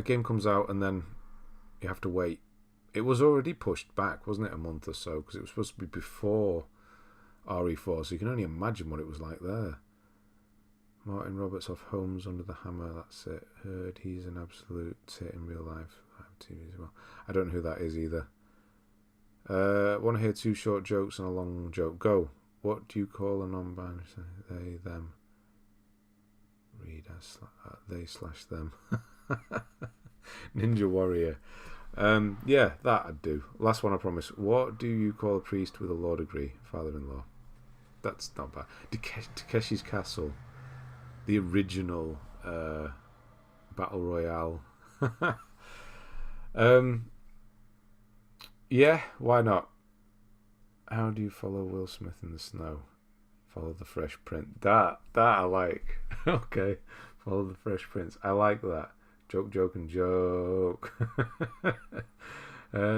game comes out and then you have to wait. It was already pushed back, wasn't it, a month or so? Because it was supposed to be before RE4, so you can only imagine what it was like there. Martin Roberts off Holmes Under the Hammer, that's it. Heard he's an absolute tit in real life. TV as well. I don't know who that is either. Want to hear 2 short jokes and a long joke. Go. What do you call a non-binary? They, them. Read as they/them. Ninja Warrior. Yeah, that I'd do. Last one, I promise. What do you call a priest with a law degree? Father-in-law. That's not bad. Takeshi's Castle. The original Battle Royale. Yeah, why not? How do you follow Will Smith in the snow? Follow the Fresh Prince. That I like. Okay, follow the Fresh Prince. I like that. Joke and joke.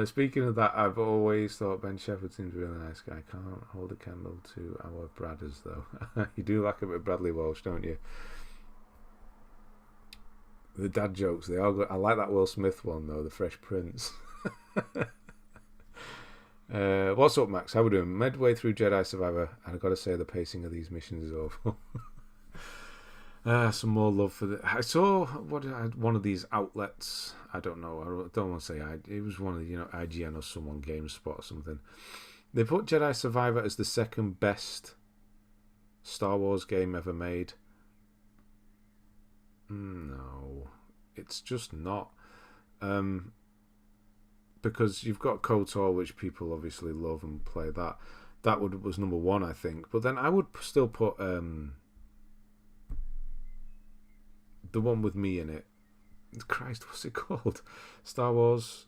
Speaking of that, I've always thought Ben Shepherdson's a really nice guy. Can't hold a candle to our Bradders though. You do like a bit of Bradley Walsh, don't you? The dad jokes, they are good. I like that Will Smith one though, the Fresh Prince. What's up, Max? How we doing? Midway through Jedi Survivor, and I've got to say the pacing of these missions is awful. Some more love for the. I saw one of these outlets. I don't know. I don't want to say it was one of the, IGN or someone, GameSpot or something. They put Jedi Survivor as the second best Star Wars game ever made. No, it's just not. Because you've got KOTOR, which people obviously love and play. That was number 1, I think. But then I would still put the one with me in it. Christ, what's it called? Star Wars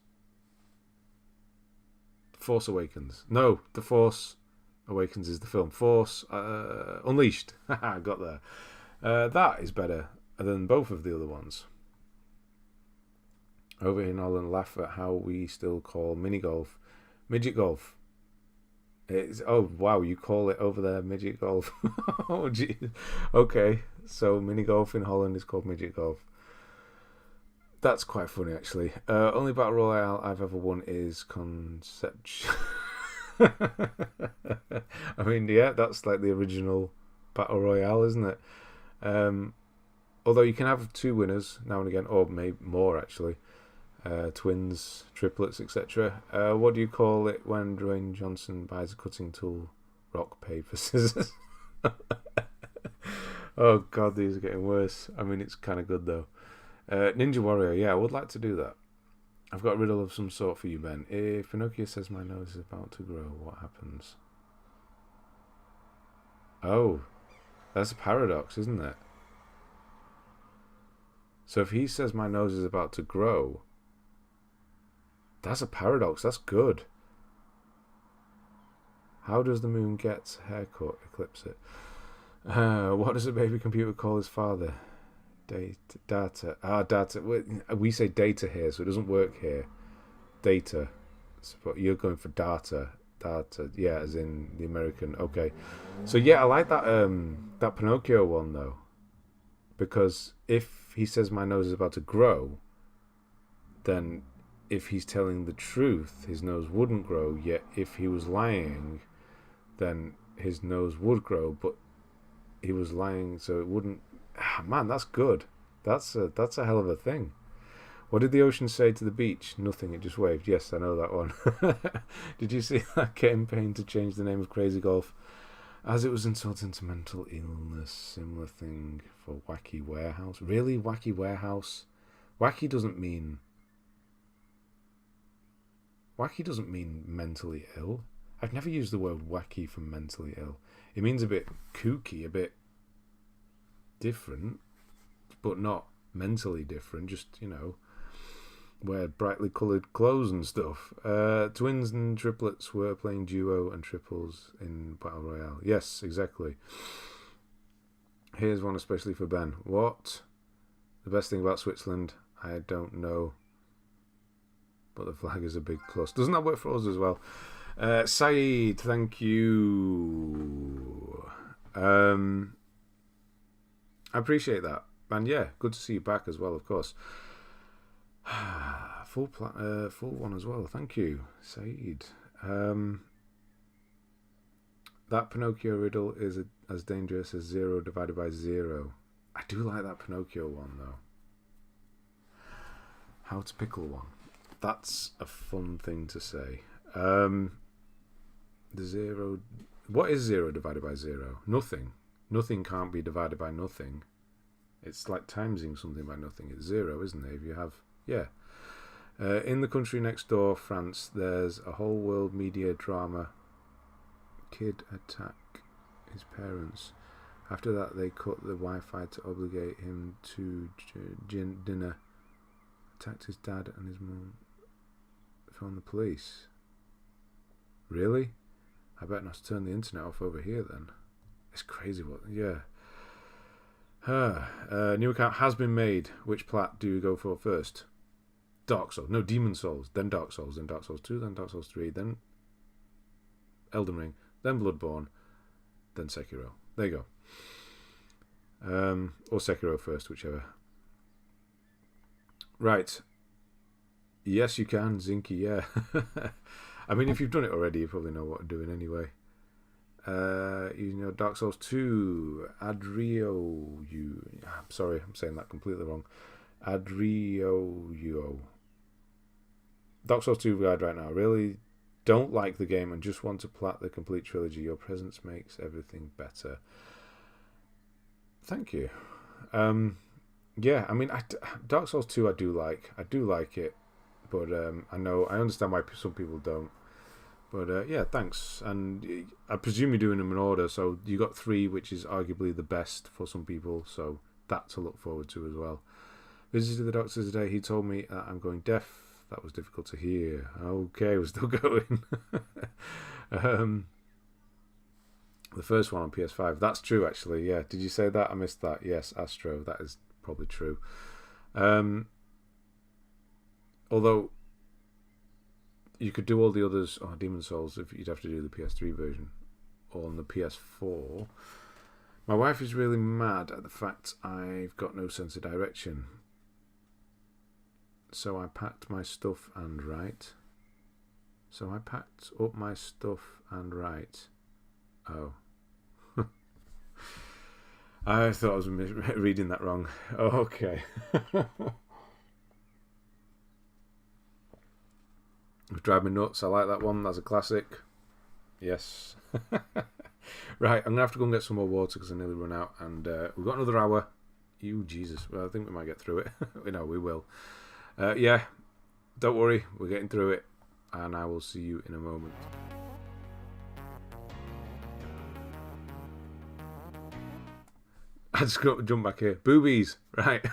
Force Awakens. No, The Force Awakens is the film. Force Unleashed. I got there. That is better than both of the other ones. Over in Holland, laugh at how we still call mini golf midget golf. Oh wow, you call it over there midget golf. Oh gee. Okay, so mini golf in Holland is called midget golf. That's quite funny actually. Only battle royale I've ever won is Concept. I mean, yeah, that's like the original battle royale, isn't it? Although you can have 2 winners now and again, or maybe more actually. Twins, triplets, etc. What do you call it when Dwayne Johnson buys a cutting tool? Rock, paper, scissors. Oh god, these are getting worse. I mean, it's kind of good though. Ninja Warrior, yeah, I would like to do that. I've got a riddle of some sort for you, Ben. If Pinocchio says my nose is about to grow, what happens? Oh, that's a paradox, isn't it? So if he says my nose is about to grow, that's a paradox. That's good. How does the moon get haircut? Eclipse it. What does a baby computer call his father? Data. Data. We say data here, so it doesn't work here. Data. But you're going for data. Data. Yeah, as in the American. Okay. So yeah, I like that. That Pinocchio one though, because if he says my nose is about to grow, then if he's telling the truth, his nose wouldn't grow. Yet if he was lying, then his nose would grow. But he was lying, so it wouldn't. Man, that's good. That's a hell of a thing. What did the ocean say to the beach? Nothing. It just waved. Yes, I know that one. Did you see that campaign to change the name of Crazy Golf, as it was insulting to mental illness? Similar thing for Wacky Warehouse. Really, Wacky Warehouse? Wacky doesn't mean mentally ill. I've never used the word wacky for mentally ill. It means a bit kooky, a bit different, but not mentally different. Just, wear brightly coloured clothes and stuff. Twins and triplets were playing duo and triples in Battle Royale. Yes, exactly. Here's one especially for Ben. What? The best thing about Switzerland? I don't know. But the flag is a big plus. Doesn't that work for us as well? Saeed, thank you. I appreciate that. And yeah, good to see you back as well, of course. Full one as well. Thank you, Saeed. That Pinocchio riddle is as dangerous as 0 divided by 0. I do like that Pinocchio one, though. How to pickle one. That's a fun thing to say. The 0... What is 0 divided by 0? Nothing. Nothing can't be divided by nothing. It's like timesing something by nothing. It's 0, isn't it? If you have... Yeah. In the country next door, France, there's a whole world media drama. Kid attack his parents. After that, they cut the Wi-Fi to obligate him to dinner. Attacked his dad and his mum. Phoned the police. Really? I better not turn the internet off over here then. It's crazy what... Yeah. New account has been made. Which plat do you go for first? Dark Souls. No, Demon Souls. Then Dark Souls. Then Dark Souls 2. Then Dark Souls 3. Then Elden Ring. Then Bloodborne. Then Sekiro. There you go. Or Sekiro first, whichever. Right. Yes, you can, Zinky, yeah. I mean, if you've done it already, you probably know what I'm doing anyway. Dark Souls 2, I'm sorry, I'm saying that completely wrong. Dark Souls 2 guide right now. Really don't like the game and just want to plat the complete trilogy. Your presence makes everything better. Thank you. Yeah, I mean, Dark Souls 2 I do like it, but I understand why some people don't. But yeah, thanks. And I presume you're doing them in order, so you got 3, which is arguably the best for some people, so that to look forward to as well. Visited the doctor today. He told me I'm going deaf. That was difficult to hear. Okay, we're still going. The first one on PS5. That's true, actually. Yeah. Did you say that? I missed that. Yes, Astro. That is probably true. Although you could do all the others. Oh, Demon Souls. If you'd have to do the PS3 version or on the PS4. My wife is really mad at the fact I've got no sense of direction. So I packed up my stuff and right. Oh. I thought I was reading that wrong. Oh, okay. Drive Me Nuts. I like that one. That's a classic. Yes. Right, I'm going to have to go and get some more water because I nearly run out. And we've got another hour. Jesus. Well, I think we might get through it. No, we will. Yeah, don't worry. We're getting through it. And I will see you in a moment. I just got to jump back here. Boobies, right?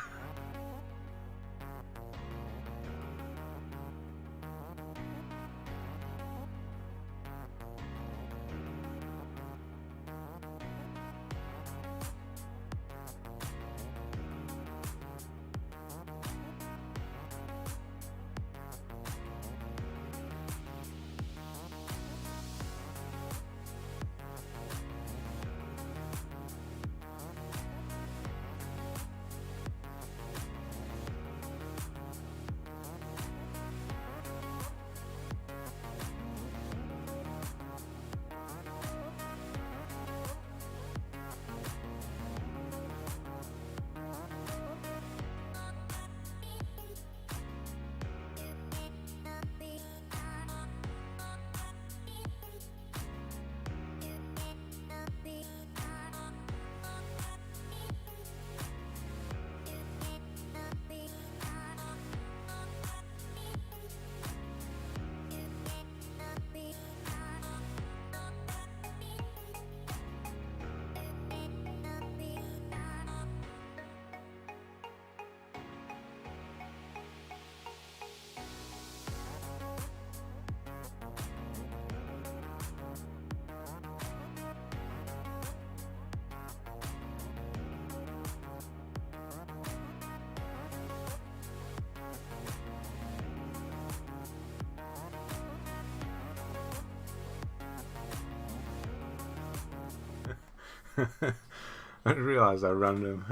I didn't realise how random.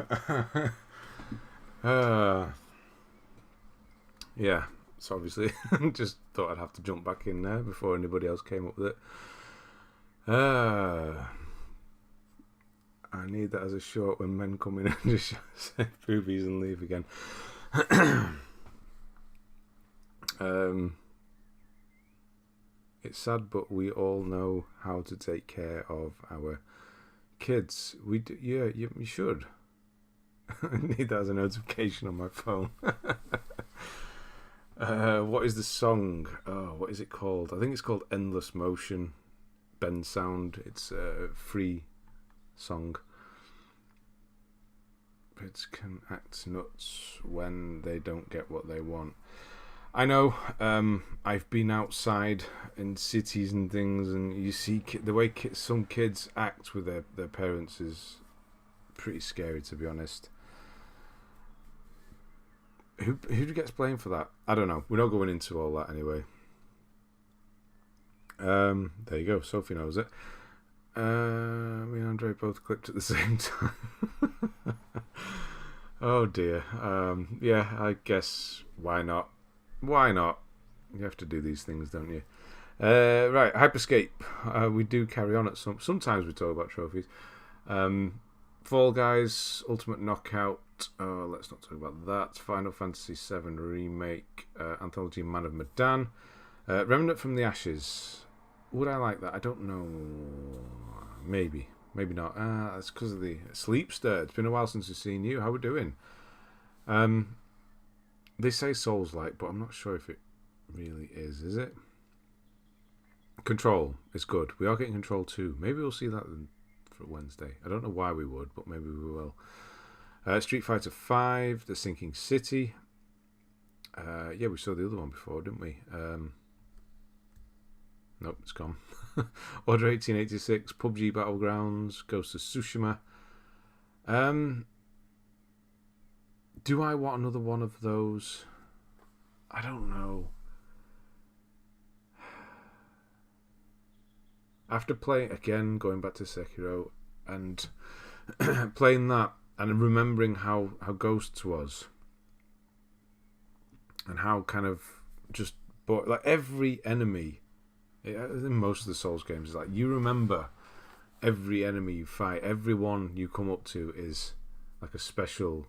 Yeah, so obviously just thought I'd have to jump back in there before anybody else came up with it. I need that as a short when men come in and just say boobies and leave again. It's sad, but we all know how to take care of our kids. We do, yeah, you should. I need that as a notification on my phone. What is the song? Oh, what is it called? I think it's called Endless Motion. Ben Sound. It's a free song. Kids can act nuts when they don't get what they want. I know. I've been outside in cities and things, and you see the way some kids act with their parents is pretty scary, to be honest. Who gets blamed for that? I don't know. We're not going into all that anyway. There you go. Sophie knows it. Me and Andre both clipped at the same time. Oh dear. Yeah, I guess why not? Why not? You have to do these things, don't you? Right, Hyperscape. We do carry on at sometimes we talk about trophies. Fall Guys, Ultimate Knockout. Oh, let's not talk about that. Final Fantasy VII Remake. Anthology Man of Medan. Remnant from the Ashes. Would I like that? I don't know. Maybe not. That's because of the Sleepster. It's been a while since we've seen you. How we doing? They say Souls-like, but I'm not sure if it really is it? Control is good. We are getting Control 2. Maybe we'll see that for Wednesday. I don't know why we would, but maybe we will. Street Fighter 5, The Sinking City. Yeah, we saw the other one before, didn't we? Nope, it's gone. Order 1886, PUBG Battlegrounds, Ghost of Tsushima. Do I want another one of those? I don't know. After playing again, going back to Sekiro and playing that and remembering how Ghosts was and how kind of just like every enemy in most of the Souls games is like you remember every enemy you fight, everyone you come up to is like a special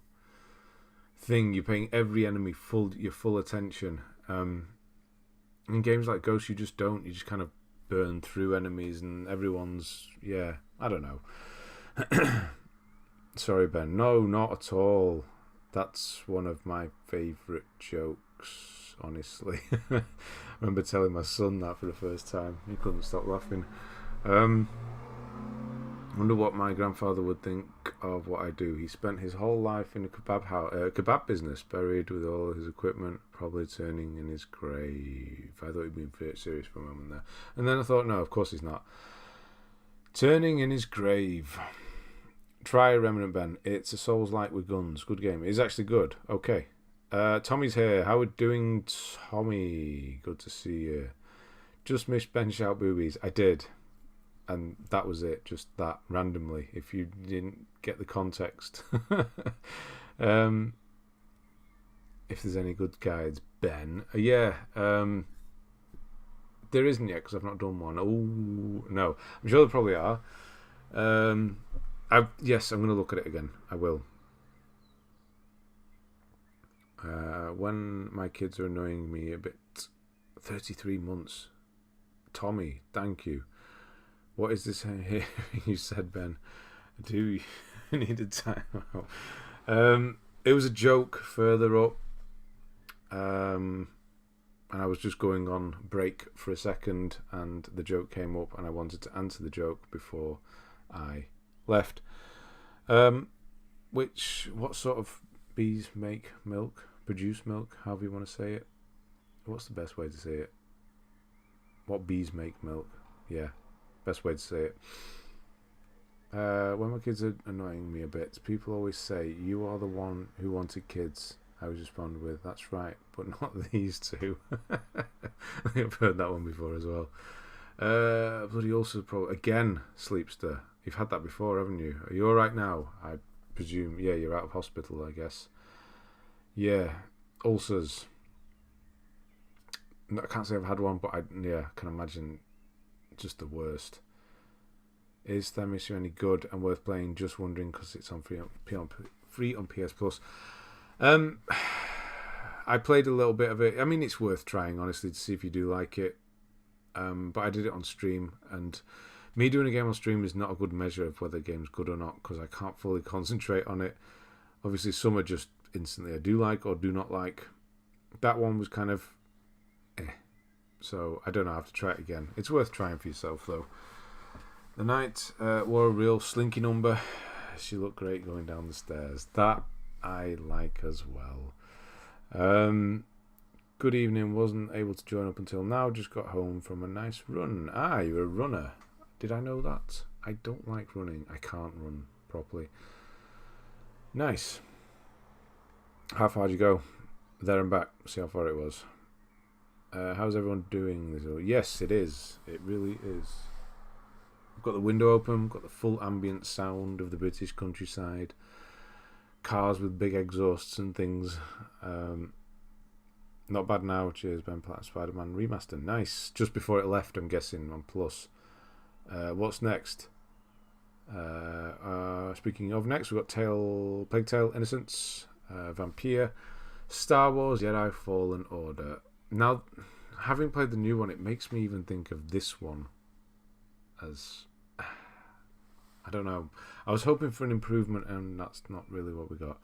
thing. You're paying every enemy your full attention. In games like Ghost, you just don't. You just kind of burn through enemies, and everyone's I don't know. Sorry, Ben. No, not at all. That's one of my favourite jokes, honestly. I remember telling my son that for the first time. He couldn't stop laughing. Wonder what my grandfather would think of what I do. He spent his whole life in a kebab business, buried with all his equipment, probably turning in his grave. I thought he'd been serious for a moment there. And then I thought, no, of course he's not. Turning in his grave. Try Remnant Ben. It's a Souls-like with guns. Good game. It's actually good. Okay. Tommy's here. How are we doing, Tommy? Good to see you. Just missed Ben shout boobies. I did. And that was it, just that, randomly, if you didn't get the context. If there's any good guides, Ben. There isn't yet, because I've not done one. Oh, no. I'm sure there probably are. Yes, I'm going to look at it again. I will. When my kids are annoying me a bit. 33 months. Tommy, thank you. What is this here? You said, Ben. Do you need a timeout? It was a joke further up. And I was just going on break for a second, and the joke came up, and I wanted to answer the joke before I left. What sort of bees make milk? Produce milk? However you want to say it. What's the best way to say it? What bees make milk? Yeah. Best way to say it. When my kids are annoying me a bit, people always say, "You are the one who wanted kids." I was responded with, "That's right, but not these two." I've heard that one before as well. Bloody also again, Sleepster. You've had that before, haven't you? Are you all right now? I presume. Yeah, you're out of hospital, I guess. Yeah, ulcers. I can't say I've had one, but I can imagine. Just the worst. Is Themis any good and worth playing? Just wondering because it's on free on PS Plus. I played a little bit of it. I mean, it's worth trying, honestly, to see if you do like it. But I did it on stream, and me doing a game on stream is not a good measure of whether a game's good or not, because I can't fully concentrate on it. Obviously, some are just instantly I do like or do not like. That one was kind of so I don't know, I have to try it again. It's worth trying for yourself though. The knight wore a real slinky number. She looked great going down the stairs. That I like as well. Good evening. Wasn't able to join up until now. Just got home from a nice run. You're a runner. Did I know that? I don't like running. I can't run properly. Nice. How far did you go? There and back. See how far it was. How's everyone doing? Yes, it is. It really is. I've got the window open. Got the full ambient sound of the British countryside. Cars with big exhausts and things. Not bad now. Cheers, Ben Platt. Spider-Man Remaster. Nice. Just before it left, I'm guessing, on Plus. What's next? Speaking of next, we've got Plague Tale, Innocence, Vampire, Star Wars Jedi Fallen Order. Now, having played the new one, it makes me even think of this one as... I don't know. I was hoping for an improvement, and that's not really what we got.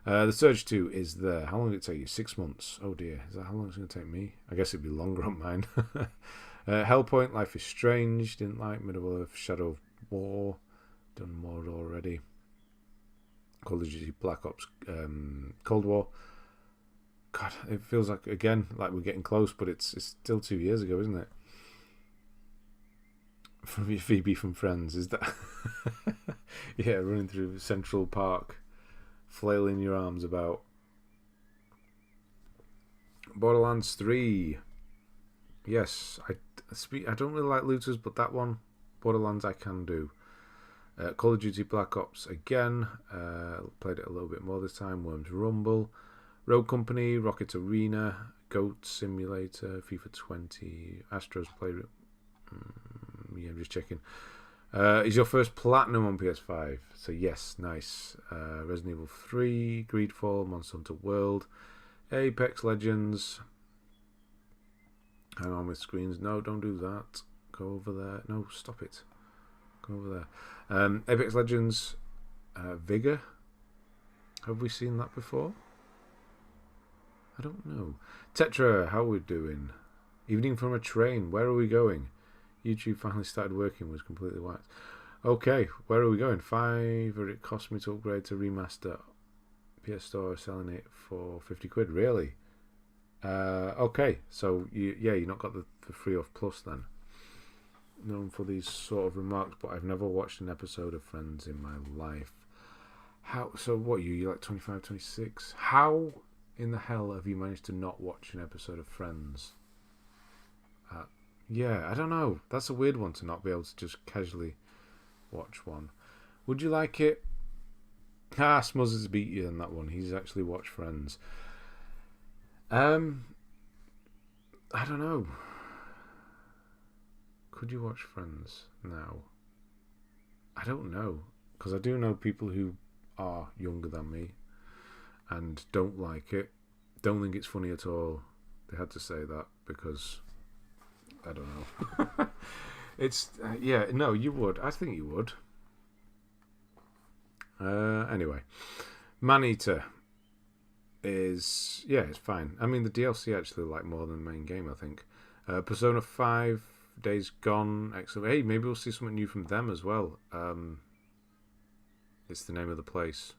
The Surge 2 is there. How long did it take you? 6 months. Oh dear. Is that how long it's going to take me? I guess it'd be longer on mine. Hellpoint, Life is Strange. Didn't like Middle-earth, Shadow of War. Done more already. Call of Duty Black Ops Cold War. God, it feels like, again, like we're getting close, but it's still 2 years ago, isn't it? From your Phoebe from Friends, is that... yeah, running through Central Park, flailing your arms about. Borderlands 3. Yes, I don't really like looters, but that one, Borderlands, I can do. Call of Duty Black Ops again. Played it a little bit more this time. Worms Rumble. Road Company, Rocket Arena, Goat Simulator, FIFA 20, Astros Playroom. Yeah, I'm just checking. Is your first platinum on PS5? So yes, nice. Resident Evil 3, Greedfall, Monster Hunter World, Apex Legends. Hang on with screens. No, don't do that. Go over there. No, stop it. Go over there. Apex Legends, Vigor. Have we seen that before? I don't know. Tetra, how are we doing? Evening from a train. Where are we going? YouTube finally started working, was completely whacked. Okay, where are we going? £5 it cost me to upgrade to remaster. PS Store selling it for £50. Really? Okay, so you're not got the free off plus then. Known for these sort of remarks, but I've never watched an episode of Friends in my life. How? So what are you? You're like 25, 26? How in the hell have you managed to not watch an episode of Friends? Yeah, I don't know. That's a weird one to not be able to just casually watch one. Would you like it? Smuzz has beat you in that one. He's actually watched Friends. I don't know. Could you watch Friends now? I don't know. Because I do know people who are younger than me and don't like it. Don't think it's funny at all. They had to say that because I don't know. It's no, you would. I think you would. Anyway, Maneater is it's fine. I mean, the DLC actually like more than the main game. I think. Persona 5 Days Gone. Excellent. Hey, maybe we'll see something new from them as well. It's the name of the place.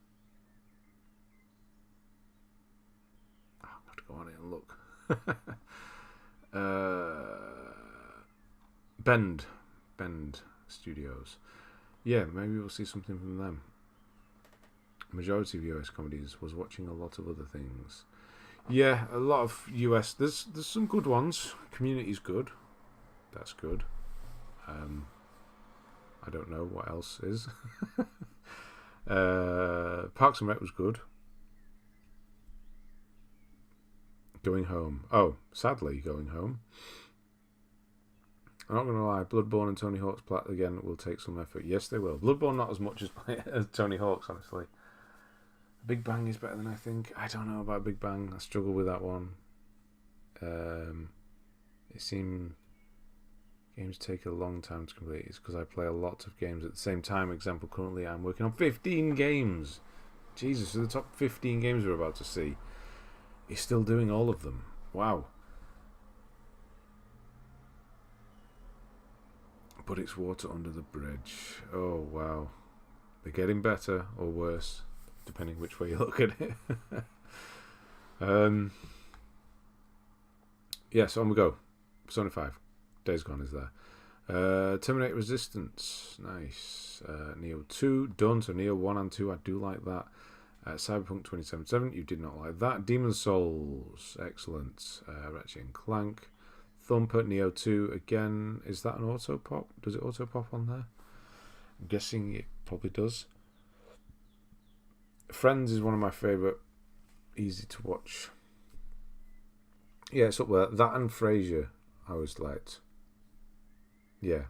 I'll have to go on it and look. Bend Studios. Yeah, maybe we'll see something from them. Majority of US comedies. Was watching a lot of other things. Yeah, a lot of US. There's some good ones. Community's good. That's good. I don't know what else is. Parks and Rec was good. Going Home. Oh, sadly, Going Home. I'm not going to lie, Bloodborne and Tony Hawk's Plat again will take some effort. Yes, they will. Bloodborne not as much as Tony Hawk's, honestly. Big Bang is better than I think. I don't know about Big Bang. I struggle with that one. It seems games take a long time to complete. It's because I play a lot of games at the same time. Example, currently I'm working on 15 games. Jesus, so the top 15 games we're about to see. He's still doing all of them. Wow. But it's water under the bridge. Oh, wow. They're getting better or worse, depending which way you look at it. So on we go. Persona 5. Days Gone is there. Terminator Resistance. Nice. Neo 2. Done. So Neo 1 and 2. I do like that. Cyberpunk 2077. You did not like that. Demon's Souls. Excellent. Ratchet and Clank. Thumper, Neo 2, again, is that an auto pop? Does it auto pop on there? I'm guessing it probably does. Friends is one of my favourite, easy to watch. Yeah, it's up there. That and Frasier, I always liked. Yeah,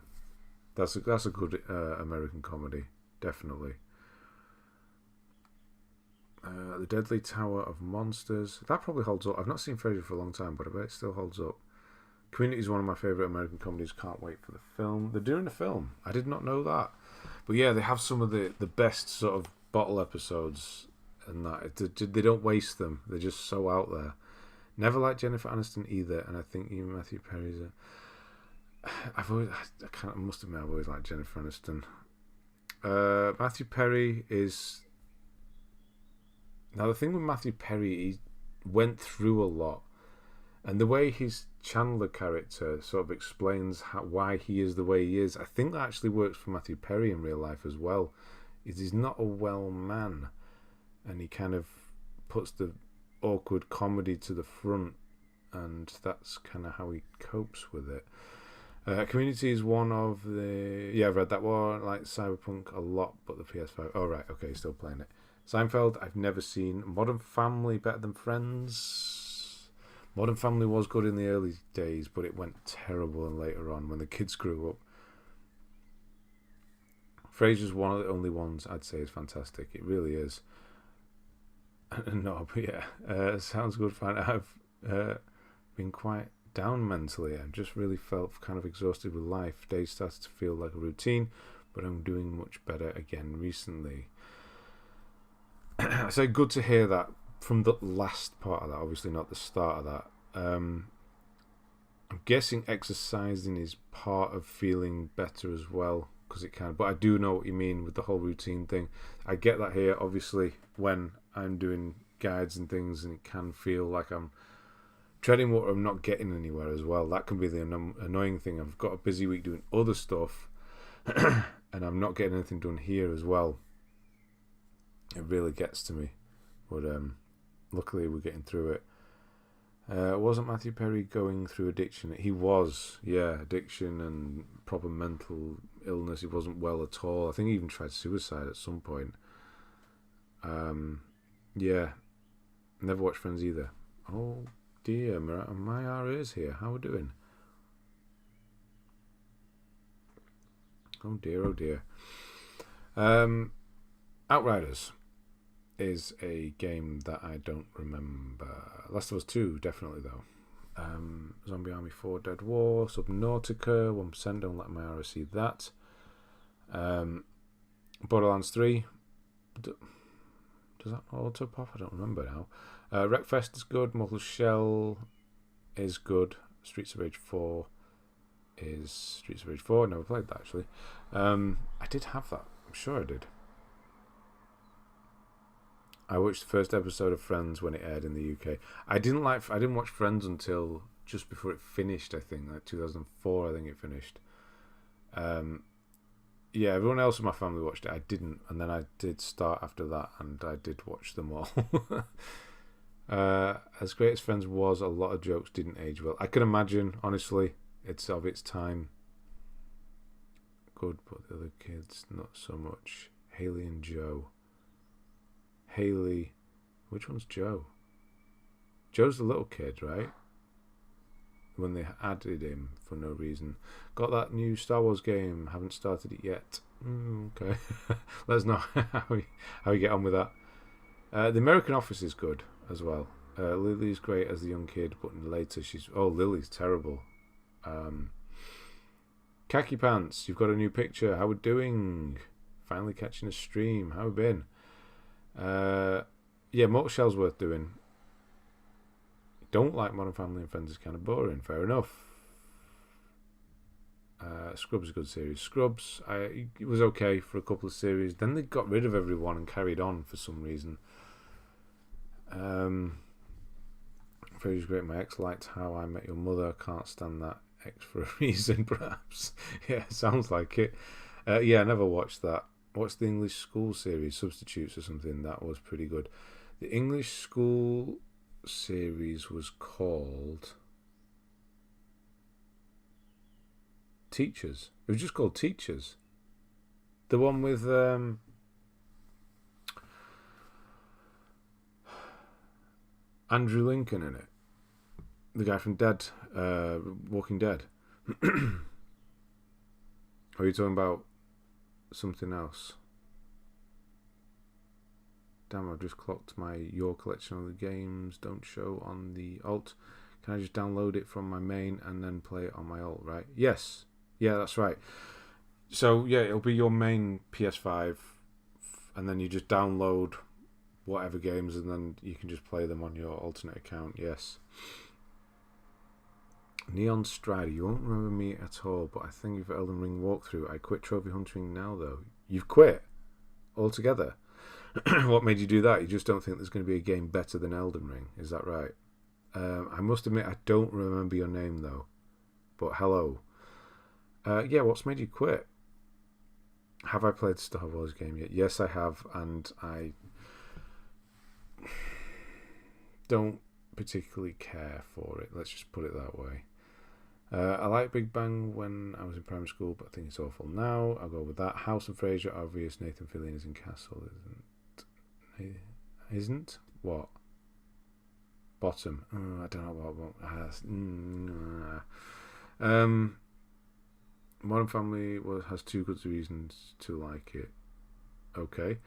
that's a good American comedy, definitely. The Deadly Tower of Monsters, that probably holds up. I've not seen Frasier for a long time, but I bet it still holds up. Community is one of my favourite American comedies. Can't wait for the film. They're doing a film. I did not know that. But yeah, they have some of the best sort of bottle episodes and that. They don't waste them. They're just so out there. Never liked Jennifer Aniston either, and I think even Matthew Perry's I must admit I've always liked Jennifer Aniston. Matthew Perry is... Now the thing with Matthew Perry, he went through a lot. And the way his Chandler character sort of explains why he is the way he is, I think that actually works for Matthew Perry in real life as well. He's not a well man, and he kind of puts the awkward comedy to the front, and that's kind of how he copes with it. Community is one of the... Yeah, I've read that one. I like Cyberpunk a lot, but the PS5... Oh, right, okay, still playing it. Seinfeld, I've never seen. Modern Family, better than Friends... Modern Family was good in the early days, but it went terrible and later on when the kids grew up. Frasier's one of the only ones I'd say is fantastic. It really is. No, but yeah, sounds good. Fine. I've been quite down mentally. I've just really felt kind of exhausted with life. Days started to feel like a routine, but I'm doing much better again recently. So good to hear that. From the last part of that, obviously not the start of that. I'm guessing exercising is part of feeling better as well. because it can. But I do know what you mean with the whole routine thing. I get that here, obviously, when I'm doing guides and things, and it can feel like I'm treading water. I'm not getting anywhere as well. That can be the annoying thing. I've got a busy week doing other stuff, and I'm not getting anything done here as well. It really gets to me, but luckily we're getting through it. Wasn't Matthew Perry going through addiction? He was, yeah, addiction and proper mental illness. He wasn't well at all. I think he even tried suicide at some point. Yeah, never watched Friends either. Oh dear, my is here. How are we doing? Oh dear, oh dear. Outriders is a game that I don't remember. Last of Us 2, definitely though. Zombie Army 4 Dead War, Subnautica, 1%, don't let my see that. Borderlands 3. Does that auto pop? I don't remember now. Wreckfest is good, Mortal Shell is good, Streets of Rage 4 is Streets of Rage 4. I never played that actually. I did have that. I'm sure I did. I watched the first episode of Friends when it aired in the UK. I didn't watch Friends until just before it finished. I think like 2004. I think it finished. Yeah, everyone else in my family watched it. I didn't, and then I did start after that, and I did watch them all. As great as Friends was, a lot of jokes didn't age well. I can imagine, honestly, it's of its time. Good, but the other kids not so much. Haley and Joe. Haley, which one's Joe? Joe's the little kid, right? When they added him for no reason. Got that new Star Wars game. Haven't started it yet. Okay. Let us know how you get on with that. The American Office is good as well. Lily's great as the young kid, but later she's... Oh, Lily's terrible. Khaki Pants, you've got a new picture. How we doing? Finally catching a stream. How we been? Yeah, Mortal Shell's worth doing. Don't like Modern Family and Friends is kind of boring. Fair enough. Scrubs is a good series. Scrubs, it was okay for a couple of series. Then they got rid of everyone and carried on for some reason. Frasier's great. My ex liked How I Met Your Mother. Can't stand that ex for a reason, perhaps. Yeah, sounds like it. Yeah, I never watched that. Watched the English School series, Substitutes or something. That was pretty good. The English School series was called Teachers. It was just called Teachers. The one with Andrew Lincoln in it. The guy from Walking Dead. Are you talking about something else? Damn, I've just clocked your collection of the games don't show on the alt. Can I just download it from my main and then play it on my alt, right? Yes. Yeah, that's right. So, yeah, it'll be your main PS5 and then you just download whatever games and then you can just play them on your alternate account, yes. Neon Strider, you won't remember me at all, but I think you've Elden Ring walkthrough. I quit trophy hunting now, though. You've quit? Altogether? What made you do that? You just don't think there's going to be a game better than Elden Ring, is that right? I must admit, I don't remember your name, though. But hello. Yeah, what's made you quit? Have I played the Star Wars game yet? Yes, I have, and I don't particularly care for it. Let's just put it that way. I liked Big Bang when I was in primary school, but I think it's awful now. I'll go with that. House and Frasier, obvious. Nathan Fillion is in Castle, isn't? What? Bottom. Oh, I don't know what. Modern Family has two good reasons to like it. Okay.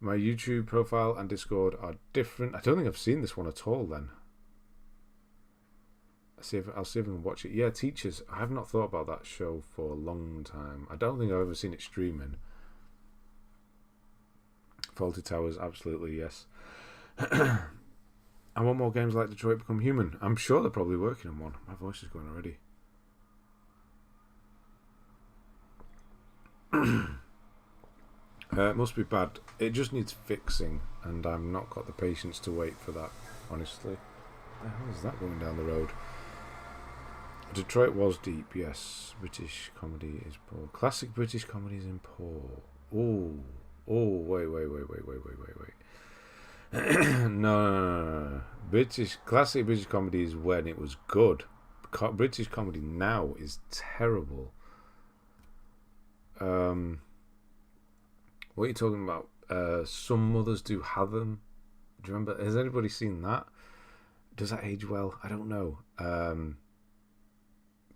My YouTube profile and Discord are different. I don't think I've seen this one at all then. I'll see if I can watch it. Yeah, Teachers. I have not thought about that show for a long time. I don't think I've ever seen it streaming. Faulty Towers, absolutely, yes. I want more games like Detroit Become Human. I'm sure they're probably working on one. My voice is going already. It must be bad. It just needs fixing, and I've not got the patience to wait for that, honestly. What the hell is that going down the road? Detroit was deep, yes. British comedy is poor. Classic British comedy is in poor. Oh, wait. No. Classic British comedy is when it was good. British comedy now is terrible. What are you talking about? Some Mothers Do Have Them. Do you remember? Has anybody seen that? Does that age well? I don't know.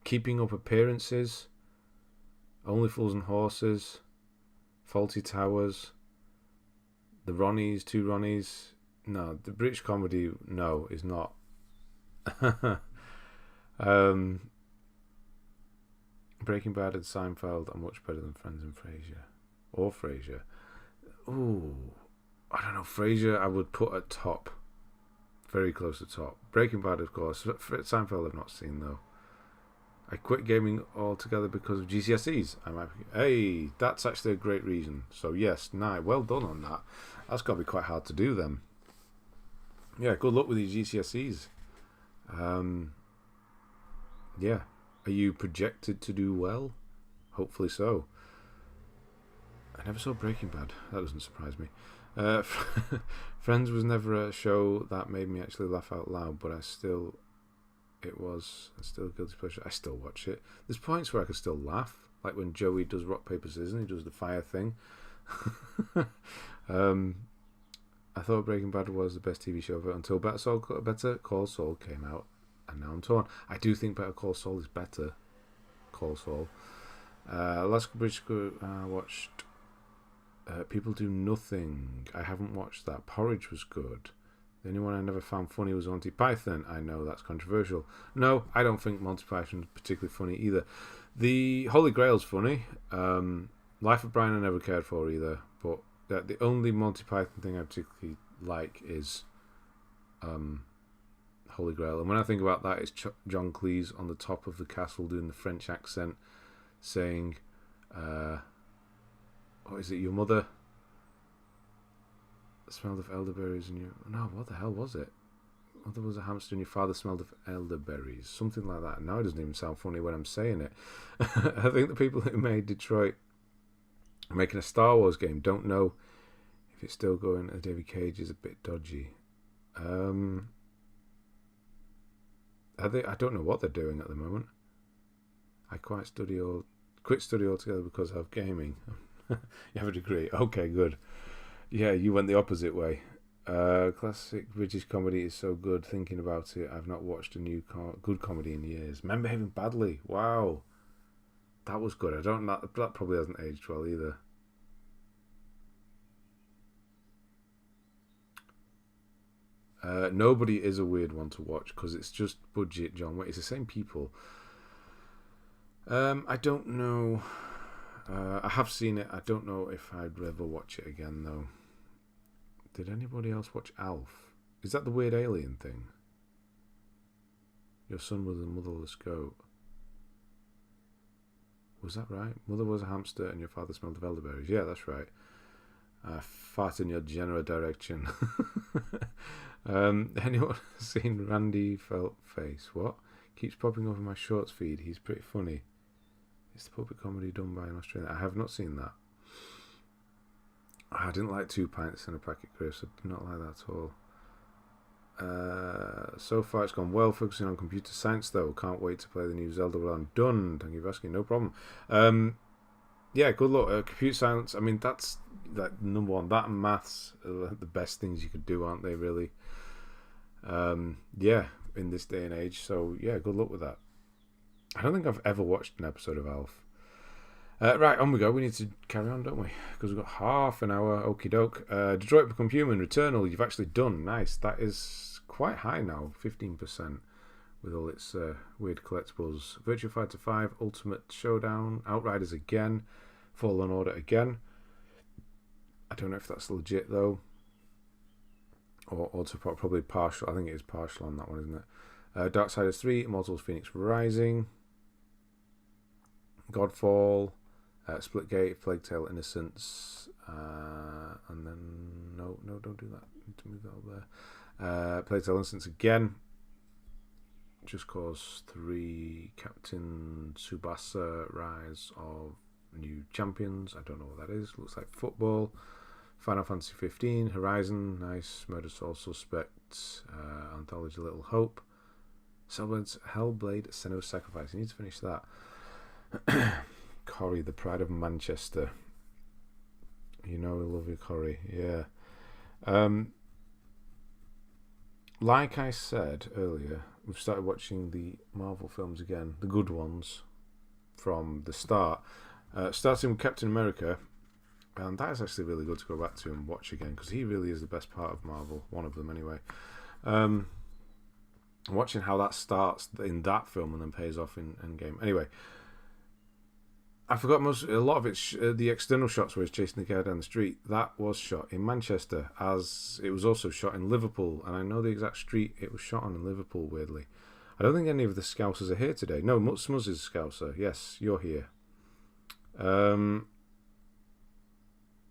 Keeping Up Appearances, Only Fools and Horses, Faulty Towers, The Ronnies, Two Ronnies. No, the British comedy, no, is not. Breaking Bad and Seinfeld are much better than Friends and Frasier. Or Frasier. Ooh, I don't know. Frasier I would put at top. Very close to top. Breaking Bad, of course. Seinfeld I've not seen, though. I quit gaming altogether because of GCSEs. Hey, that's actually a great reason. So yes, well done on that. That's got to be quite hard to do then. Yeah, good luck with these GCSEs. Yeah. Are you projected to do well? Hopefully so. I never saw Breaking Bad. That doesn't surprise me. Friends was never a show that made me actually laugh out loud, but still a guilty pleasure. I still watch it. There's points where I can still laugh, like when Joey does rock paper scissors and he does the fire thing. I thought Breaking Bad was the best TV show ever until Better Call Saul came out, and now I'm torn. I do think Better Call Saul is better. Call Saul. Last British I watched People Do Nothing. I haven't watched that. Porridge was good. The only one I never found funny was Monty Python. I know that's controversial. No, I don't think Monty Python is particularly funny either. The Holy Grail's funny. Life of Brian I never cared for either. But the only Monty Python thing I particularly like is Holy Grail. And when I think about that, it's John Cleese on the top of the castle doing the French accent, saying, what is it, your mother smelled of elderberries and you... No, what the hell was it? Mother was a hamster and your father smelled of elderberries. Something like that. Now it doesn't even sound funny when I'm saying it. I think the people who made Detroit making a Star Wars game don't know if it's still going. David Cage is a bit dodgy. I don't know what they're doing at the moment. I quit study altogether because of gaming. You have a degree. Okay, good. Yeah, you went the opposite way. Classic British comedy is so good. Thinking about it, I've not watched a new good comedy in years. Men Behaving Badly. Wow, that was good. That probably hasn't aged well either. Nobody is a weird one to watch because it's just budget John Wick. It's the same people. I don't know. I have seen it. I don't know if I'd ever watch it again, though. Did anybody else watch Alf? Is that the weird alien thing? Your son was a motherless goat. Was that right? Mother was a hamster and your father smelled of elderberries. Yeah, that's right. Fart in your general direction. Anyone seen Randy Felt Face? What? Keeps popping up in my shorts feed. He's pretty funny. It's the puppet comedy done by an Australian. I have not seen that. I didn't like 2 pints and a packet of crisps. I did not like that at all. So far it's gone well, focusing on computer science though. Can't wait to play the new Zelda. Well, I'm done. Thank you for asking. No problem. Yeah, good luck. Computer science, I mean, that's that number one. That and maths are the best things you could do, aren't they, really? Yeah, in this day and age. So, yeah, good luck with that. I don't think I've ever watched an episode of Alf. Right, on we go. We need to carry on, don't we? Because we've got half an hour. Okie doke. Detroit Become Human, Returnal, you've actually done. Nice. That is quite high now, 15%, with all its weird collectibles. Virtua Fighter 5, Ultimate Showdown, Outriders again, Fallen Order again. I don't know if that's legit, though. Or probably partial. I think it is partial on that one, isn't it? Darksiders 3, Immortals Phoenix Rising, Godfall, Splitgate, Plague Tale, Innocence, and then no, don't do that. Need to move that up there. Plague Tale, Innocence again. Just Cause 3, Captain Tsubasa, Rise of New Champions. I don't know what that is. Looks like football. Final Fantasy 15, Horizon, nice. Murder Soul Suspect, Anthology Little Hope. Hellblade, Senua's Sacrifice. You need to finish that. Corrie, the Pride of Manchester. You know we love you, Corrie. Yeah. Like I said earlier, we've started watching the Marvel films again, the good ones from the start. Starting with Captain America, and that is actually really good to go back to and watch again, because he really is the best part of Marvel, one of them anyway. Watching how that starts in that film and then pays off in Endgame. Anyway, I forgot a lot of it. The external shots where he's chasing the guy down the street, that was shot in Manchester, as it was also shot in Liverpool, and I know the exact street it was shot on in Liverpool, weirdly. I don't think any of the Scousers are here today. No, Smuzz is a Scouser. Yes, you're here.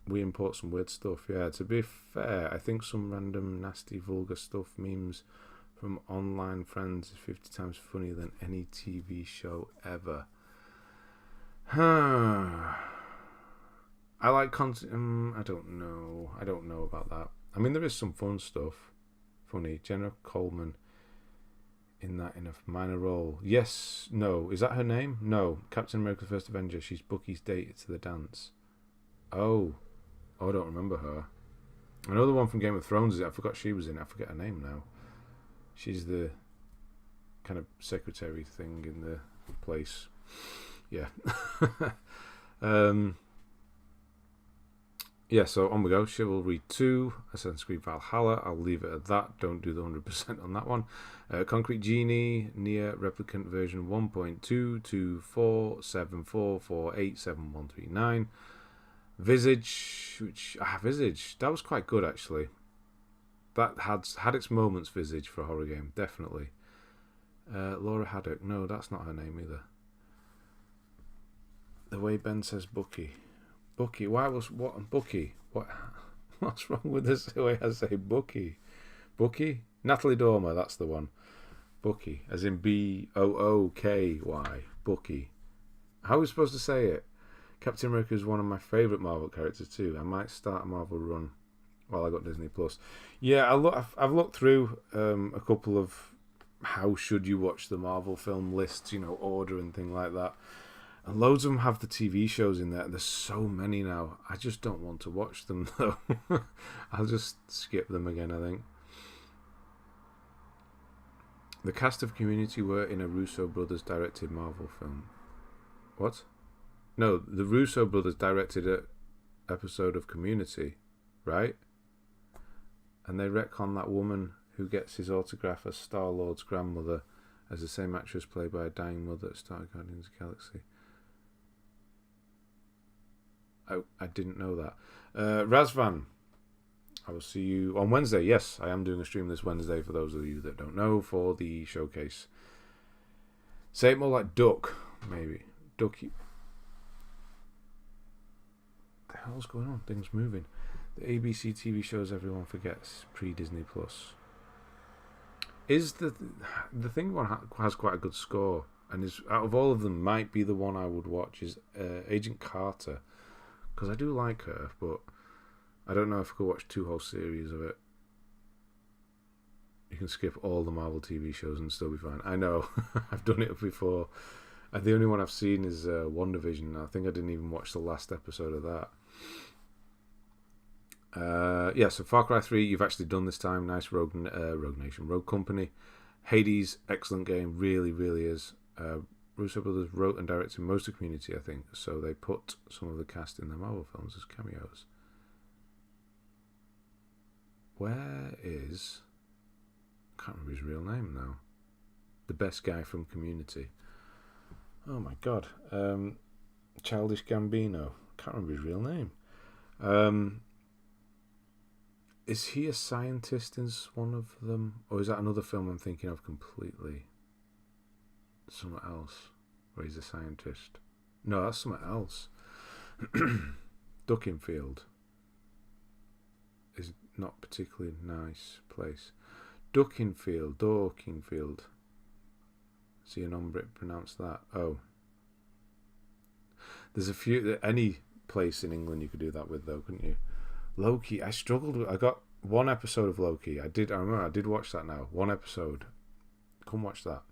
We import some weird stuff, yeah. To be fair, I think some random nasty vulgar stuff, memes from online friends is 50 times funnier than any TV show ever. I like content. I don't know about that. I mean, there is some fun stuff. Funny. Jenna Coleman in that in a minor role. Yes. No. Is that her name? No. Captain America: The First Avenger. She's Bucky's date to the dance. Oh, I don't remember her. Another one from Game of Thrones is it? I forgot she was in it. I forget her name now. She's the kind of secretary thing in the place. Yeah. Yeah, so on we go. Chivalry 2, Assassin's Creed Valhalla. I'll leave it at that. Don't do the 100% on that one. Concrete Genie, Nier Replicant version 1.22474487139. Visage, Visage. That was quite good, actually. That had its moments, Visage, for a horror game, definitely. Laura Haddock. No, that's not her name either. The way Ben says Bucky. Bucky. What's wrong with this? The way I say Bucky. Bucky? Natalie Dormer, that's the one. Bucky. As in Booky. Bucky. How are we supposed to say it? Captain America is one of my favourite Marvel characters too. I might start a Marvel run while I got Disney Plus. Yeah, I've looked through a couple of how should you watch the Marvel film lists, order and thing like that. And loads of them have the TV shows in there. There's so many now. I just don't want to watch them, though. I'll just skip them again, I think. The cast of Community were in a Russo brothers directed Marvel film. What? No, the Russo brothers directed an episode of Community, right? And they retcon that woman who gets his autograph as Star-Lord's grandmother as the same actress played by a dying mother at Star Guardians of the Galaxy. I didn't know that. Razvan, I will see you on Wednesday. Yes, I am doing a stream this Wednesday for those of you that don't know, for the showcase. Say it more like duck, maybe. Ducky. What the hell's going on? Things moving. The ABC TV shows everyone forgets, pre-Disney Plus. Is the thing one has quite a good score, and is out of all of them might be the one I would watch, is Agent Carter. Because I do like her, but I don't know if I could watch 2 whole series of it. You can skip all the Marvel TV shows and still be fine. I know, I've done it before. The only one I've seen is WandaVision. I think I didn't even watch the last episode of that. Yeah, so Far Cry 3, you've actually done this time. Nice Rogue Company. Hades, excellent game. Really, really is. Russo brothers wrote and directed most of Community, I think, so they put some of the cast in their Marvel films as cameos. Where is... I can't remember his real name now. The best guy from Community. Oh my god. Childish Gambino. Can't remember his real name. Is he a scientist in one of them? Or is that another film I'm thinking of completely? Somewhere else, where he's a scientist. No, that's somewhere else. Duckingfield is not particularly nice place. Dorkingfield. See an ombre pronounce that. Oh. There's a few, any place in England you could do that with though, couldn't you? Loki, I struggled with, I got one episode of Loki. I remember I did watch that now. One episode. Come watch that.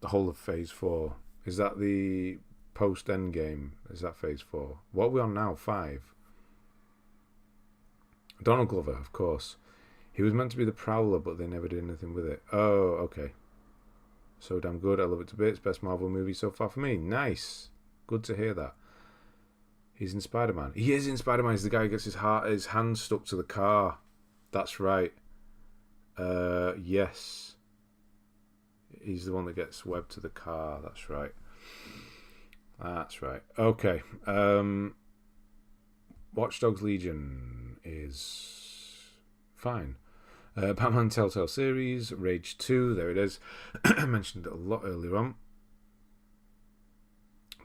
The whole of phase 4. Is that the post Endgame? Is that phase 4? What are we on now? 5. Donald Glover, of course. He was meant to be the Prowler, but they never did anything with it. Oh, okay. So damn good. I love it to bits. Best Marvel movie so far for me. Nice. Good to hear that. He's in Spider-Man. He is in Spider-Man. He's the guy who gets his hand stuck to the car. That's right. Yes. He's the one that gets webbed to the car. That's right. Okay. Watch Dogs Legion is fine. Batman Telltale series, Rage 2, there it is. I mentioned it a lot earlier on.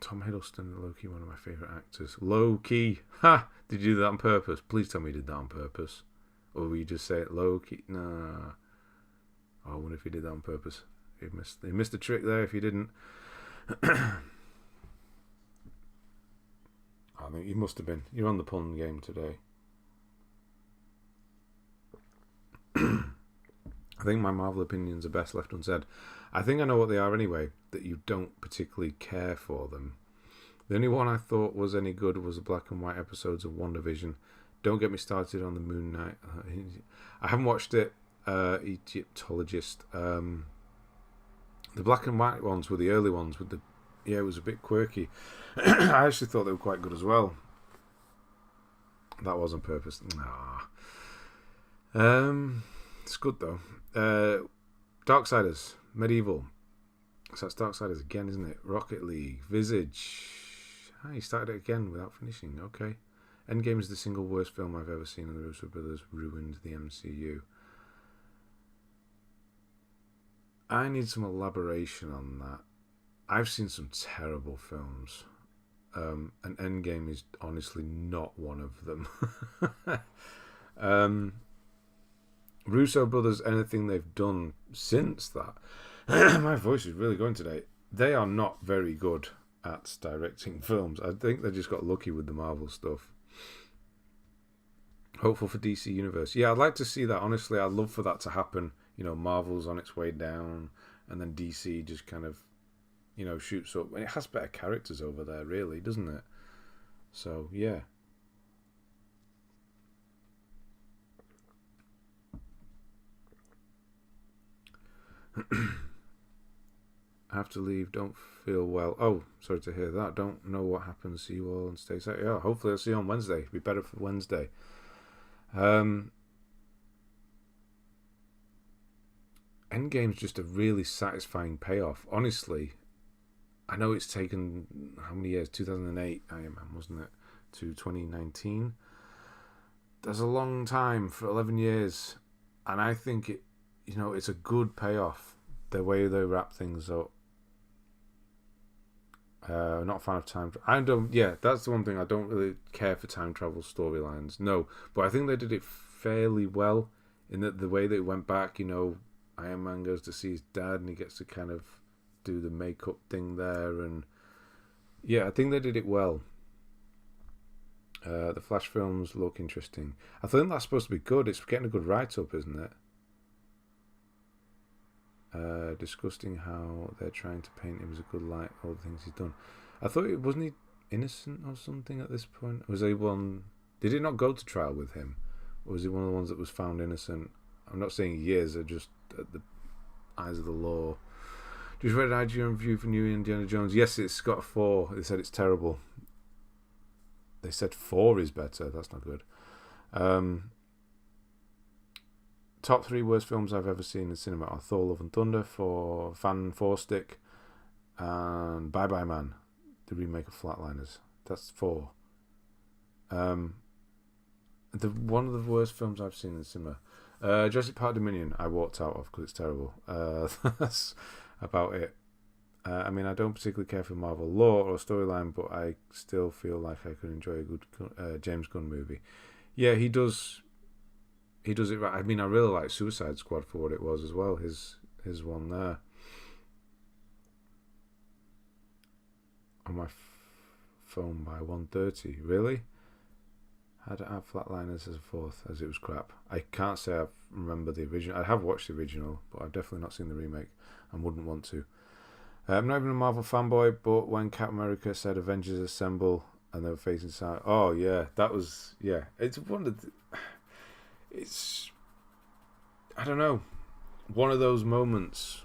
Tom Hiddleston, Loki, one of my favourite actors. Loki! Ha! Did you do that on purpose? Please tell me you did that on purpose. Or will you just say it, Loki? Nah. Oh, I wonder if you did that on purpose. You missed the trick there if you didn't. I think you must have been. You're on the pun game today. I think my Marvel opinions are best left unsaid. I think I know what they are anyway, that you don't particularly care for them. The only one I thought was any good was the black and white episodes of WandaVision. Don't get me started on the Moon Knight. I haven't watched it. Egyptologist. The black and white ones were the early ones with the... Yeah, it was a bit quirky. I actually thought they were quite good as well. That was on purpose. Nah. It's good though. Darksiders, Medieval. So that's Darksiders again, isn't it? Rocket League, Visage. He started it again without finishing. Okay. Endgame is the single worst film I've ever seen, and the Russo brothers ruined the MCU. I need some elaboration on that. I've seen some terrible films. And Endgame is honestly not one of them. Russo brothers, anything they've done since that, my voice is really going today. They are not very good at directing films. I think they just got lucky with the Marvel stuff. Hopeful for DC Universe. Yeah, I'd like to see that. Honestly, I'd love for that to happen. You know, Marvel's on its way down, and then DC just kind of, you know, shoots up. And it has better characters over there, really, doesn't it? So, yeah. I have to leave. Don't feel well. Oh, sorry to hear that. Don't know what happens. See you all and stay safe. Yeah, hopefully I'll see you on Wednesday. It'll be better for Wednesday. Endgame's just a really satisfying payoff. Honestly, I know it's taken how many years? 2008 Iron Man, wasn't it? To 2019. That's a long time for 11 years. And I think it, you know, it's a good payoff. The way they wrap things up. Not a fan of time. That's the one thing. I don't really care for time travel storylines. No, but I think they did it fairly well in that the way that it went back. You know, Iron Man goes to see his dad, and he gets to kind of do the makeup thing there, and yeah, I think they did it well. The Flash films look interesting. I think that's supposed to be good. It's getting a good write-up, isn't it? Disgusting how they're trying to paint him as a good light, all the things he's done. I thought wasn't he innocent or something at this point? Was he one? Did it not go to trial with him, or was he one of the ones that was found innocent? I'm not saying he is. They're just at the eyes of the law. Just read an IGN review for New Indiana Jones. Yes, it's got a 4. They said it's terrible. They said 4 is better. That's not good. Top 3 worst films I've ever seen in cinema are Thor: Love and Thunder for Fan 4-stick, and Bye Bye Man, the remake of Flatliners. That's 4. One of the worst films I've seen in cinema. Jurassic Park Dominion, I walked out of because it's terrible. That's about it. I mean, I don't particularly care for Marvel lore or storyline, but I still feel like I could enjoy a good James Gunn movie. Yeah, he does. He does it right. I mean, I really like Suicide Squad for what it was as well. His one there on my phone by 1:30. Really? Had to add Flatliners as a fourth, as it was crap. I can't say I remember the original. I have watched the original, but I've definitely not seen the remake and wouldn't want to. I'm not even a Marvel fanboy, but when Captain America said Avengers Assemble and they were facing side, oh yeah, that was, yeah. It's one of the, it's, I don't know, one of those moments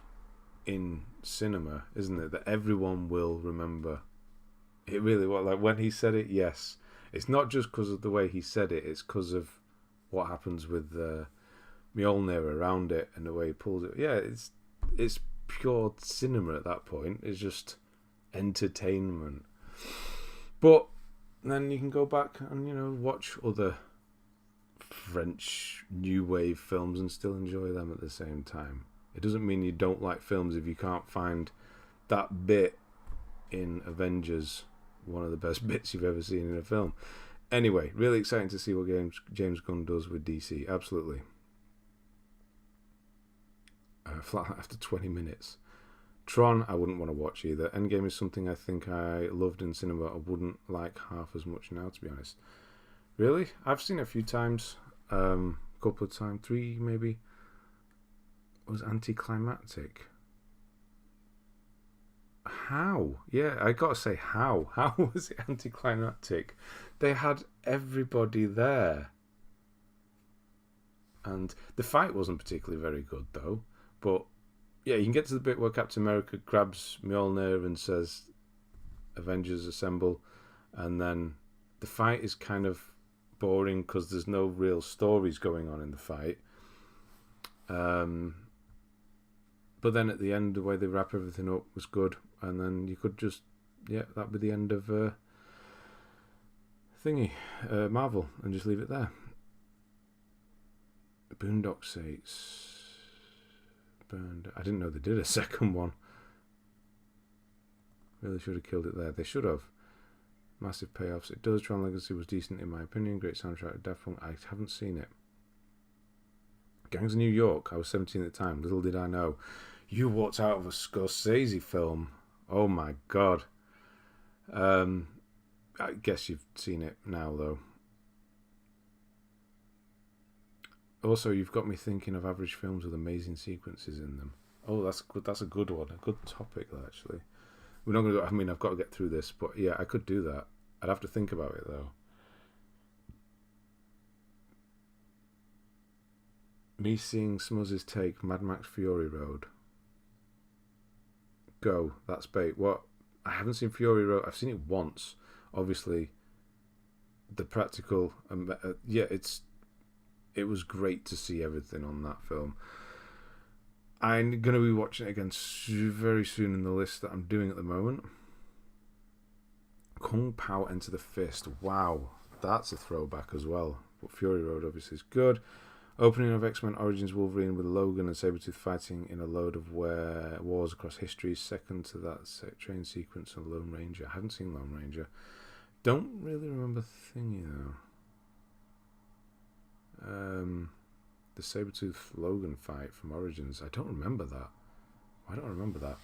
in cinema, isn't it, that everyone will remember. It really was, like when he said it, yes. It's not just because of the way he said it, it's because of what happens with Mjolnir around it and the way he pulls it. Yeah, it's pure cinema at that point. It's just entertainment. But then you can go back and, watch other French new wave films and still enjoy them at the same time. It doesn't mean you don't like films if you can't find that bit in Avengers one of the best bits you've ever seen in a film. Anyway, really exciting to see what James Gunn does with DC. Absolutely. Flat after 20 minutes. Tron, I wouldn't want to watch either. Endgame is something I think I loved in cinema. I wouldn't like half as much now, to be honest. Really? I've seen it a few times. A couple of times. 3, maybe. It was anticlimactic. How? Yeah, I gotta say, how? How was it anticlimactic? They had everybody there. And the fight wasn't particularly very good, though. But, yeah, you can get to the bit where Captain America grabs Mjolnir and says, Avengers Assemble. And then the fight is kind of boring because there's no real stories going on in the fight. But then at the end, the way they wrap everything up was good. And then you could just, that'd be the end of Marvel, and just leave it there. Boondock Saints. Burned. I didn't know they did a second one. Really should have killed it there. They should have. Massive payoffs. It does. Tron Legacy was decent in my opinion. Great soundtrack. Daft Punk. I haven't seen it. Gangs of New York. I was 17 at the time. Little did I know. You walked out of a Scorsese film. Oh my god. I guess you've seen it now, though. Also, you've got me thinking of average films with amazing sequences in them. Oh, that's good. That's a good one. A good topic, actually. We're not going to. I mean, I've got to get through this, but yeah, I could do that. I'd have to think about it though. Me seeing Smuzz's take Mad Max Fury Road. Go. That's bait. What? I haven't seen Fury Road. I've seen it once. Obviously, the practical. It was great to see everything on that film. I'm going to be watching it again very soon in the list that I'm doing at the moment. Kung Pao Enter the Fist. Wow, that's a throwback as well. But Fury Road obviously is good. Opening of X-Men Origins Wolverine with Logan and Sabretooth fighting in a load of wars across history. Second to that train sequence of Lone Ranger. I haven't seen Lone Ranger. Don't really remember Thingy though. The Sabretooth Logan fight from Origins. I don't remember that. Why don't I remember that?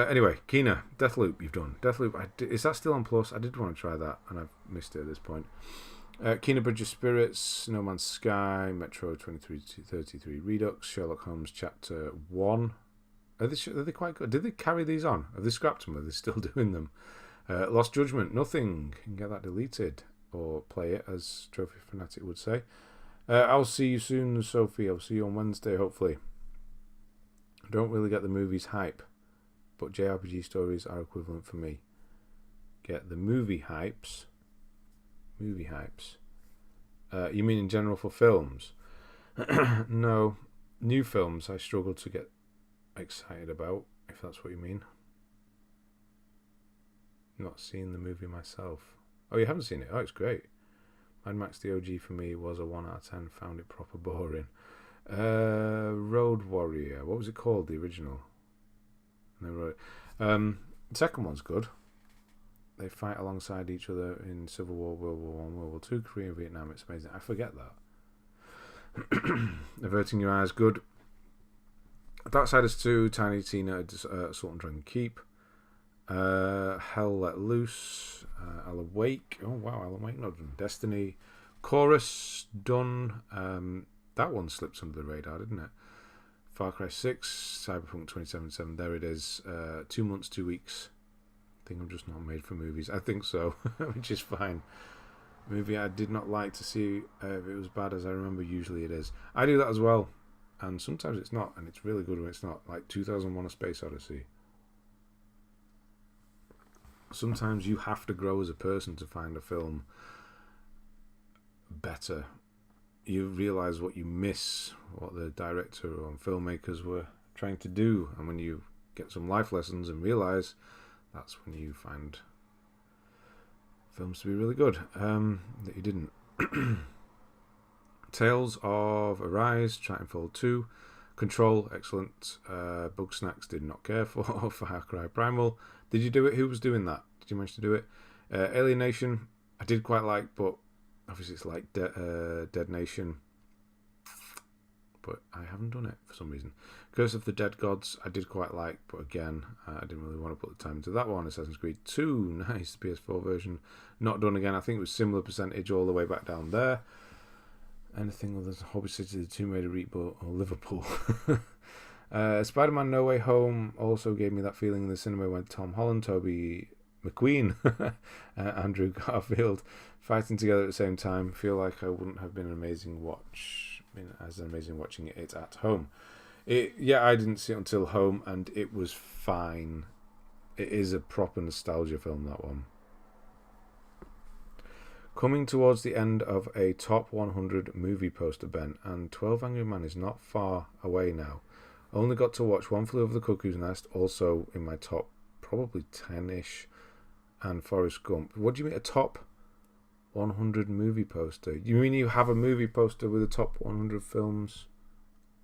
Anyway, Kena, Deathloop, you've done. Deathloop, is that still on Plus? I did want to try that, and I've missed it at this point. Kena Bridge of Spirits, No Man's Sky, Metro 2333 Redux, Sherlock Holmes Chapter 1. Are they quite good? Did they carry these on? Have they scrapped them? Are they still doing them? Lost Judgment, nothing. You can get that deleted. Or play it, as Trophy Fanatic would say. I'll see you soon, Sophie. I'll see you on Wednesday, hopefully. I don't really get the movie's hype, but JRPG stories are equivalent for me. Get the movie hypes. Movie hypes. You mean in general for films? No. New films I struggle to get excited about, if that's what you mean. Not seen the movie myself. Oh, you haven't seen it? Oh, it's great. Mad Max the OG for me was a 1 out of 10. Found it proper boring. Road Warrior. What was it called? The original. No, right. The second one's good. They fight alongside each other in Civil War, World War One, World War Two, Korea, Vietnam. It's amazing. I forget that. Averting Your Eyes, good. Darksiders 2, Tiny Tina, Assault on Dragon Keep. Hell Let Loose. Alan Wake. Oh wow, Alan Wake not done. Destiny. Chorus done. That one slipped under the radar, didn't it? Far Cry 6, Cyberpunk 2077. There it is. 2 months, 2 weeks. I think I'm just not made for movies. I think so, which is fine. Movie I did not like to see if it was bad as I remember. Usually it is. I do that as well, and sometimes it's not, and it's really good when it's not. Like 2001: A Space Odyssey. Sometimes you have to grow as a person to find a film better. You realise what you miss, what the director or filmmakers were trying to do, and when you get some life lessons and realise, that's when you find films to be really good that you didn't. Tales of Arise, Titanfall 2, Control, excellent. Bugsnax did not care for. Far Cry Primal. Did you do it? Who was doing that? Did you manage to do it? Alienation, I did quite like, but obviously it's like Dead Nation. But I haven't done it for some reason. Curse of the Dead Gods, I did quite like, but again, I didn't really want to put the time into that one. Assassin's Creed 2, nice, the PS4 version. Not done again. I think it was similar percentage all the way back down there. Anything other than Hobby City, the Tomb Raider reboot, or Liverpool. Spider-Man No Way Home also gave me that feeling in the cinema when Tom Holland, Toby McQueen, Andrew Garfield fighting together at the same time. Feel like I wouldn't have been amazing watching it at home. I didn't see it until home, and it was fine. It is a proper nostalgia film, that one. Coming towards the end of a top 100 movie poster, Ben, and 12 Angry Men is not far away now. Only got to watch One Flew Over the Cuckoo's Nest, also in my top probably 10-ish, and Forrest Gump. What do you mean, a top 100 movie poster? You mean you have a movie poster with the top 100 films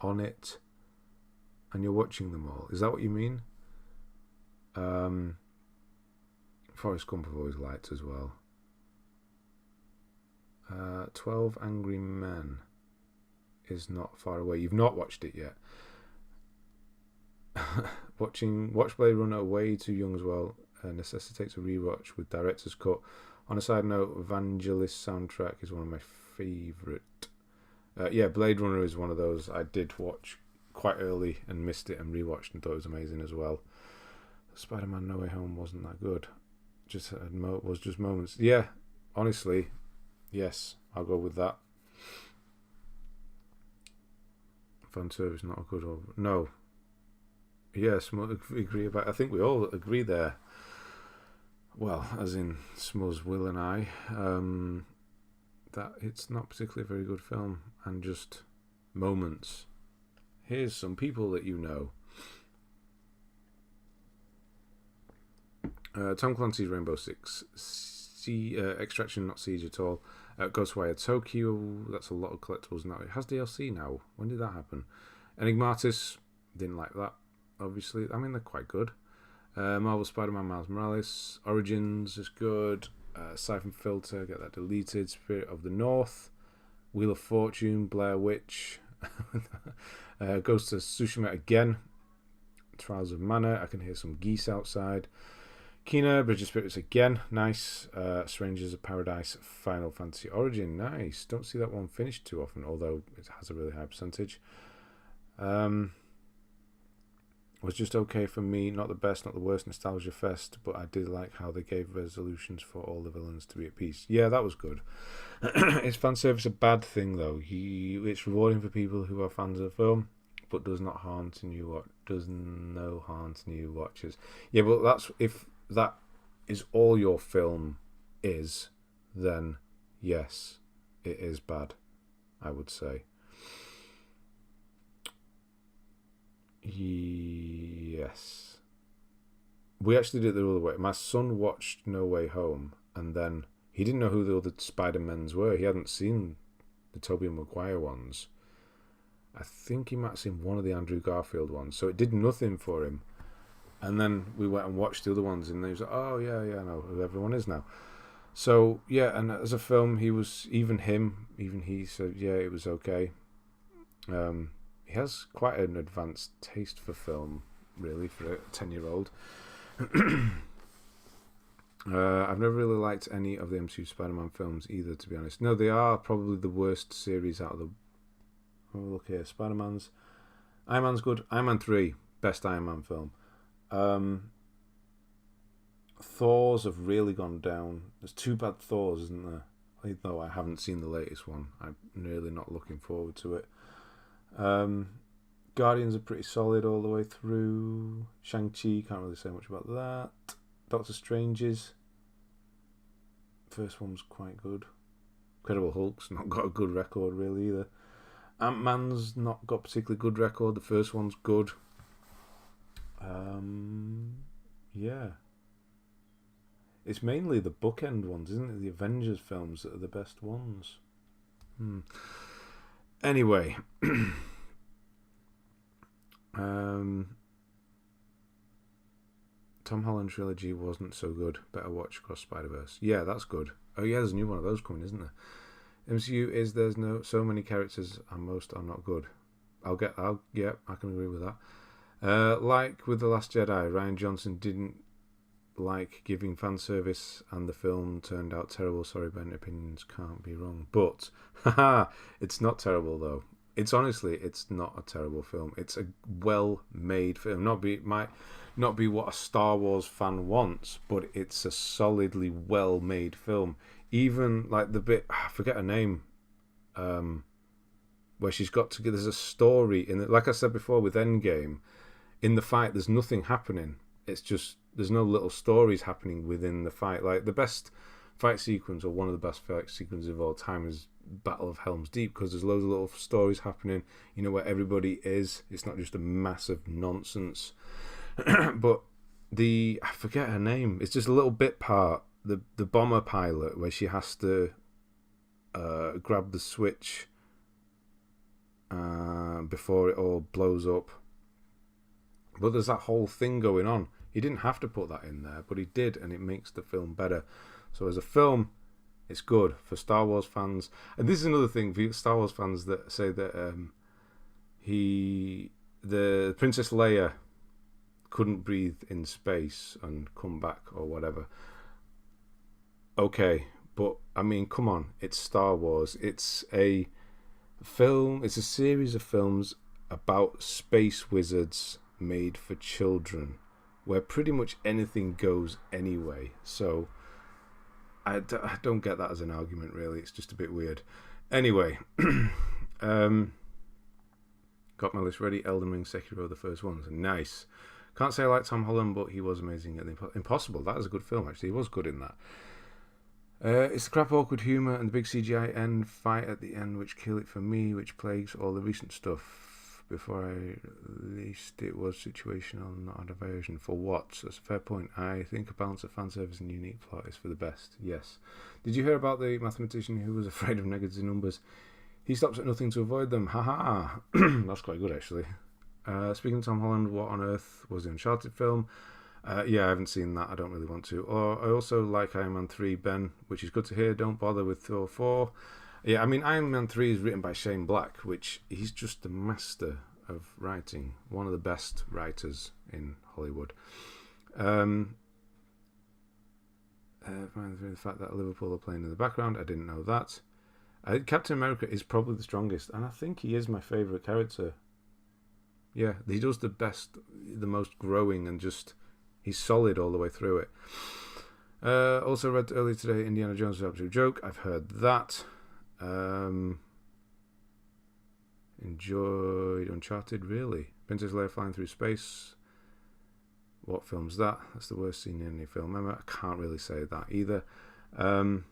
on it, and you're watching them all? Is that what you mean? Forrest Gump I've always liked as well. 12 Angry Men is not far away. You've not watched it yet. Watch Blade Runner way too young as well. Necessitates a rewatch with director's cut. On a side note, Evangelist soundtrack is one of my favourite. Blade Runner is one of those I did watch quite early and missed it and rewatched and thought it was amazing as well. Spider-Man No Way Home wasn't that good. Was just moments. Yeah, honestly, yes, I'll go with that. Fan service not a good over. No. Yes, agree about. I think we all agree there. Well, as in Smuz, Will, and I, that it's not particularly a very good film, and just moments. Here's some people that you know. Tom Clancy's Rainbow Six, Extraction, not Siege at all. Ghostwire Tokyo, that's a lot of collectibles now. It has DLC now. When did that happen? Enigmatis, didn't like that, obviously. I mean, they're quite good. Marvel Spider-Man Miles Morales, Origins is good. Siphon Filter, get that deleted. Spirit of the North, Wheel of Fortune, Blair Witch, Ghost of Tsushima again, Trials of Mana, I can hear some geese outside. Kina, Bridge of Spirits again, nice. Strangers of Paradise, Final Fantasy Origin, nice. Don't see that one finished too often, although it has a really high percentage. Was just okay for me, not the best, not the worst nostalgia fest, but I did like how they gave resolutions for all the villains to be at peace. Yeah, that was good. Is fan service a bad thing though? It's rewarding for people who are fans of the film, but does no harm to new watchers. Yeah, but that's if that is all your film is, then yes, it is bad, I would say. Yes. We actually did it the other way. My son watched No Way Home, and then he didn't know who the other Spider-Mens were. He hadn't seen the Tobey Maguire ones. I think he might have seen one of the Andrew Garfield ones, so it did nothing for him. And then we went and watched the other ones, and he was like, "Oh yeah, I know who everyone is now." So yeah, and as a film, he said, yeah, it was okay. He has quite an advanced taste for film, really, for a 10-year-old. I've never really liked any of the MCU Spider-Man films either, to be honest. No, they are probably the worst series out of the... Oh, look here, Spider-Man's... Iron Man's good. Iron Man 3, best Iron Man film. Thor's have really gone down. There's 2 bad Thors, isn't there? Even though I haven't seen the latest one. I'm really not looking forward to it. Guardians are pretty solid all the way through. Shang-Chi, can't really say much about that. Doctor Strange's first one was quite good. Incredible Hulk's not got a good record really either. Ant-Man's not got a particularly good record. The first one's good. Yeah. It's mainly the bookend ones, isn't it? The Avengers films that are the best ones. Anyway. Tom Holland trilogy wasn't so good. Better watch Across Spider-Verse. Yeah, that's good. Oh yeah, there's a new one of those coming, isn't there? MCU is there's so many characters and most are not good. I can agree with that. Like with The Last Jedi, Rian Johnson didn't like giving fan service and the film turned out terrible. Sorry, Ben, opinions can't be wrong. But it's not terrible though. It's not a terrible film. It's a well-made film. Might not be what a Star Wars fan wants, but it's a solidly well-made film. Even like the bit, I forget her name, where she's got to get. There's a story in it. Like I said before with Endgame, in the fight, there's nothing happening. It's just there's no little stories happening within the fight. Like the best fight sequence, or one of the best fight sequences of all time, is Battle of Helm's Deep, because there's loads of little stories happening, where everybody is. It's not just a massive nonsense. But I forget her name. It's just a little bit part, the bomber pilot, where she has to grab the switch before it all blows up. But there's that whole thing going on. He didn't have to put that in there, but he did, and it makes the film better. So as a film, it's good for Star Wars fans. And this is another thing for Star Wars fans that say that the Princess Leia couldn't breathe in space and come back or whatever. Okay, but I mean, come on, it's Star Wars. It's a film. It's a series of films about space wizards made for children, where pretty much anything goes anyway. So I don't get that as an argument, really. It's just a bit weird. Anyway, got my list ready. Elden Ring, Sekiro, the first ones. Nice. Can't say I like Tom Holland, but he was amazing at The Impossible. That is a good film, actually. He was good in that. It's the crap, awkward humour and the big CGI end fight at the end which kill it for me, which plagues all the recent stuff. Before at least it was situational, not a diversion. For what? So that's a fair point. I think a balance of fan service and unique plot is for the best. Yes. Did you hear about the mathematician who was afraid of negative numbers? He stops at nothing to avoid them. Ha. That's quite good, actually. Speaking of Tom Holland, what on earth was the Uncharted film? Yeah, I haven't seen that. I don't really want to. I also like Iron Man 3, Ben, which is good to hear. Don't bother with Thor 4. Yeah, I mean, Iron Man 3 is written by Shane Black, which he's just the master of writing. One of the best writers in Hollywood. The fact that Liverpool are playing in the background, I didn't know that. Captain America is probably the strongest, and I think he is my favourite character. Yeah, he does the best, the most growing, and just he's solid all the way through it. Also read earlier today, Indiana Jones is an absolute joke. I've heard that. Enjoyed Uncharted, really. Princess Leia flying through space. What film's that? That's the worst scene in any film ever. I can't really say that either. No,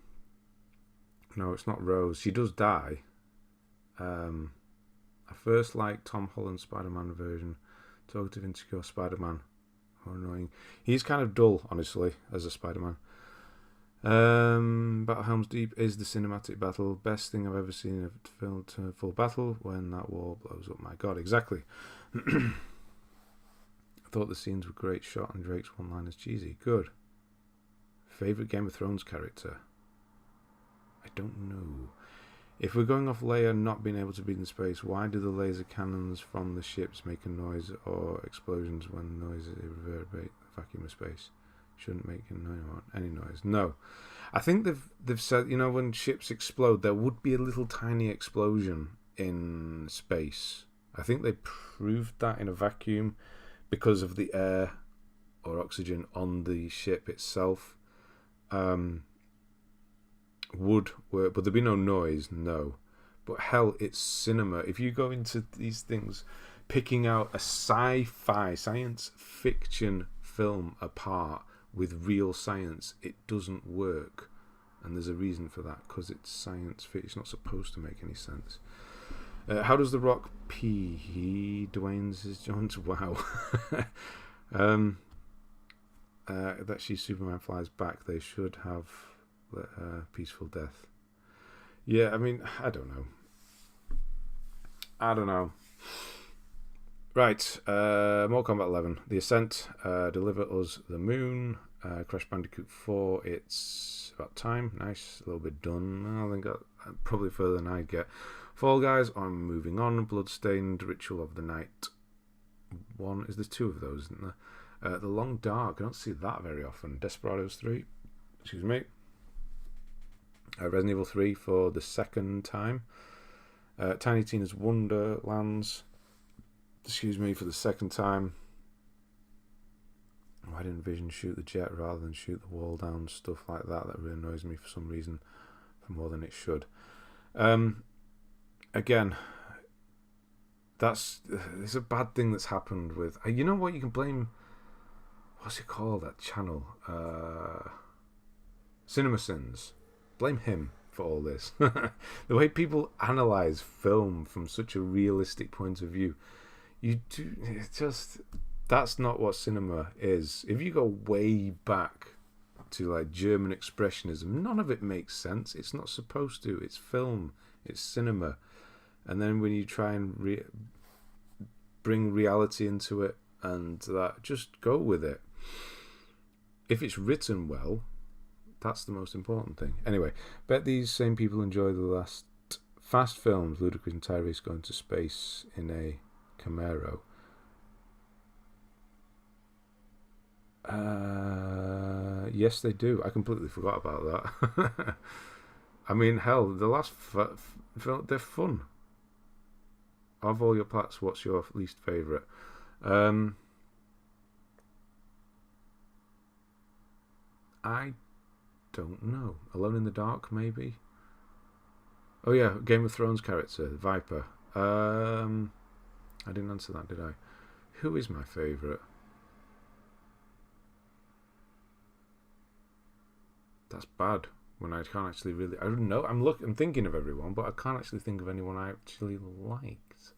it's not Rose. She does die. I first liked Tom Holland's Spider-Man version. Talkative, insecure Spider-Man. Oh, annoying. He's kind of dull, honestly, as a Spider-Man. Battle Helm's Deep is the cinematic battle. Best thing I've ever seen of film to full battle when that wall blows up. My God, exactly. I thought the scenes were great shot and Drake's one-liners cheesy. Good. Favourite Game of Thrones character? I don't know. If we're going off Leia not being able to breathe in space, why do the laser cannons from the ships make a noise or explosions when noises reverberate the vacuum of space? Shouldn't make any noise. No. I think they've said, when ships explode, there would be a little tiny explosion in space. I think they proved that in a vacuum because of the air or oxygen on the ship itself. Would work, but there'd be no noise, no. But hell, it's cinema. If you go into these things, picking out a sci-fi, science fiction film apart with real science, it doesn't work. And there's a reason for that, because it's science fiction. It's not supposed to make any sense. How does The Rock pee? He Dwayne's his Jones. Wow. That Superman flies back. They should have peaceful death. Yeah, I mean, I don't know. Right, Mortal Kombat 11. The Ascent, Deliver Us the Moon, Crash Bandicoot 4, it's about time. Nice, a little bit done. I think probably further than I'd get. Fall Guys, I'm moving on. Bloodstained, Ritual of the Night. One, there's two of those, isn't there? The Long Dark, I don't see that very often. Desperados 3, excuse me. Resident Evil 3 for the second time. Tiny Tina's Wonderlands, excuse me, for the second time. Why didn't Vision shoot the jet rather than shoot the wall down? Stuff like that really annoys me for some reason, for more than it should. Again, it's a bad thing that's happened with. You know what? You can blame. What's it called? That channel, CinemaSins. Blame him for all this. The way people analyze film from such a realistic point of view, that's not what cinema is. If you go way back to like German expressionism, none of it makes sense. It's not supposed to. It's film. It's cinema. And then when you try and bring reality into it, and that, just go with it. If it's written well, that's the most important thing. Anyway, bet these same people enjoy the last Fast films, Ludacris and Tyrese going to space in a Camaro. Yes, they do. I completely forgot about that. I mean, hell, the last film, they're fun. Of all your parts, what's your least favourite? I don't know. Alone in the Dark, maybe? Oh yeah, Game of Thrones character, Viper. I didn't answer that, did I? Who is my favourite? That's bad. When I can't actually really... I don't know. I'm thinking of everyone, but I can't actually think of anyone I actually liked.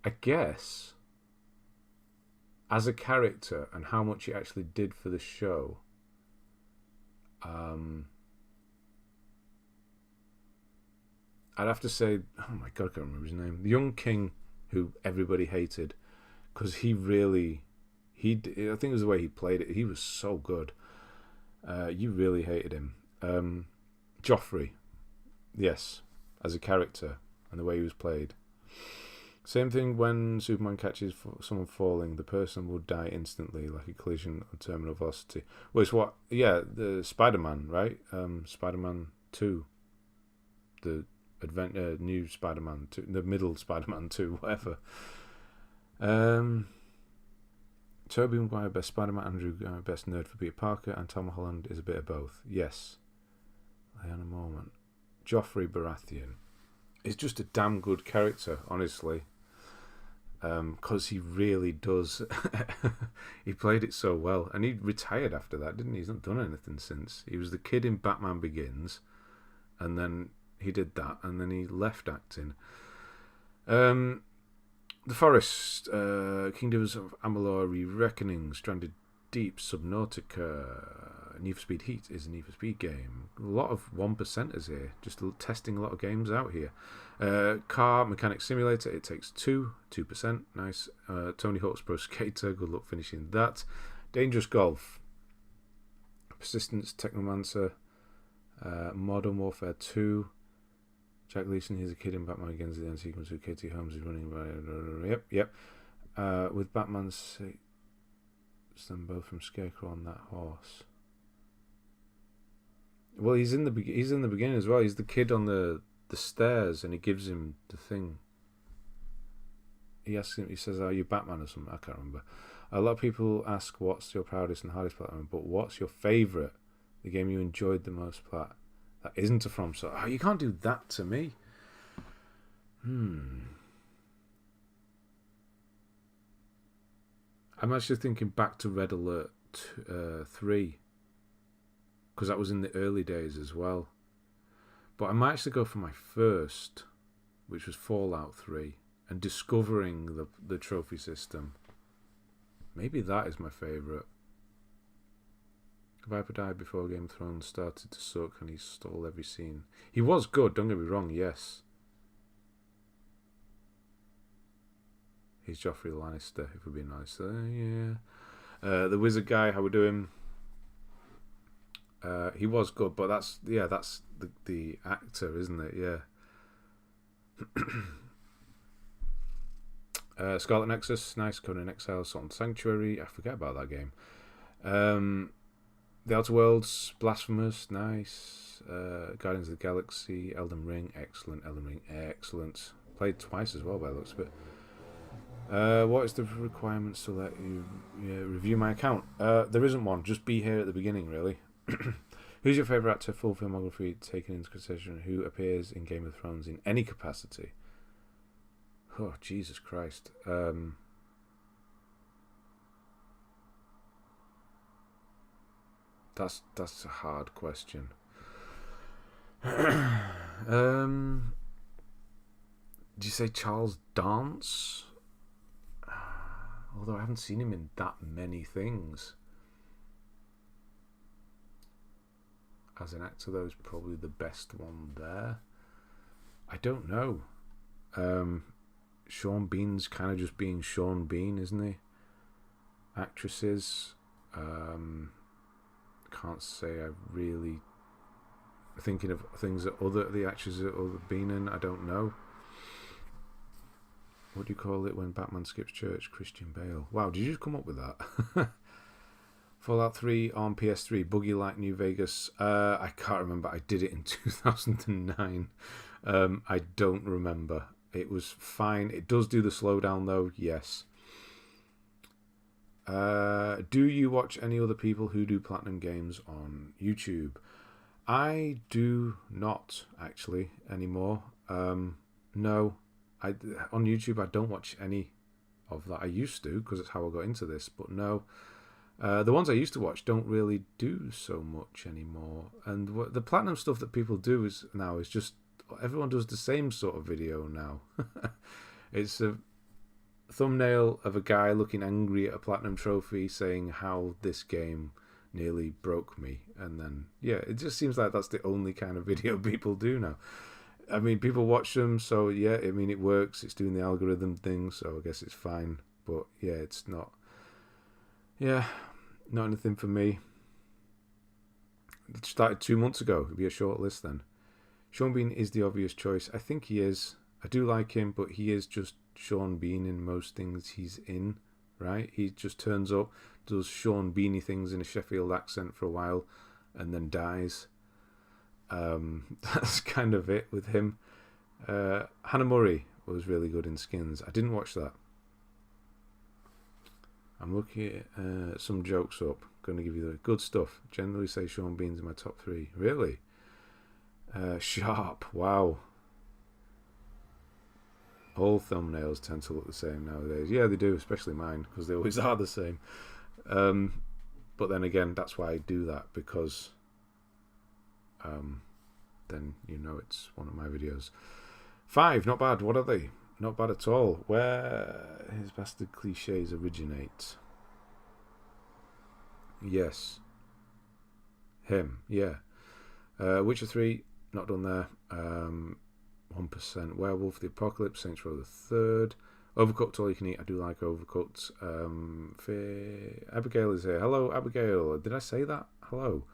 I guess as a character and how much he actually did for the show, I'd have to say, oh my god, I can't remember his name. The young king who everybody hated because I think it was the way he played it. He was so good. You really hated him. Joffrey, yes, as a character and the way he was played. Same thing when Superman catches someone falling, the person would die instantly, like a collision on terminal velocity. Well, it's what? Yeah, the Spider-Man, right? Spider-Man 2. The new Spider-Man 2. The middle Spider-Man 2, whatever. Tobey Maguire, best Spider-Man. Andrew, best nerd for Peter Parker. And Tom Holland is a bit of both. Yes. Leanna Mormont. Joffrey Baratheon is just a damn good character, honestly. Because he really does. He played it so well. And he retired after that, didn't he? He's not done anything since. He was the kid in Batman Begins. And then he did that. And then he left acting. The Forest, Kingdoms of Amalur: Re-Reckoning, Stranded Deep, Subnautica, Need for Speed Heat is a Need for Speed game. A lot of 1%ers here, just testing a lot of games out here. Car Mechanic Simulator, It Takes Two, 2%, nice. Tony Hawk's Pro Skater, good luck finishing that. Dangerous Golf, Persistence, Technomancer, Modern Warfare 2, Jack Leeson, he's a kid in Batman Begins, the end sequence with Katie Holmes is running by. Yep. With Batman's them both from Scarecrow on that horse. Well, he's in the beginning as well. He's the kid on the stairs, and he gives him the thing. He asks him. He says, "Are you Batman or something?" I can't remember. A lot of people ask, "What's your proudest and hardest platform?" But what's your favourite? The game you enjoyed the most, Plat? That isn't a From. So you can't do that to me. I'm actually thinking back to Red Alert 3, because that was in the early days as well. But I might actually go for my first, which was Fallout 3, and discovering the trophy system. Maybe that is my favourite. Viper died before Game of Thrones started to suck, and he stole every scene. He was good, don't get me wrong, yes. He's Joffrey Lannister, if we're being honest. Yeah. The Wizard guy, how we doing? He was good, but that's the actor, isn't it? Yeah. Scarlet Nexus, nice. Conan Exile, Salt and Sanctuary. I forget about that game. The Outer Worlds, Blasphemous, nice. Guardians of the Galaxy, Elden Ring, excellent. Elden Ring, excellent. Played twice as well by the looks of it. What is the requirements to let you review my account? There isn't one. Just be here at the beginning, really. Who's your favourite actor, full filmography taken into consideration, who appears in Game of Thrones in any capacity? Oh, Jesus Christ. That's a hard question. Did you say Charles Dance? Although I haven't seen him in that many things. As an actor, though, is probably the best one there. I don't know. Sean Bean's kind of just being Sean Bean, isn't he? Actresses, can't say I really thinking of things that the actresses that other been in. I don't know. What do you call it when Batman skips church? Christian Bale. Wow, did you just come up with that? Fallout 3 on PS3, Buggy Like New Vegas. I can't remember. I did it in 2009. I don't remember. It was fine. It does do the slowdown though. Yes. Do you watch any other people who do platinum games on YouTube? I do not actually anymore. No. On YouTube, I don't watch any of that. I used to, because it's how I got into this, but no. The ones I used to watch don't really do so much anymore. And the platinum stuff that people do is just everyone does the same sort of video now. It's a thumbnail of a guy looking angry at a platinum trophy saying how this game nearly broke me, and then it just seems like that's the only kind of video people do now. I mean, people watch them, so yeah, I mean, it works. It's doing the algorithm thing, so I guess it's fine. But yeah, it's not. Yeah, not anything for me. It started 2 months ago. It'd be a short list then. Sean Bean is the obvious choice. I think he is. I do like him, but he is just Sean Bean in most things he's in, right? He just turns up, does Sean Beanie things in a Sheffield accent for a while, and then dies. That's kind of it with him. Hannah Murray was really good in Skins. I didn't watch that. I'm looking at some jokes up. Going to give you the good stuff. Generally say Sean Bean's in my top 3. Really? Sharp. Wow. All thumbnails tend to look the same nowadays. Yeah, they do, especially mine, because they always are the same. But then again, that's why I do that, because then you know it's one of my videos. 5, not bad. What are they? not bad at all. Where his bastard cliches originate. Yes. Him, yeah. Witcher 3, not done there. 1%. Werewolf, The Apocalypse, Saints Row the Third. Overcooked, all you can eat. I do like Overcooked. Abigail is here. Hello, Abigail. Did I say that? Hello.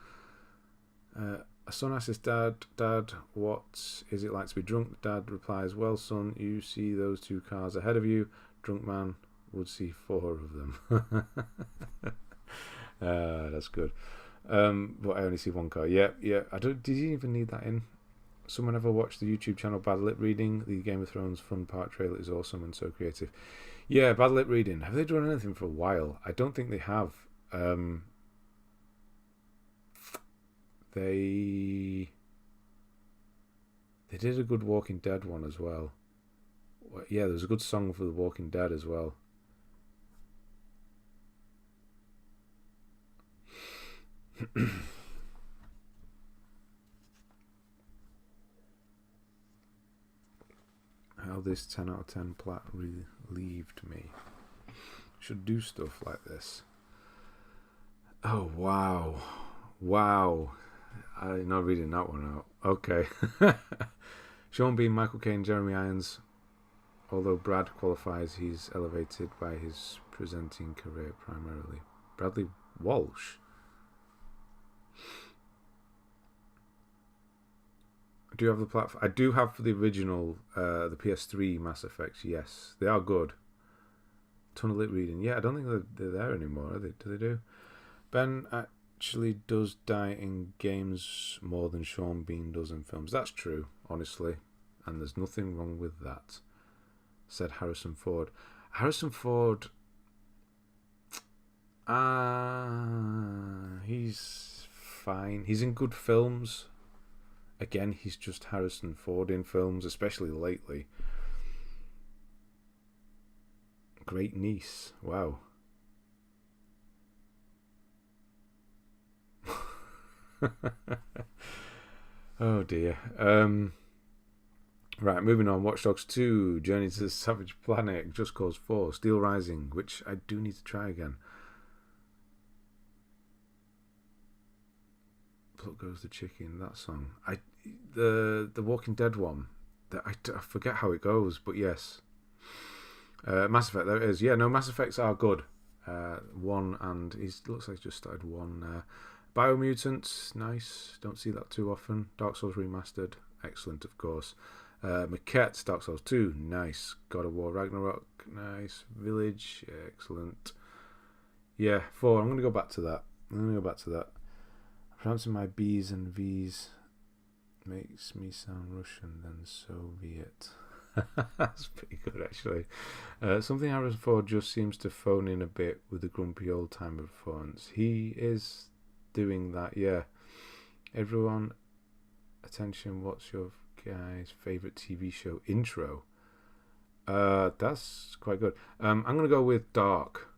A son asks his dad, Dad, what is it like to be drunk? Dad replies, well, son, you see those two cars ahead of you. Drunk man would see 4 of them. That's good. But I only see 1 car. Yeah. Did you even need that in? Someone ever watched the YouTube channel Bad Lip Reading? The Game of Thrones fun part trailer is awesome and so creative. Yeah, Bad Lip Reading. Have they done anything for a while? I don't think they have. They did a good Walking Dead one as well. Yeah, there was a good song for the Walking Dead as well. How this 10 out of 10 plat relieved me. Should do stuff like this. Oh, wow. I'm not reading that one out. Okay. Sean Bean, Michael Caine, Jeremy Irons. Although Brad qualifies, he's elevated by his presenting career primarily. Bradley Walsh. I do have the platform. I do have the original, the PS3 Mass Effects. Yes, they are good. Ton of lit reading. Yeah, I don't think they're there anymore. Are they? Do they do? Ben actually does die in games more than Sean Bean does in films. That's true, honestly, and there's nothing wrong with that. Said Harrison Ford. Harrison Ford. He's fine. He's in good films. Again, he's just Harrison Ford in films, especially lately. Great Niece. Wow. Oh dear. Right, moving on. Watch Dogs 2, Journey to the Savage Planet, Just Cause 4, Steel Rising, which I do need to try again. Pluck Goes the Chicken, that song. The Walking Dead one. I forget how it goes, but yes. Mass Effect, there it is. Yeah, no, Mass Effects are good. 1 and he looks like he's just started 1. Biomutant, nice. Don't see that too often. Dark Souls Remastered, excellent, of course. Maquette, Dark Souls 2, nice. God of War Ragnarok, nice. Village, excellent. Yeah, 4. I'm going to go back to that. Pronouncing my B's and V's makes me sound Russian than Soviet. That's pretty good, actually. Something Harrison Ford just seems to phone in a bit with the grumpy old-timer performance. He is doing that, yeah. Everyone, attention, what's your guy's favourite TV show intro? That's quite good. I'm going to go with Dark.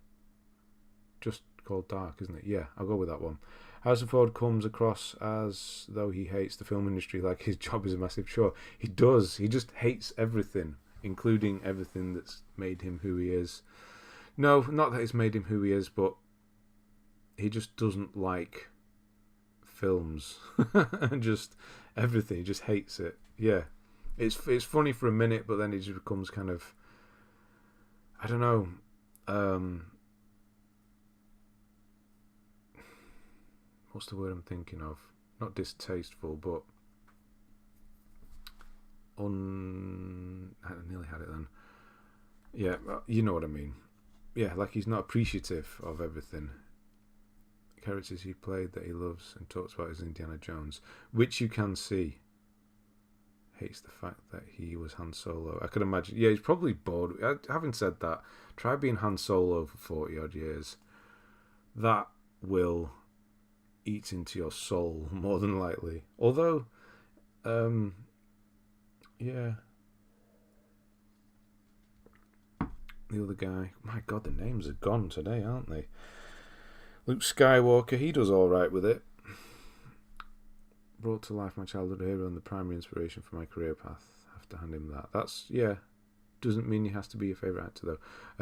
Just called Dark, isn't it? Yeah, I'll go with that one. Harrison Ford comes across as though he hates the film industry, like his job is a massive chore. He does. He just hates everything, including everything that's made him who he is. No, not that it's made him who he is, but he just doesn't like films. Just everything. He just hates it. Yeah. It's funny for a minute, but then it just becomes kind of, I don't know, what's the word I'm thinking of? Not distasteful, but I nearly had it then. Yeah, you know what I mean. Yeah, like he's not appreciative of everything. Characters he played that he loves and talks about is Indiana Jones, which you can see. Hates the fact that he was Han Solo. I could imagine. Yeah, he's probably bored. Having said that, try being Han Solo for 40 odd years. That will eat into your soul more than likely. Although, yeah. The other guy, my God, the names are gone today, aren't they? Luke Skywalker, he does all right with it. Brought to life my childhood hero and the primary inspiration for my career path. I have to hand him that. That's, yeah. Doesn't mean he has to be your favourite actor, though.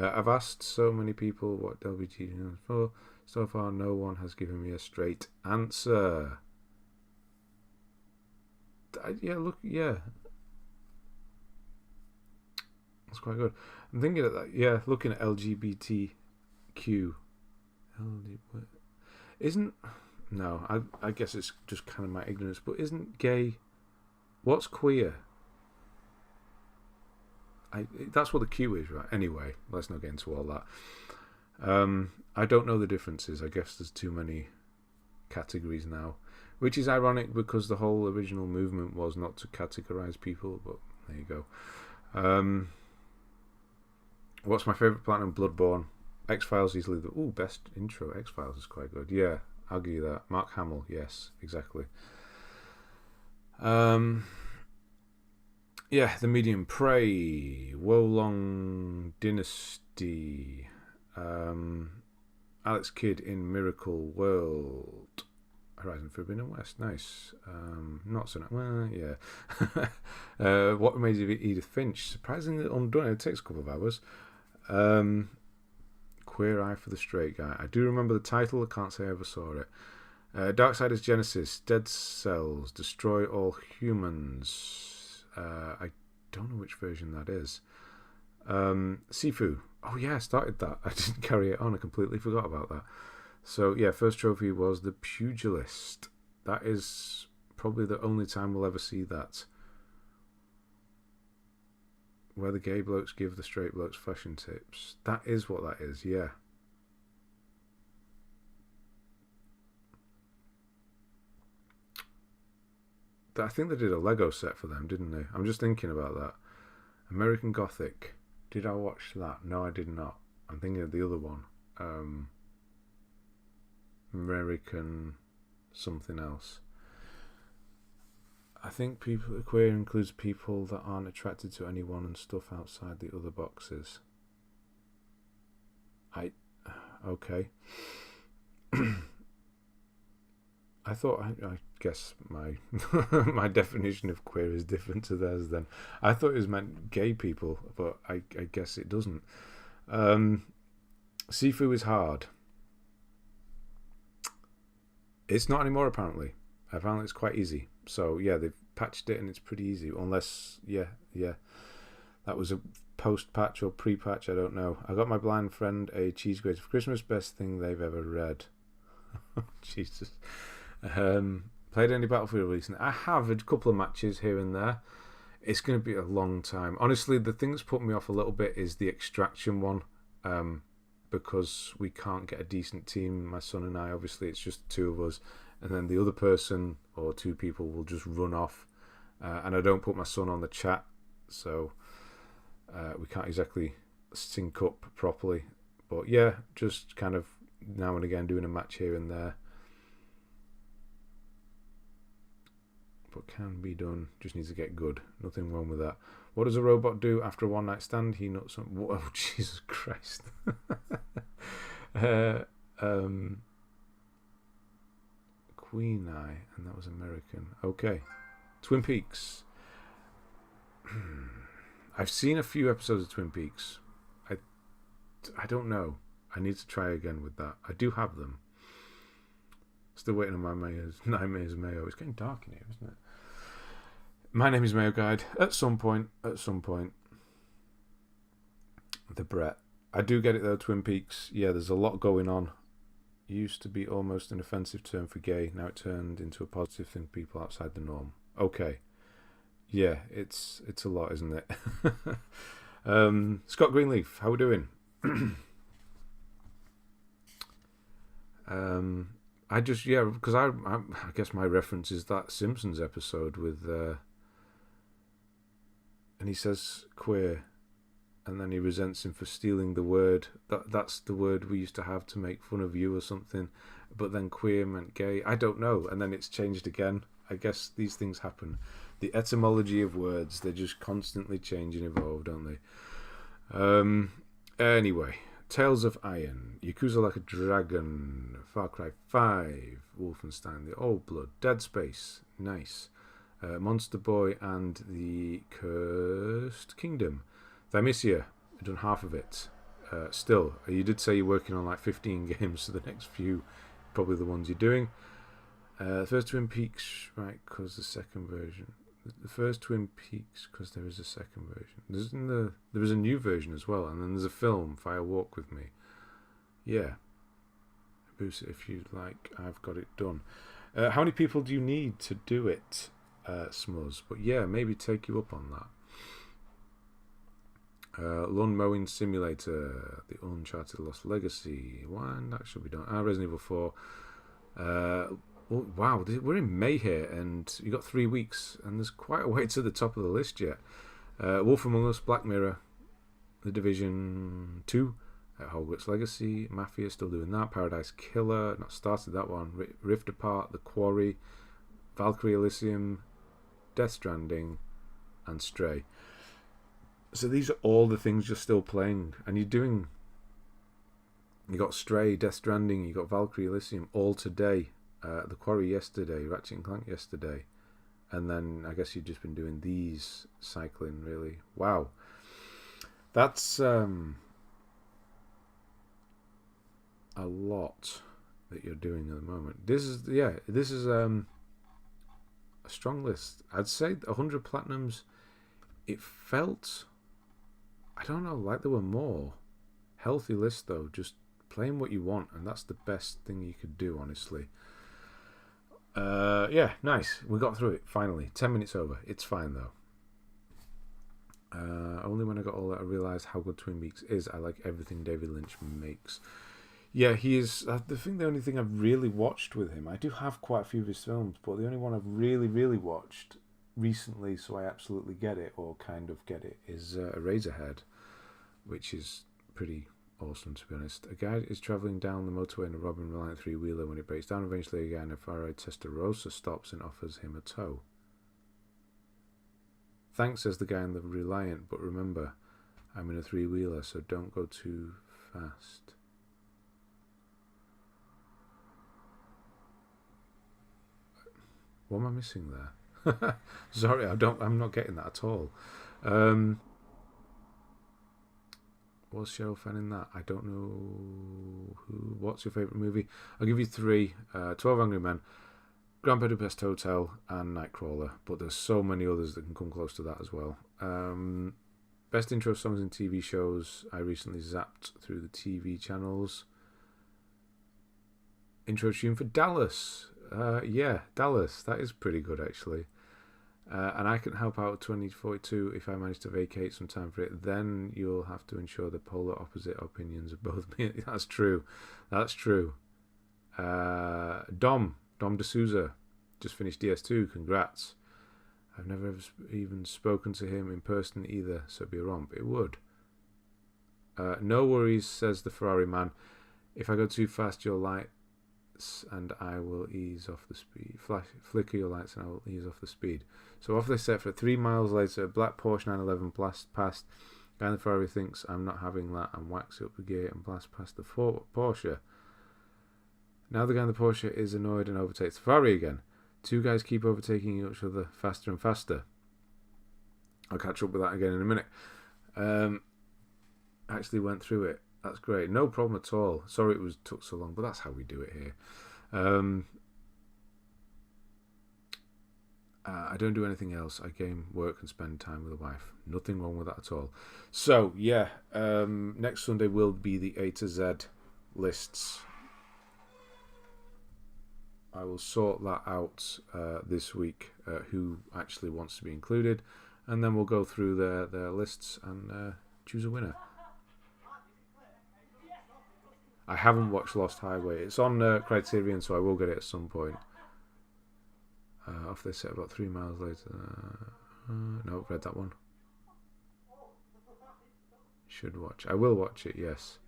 I've asked so many people what LBG is for. So far, no one has given me a straight answer. Yeah, look, yeah. That's quite good. I'm thinking of that. Yeah, looking at LGBTQ. Isn't... No, I guess it's just kind of my ignorance, but isn't gay... What's queer? That's what the Q is, right? Anyway, let's not get into all that. I don't know the differences. I guess there's too many categories now, which is ironic because the whole original movement was not to categorize people, but there you go. What's my favourite Platinum? Bloodborne. X-Files easily the... Ooh, best intro. X-Files is quite good. Yeah, I'll give you that. Mark Hamill, yes, exactly. Yeah, The Medium, Prey, Wolong Dynasty, Alex Kidd in Miracle World, Horizon Forbidden West, nice. Not so nice. Well, yeah. What Remains of Edith Finch, surprisingly undone. It takes a couple of hours. Queer Eye for the Straight Guy. I do remember the title. I can't say I ever saw it. Darksiders Genesis, Dead Cells, Destroy All Humans. I don't know which version that is. Sifu. Oh yeah, I started that. I didn't carry it on. I completely forgot about that. So yeah, first trophy was The Pugilist. That is probably the only time we'll ever see that. Where the gay blokes give the straight blokes fashion tips. That is what that is, yeah. I think they did a Lego set for them, didn't they? I'm just thinking about that. American Gothic. Did I watch that? No, I did not. I'm thinking of the other one. American something else. I think queer includes people that aren't attracted to anyone and stuff outside the other boxes. Okay. I thought, I guess my my definition of queer is different to theirs then. I thought it was meant gay people, but I guess it doesn't. Sifu is hard. It's not anymore, apparently. Apparently it's quite easy. So, yeah, they've patched it and it's pretty easy. Unless, yeah. That was a post-patch or pre-patch, I don't know. I got my blind friend a cheese grater for Christmas. Best thing they've ever read. Jesus. Played any Battlefield recently? I have a couple of matches here and there. It's going to be a long time. Honestly, the thing that's put me off a little bit is the Extraction one, because we can't get a decent team. My son and I, obviously, it's just the two of us, and then the other person or two people will just run off, and I don't put my son on the chat, so we can't exactly sync up properly. But yeah, just kind of now and again doing a match here and there. But can be done. Just needs to get good. Nothing wrong with that. What does a robot do after a one night stand? He nuts on... Oh, Jesus Christ. Queen Eye, and that was American. Okay. Twin Peaks. I've seen a few episodes of Twin Peaks. I don't know. I need to try again with that. I do have them. Still waiting on my Nightmares Mayo. It's getting dark in here, isn't it? My name is Mayo Guide. At some point. The Brett. I do get it though, Twin Peaks. Yeah, there's a lot going on. It used to be almost an offensive term for gay. Now it turned into a positive thing for people outside the norm. Okay. Yeah, it's a lot, isn't it? Scott Greenleaf, how we doing? Because I guess my reference is that Simpsons episode with, and he says queer, and then he resents him for stealing the word. That's the word we used to have to make fun of you or something, but then queer meant gay. I don't know, and then it's changed again. I guess these things happen. The etymology of words, they just constantly change and evolve, don't they? Anyway. Tales of Iron, Yakuza Like a Dragon, Far Cry 5, Wolfenstein, The Old Blood, Dead Space, nice, Monster Boy and The Cursed Kingdom, I miss you. I've done half of it. Still, you did say you're working on like 15 games, so the next few, probably the ones you're doing. The first Twin Peaks, right, because the second version. The first Twin Peaks, because there is a second version. There is a new version as well, and then there's a film, Fire Walk With Me. Yeah. Boost it if you like. I've got it done. How many people do you need to do it, Smuzz? But yeah, maybe take you up on that. Lawn Mowing Simulator, The Uncharted Lost Legacy. When that should be done. Resident Evil 4. Oh, wow, we're in May here, and you got 3 weeks, and there's quite a way to the top of the list yet. Wolf Among Us, Black Mirror, The Division 2, Hogwarts Legacy, Mafia, still doing that, Paradise Killer, not started that one, Rift Apart, The Quarry, Valkyrie Elysium, Death Stranding, and Stray. So these are all the things you're still playing, and you're doing... You got Stray, Death Stranding, you got Valkyrie Elysium all today. The Quarry yesterday, Ratchet and Clank yesterday, and then I guess you've just been doing these cycling. Really, wow, that's a lot that you're doing at the moment. This is a strong list. I'd say 100 platinums. It felt, I don't know, like there were more. Healthy list though, just playing what you want, and that's the best thing you could do, honestly. Yeah, nice. We got through it finally. 10 minutes over. It's fine though. Only when I got all that I realised how good Twin Peaks is. I like everything David Lynch makes. Yeah, he is. The only thing I've really watched with him, I do have quite a few of his films, but the only one I've really watched recently, so I absolutely get it, or kind of get it, is Eraserhead, which is pretty awesome, to be honest. A guy is travelling down the motorway in a Robin Reliant three-wheeler. When it breaks down, eventually a guy in a Faraday Testarossa stops and offers him a tow. Thanks, says the guy in the Reliant, but remember, I'm in a three-wheeler, so don't go too fast. What am I missing there? Sorry, I'm not getting that at all. Was Cheryl fan in that? I don't know who. What's your favourite movie? I'll give you 3. 12 Angry Men, Grand Budapest Hotel, and Nightcrawler. But there's so many others that can come close to that as well. Best intro songs in TV shows. I recently zapped through the TV channels. Intro tune for Dallas. Yeah, Dallas. That is pretty good, actually. And I can help out 2042 if I manage to vacate some time for it. Then you'll have to ensure the polar opposite opinions of both me. That's true. That's true. Dom D'Souza just finished DS2. Congrats. I've never ever even spoken to him in person either, so it'd be a romp. It would. No worries, says the Ferrari man. If I go too fast, your lights and I will ease off the speed. Flicker your lights and I will ease off the speed. So off they set for 3 miles later. Black Porsche 911 blast past. Guy in the Ferrari thinks I'm not having that and whacks up the gear and blasts past the Porsche. Now the guy in the Porsche is annoyed and overtakes the Ferrari again. 2 guys keep overtaking each other faster and faster. I'll catch up with that again in a minute. Actually went through it. That's great. No problem at all. Sorry it took so long, but that's how we do it here. I don't do anything else. I game, work, and spend time with the wife. Nothing wrong with that at all. So, yeah. Next Sunday will be the A to Z lists. I will sort that out this week, who actually wants to be included. And then we'll go through their lists and choose a winner. I haven't watched Lost Highway. It's on Criterion, so I will get it at some point. Off they set about 3 miles later. No, I've read that one. Should watch. I will watch it, yes.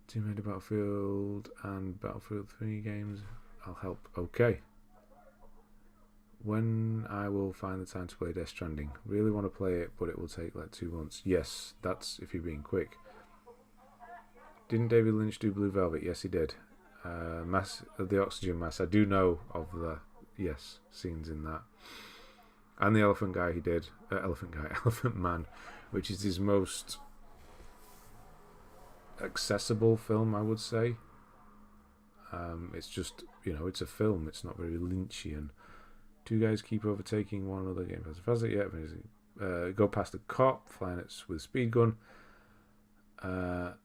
Tomb Raider, Battlefield, and Battlefield 3 games. I'll help. Okay. When I will find the time to play Death Stranding. Really want to play it, but it will take like 2 months. Yes, that's if you're being quick. Didn't David Lynch do Blue Velvet? Yes, he did. Mass of the Oxygen Mask. I do know of the scenes in that. And the Elephant Guy he did. Elephant Man. which is his most accessible film, I would say. It's just, it's a film. It's not very Lynchian. Two guys keep overtaking one another, getting faster. Yeah, go past a cop, flying it with a speed gun.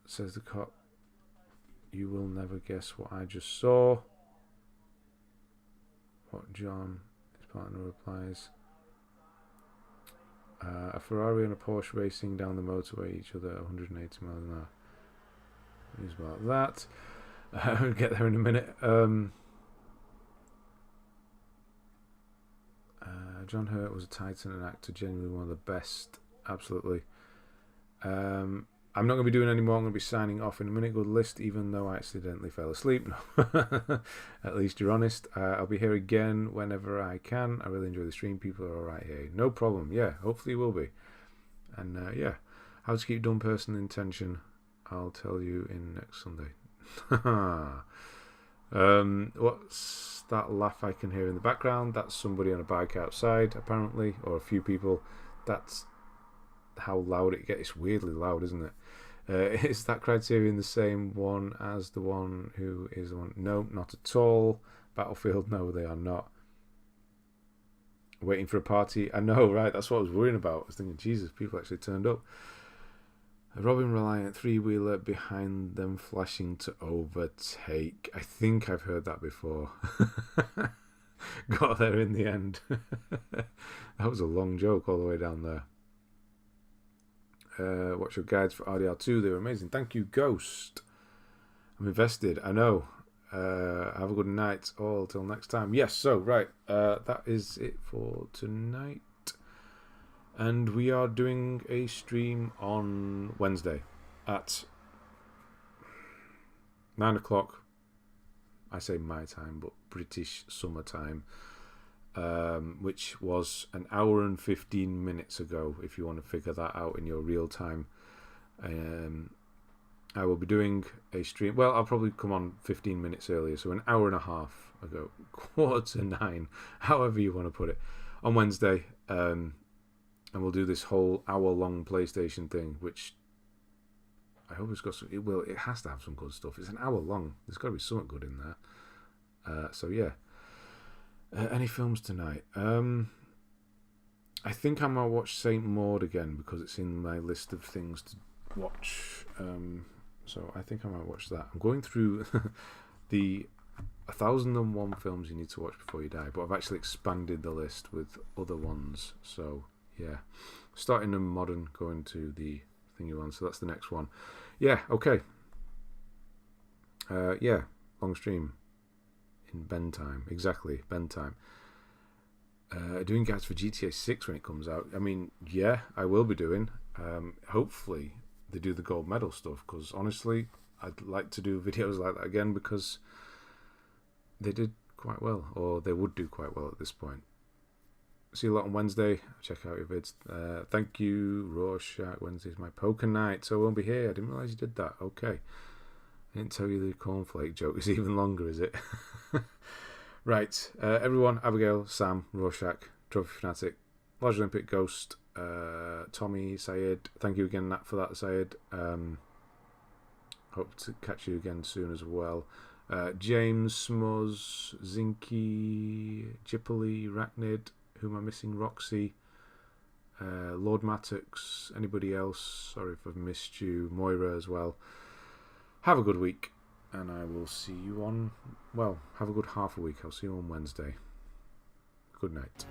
Says the cop, "You will never guess what I just saw." What John, his partner, replies, "A Ferrari and a Porsche racing down the motorway, each other at 180 miles an hour." News about that. We'll get there in a minute. John Hurt was a titan and actor, genuinely one of the best. Absolutely. I'm not going to be doing any more. I'm going to be signing off in a minute. Good list, even though I accidentally fell asleep. No. At least you're honest. I'll be here again whenever I can. I really enjoy the stream. People are alright here. No problem. Yeah, hopefully you will be. And yeah, how to keep dumb person in tension, I'll tell you in next Sunday. What's that laugh I can hear in the background? That's somebody on a bike outside, apparently, or a few people. That's how loud it gets. It's weirdly loud, isn't it? Is that Criterion the same one as the one who is the one? No, not at all. Battlefield, no, they are not. Waiting for a party. I know, right? That's what I was worrying about. I was thinking, Jesus, people actually turned up. A Robin Reliant three-wheeler behind them flashing to overtake. I think I've heard that before. Got there in the end. That was a long joke all the way down there. What's your guides for RDR2? They were amazing. Thank you, Ghost. I'm invested. I know. Have a good night. All till next time. Yes, so, right. That is it for tonight. And we are doing a stream on Wednesday at 9 o'clock. I say my time, but British summertime. Which was an hour and 15 minutes ago, if you want to figure that out in your real time. I will be doing a stream. Well, I'll probably come on 15 minutes earlier, so an hour and a half ago, 8:45, however you want to put it, on Wednesday. And we'll do this whole hour-long PlayStation thing, which I hope it's got some. It has to have some good stuff. It's an hour long. There's got to be something good in there. So yeah. Any films tonight? I think I might watch Saint Maud again because it's in my list of things to watch. So I think I might watch that. I'm going through the 1001 films you need to watch before you die, but I've actually expanded the list with other ones. So yeah, starting in modern, going to the thingy one. So that's the next one. Yeah, okay. Yeah, long stream. In Ben time, exactly, Ben time. Doing guides for GTA 6 when it comes out. I mean, yeah, I will be doing. Hopefully they do the gold medal stuff, because honestly, I'd like to do videos like that again, because they did quite well, or they would do quite well at this point. See you a lot on Wednesday. Check out your vids. Thank you, Rorschach. Wednesday's my poker night, so I won't be here. I didn't realise you did that. Okay. I didn't tell you the cornflake joke is even longer, is it? Right. Everyone, Abigail, Sam, Rorschach, Trophy Fanatic, Large Olympic Ghost, Tommy, Sayed. Thank you again, Nat, for that, Sayed. Hope to catch you again soon as well. James, Smuzz, Zinky, Gipoli, Rachnid. Who am I missing? Roxy, Lord Mattox, anybody else? Sorry if I've missed you. Moira as well. Have a good week, and I will see you on, well, have a good half a week. I'll see you on Wednesday. Good night.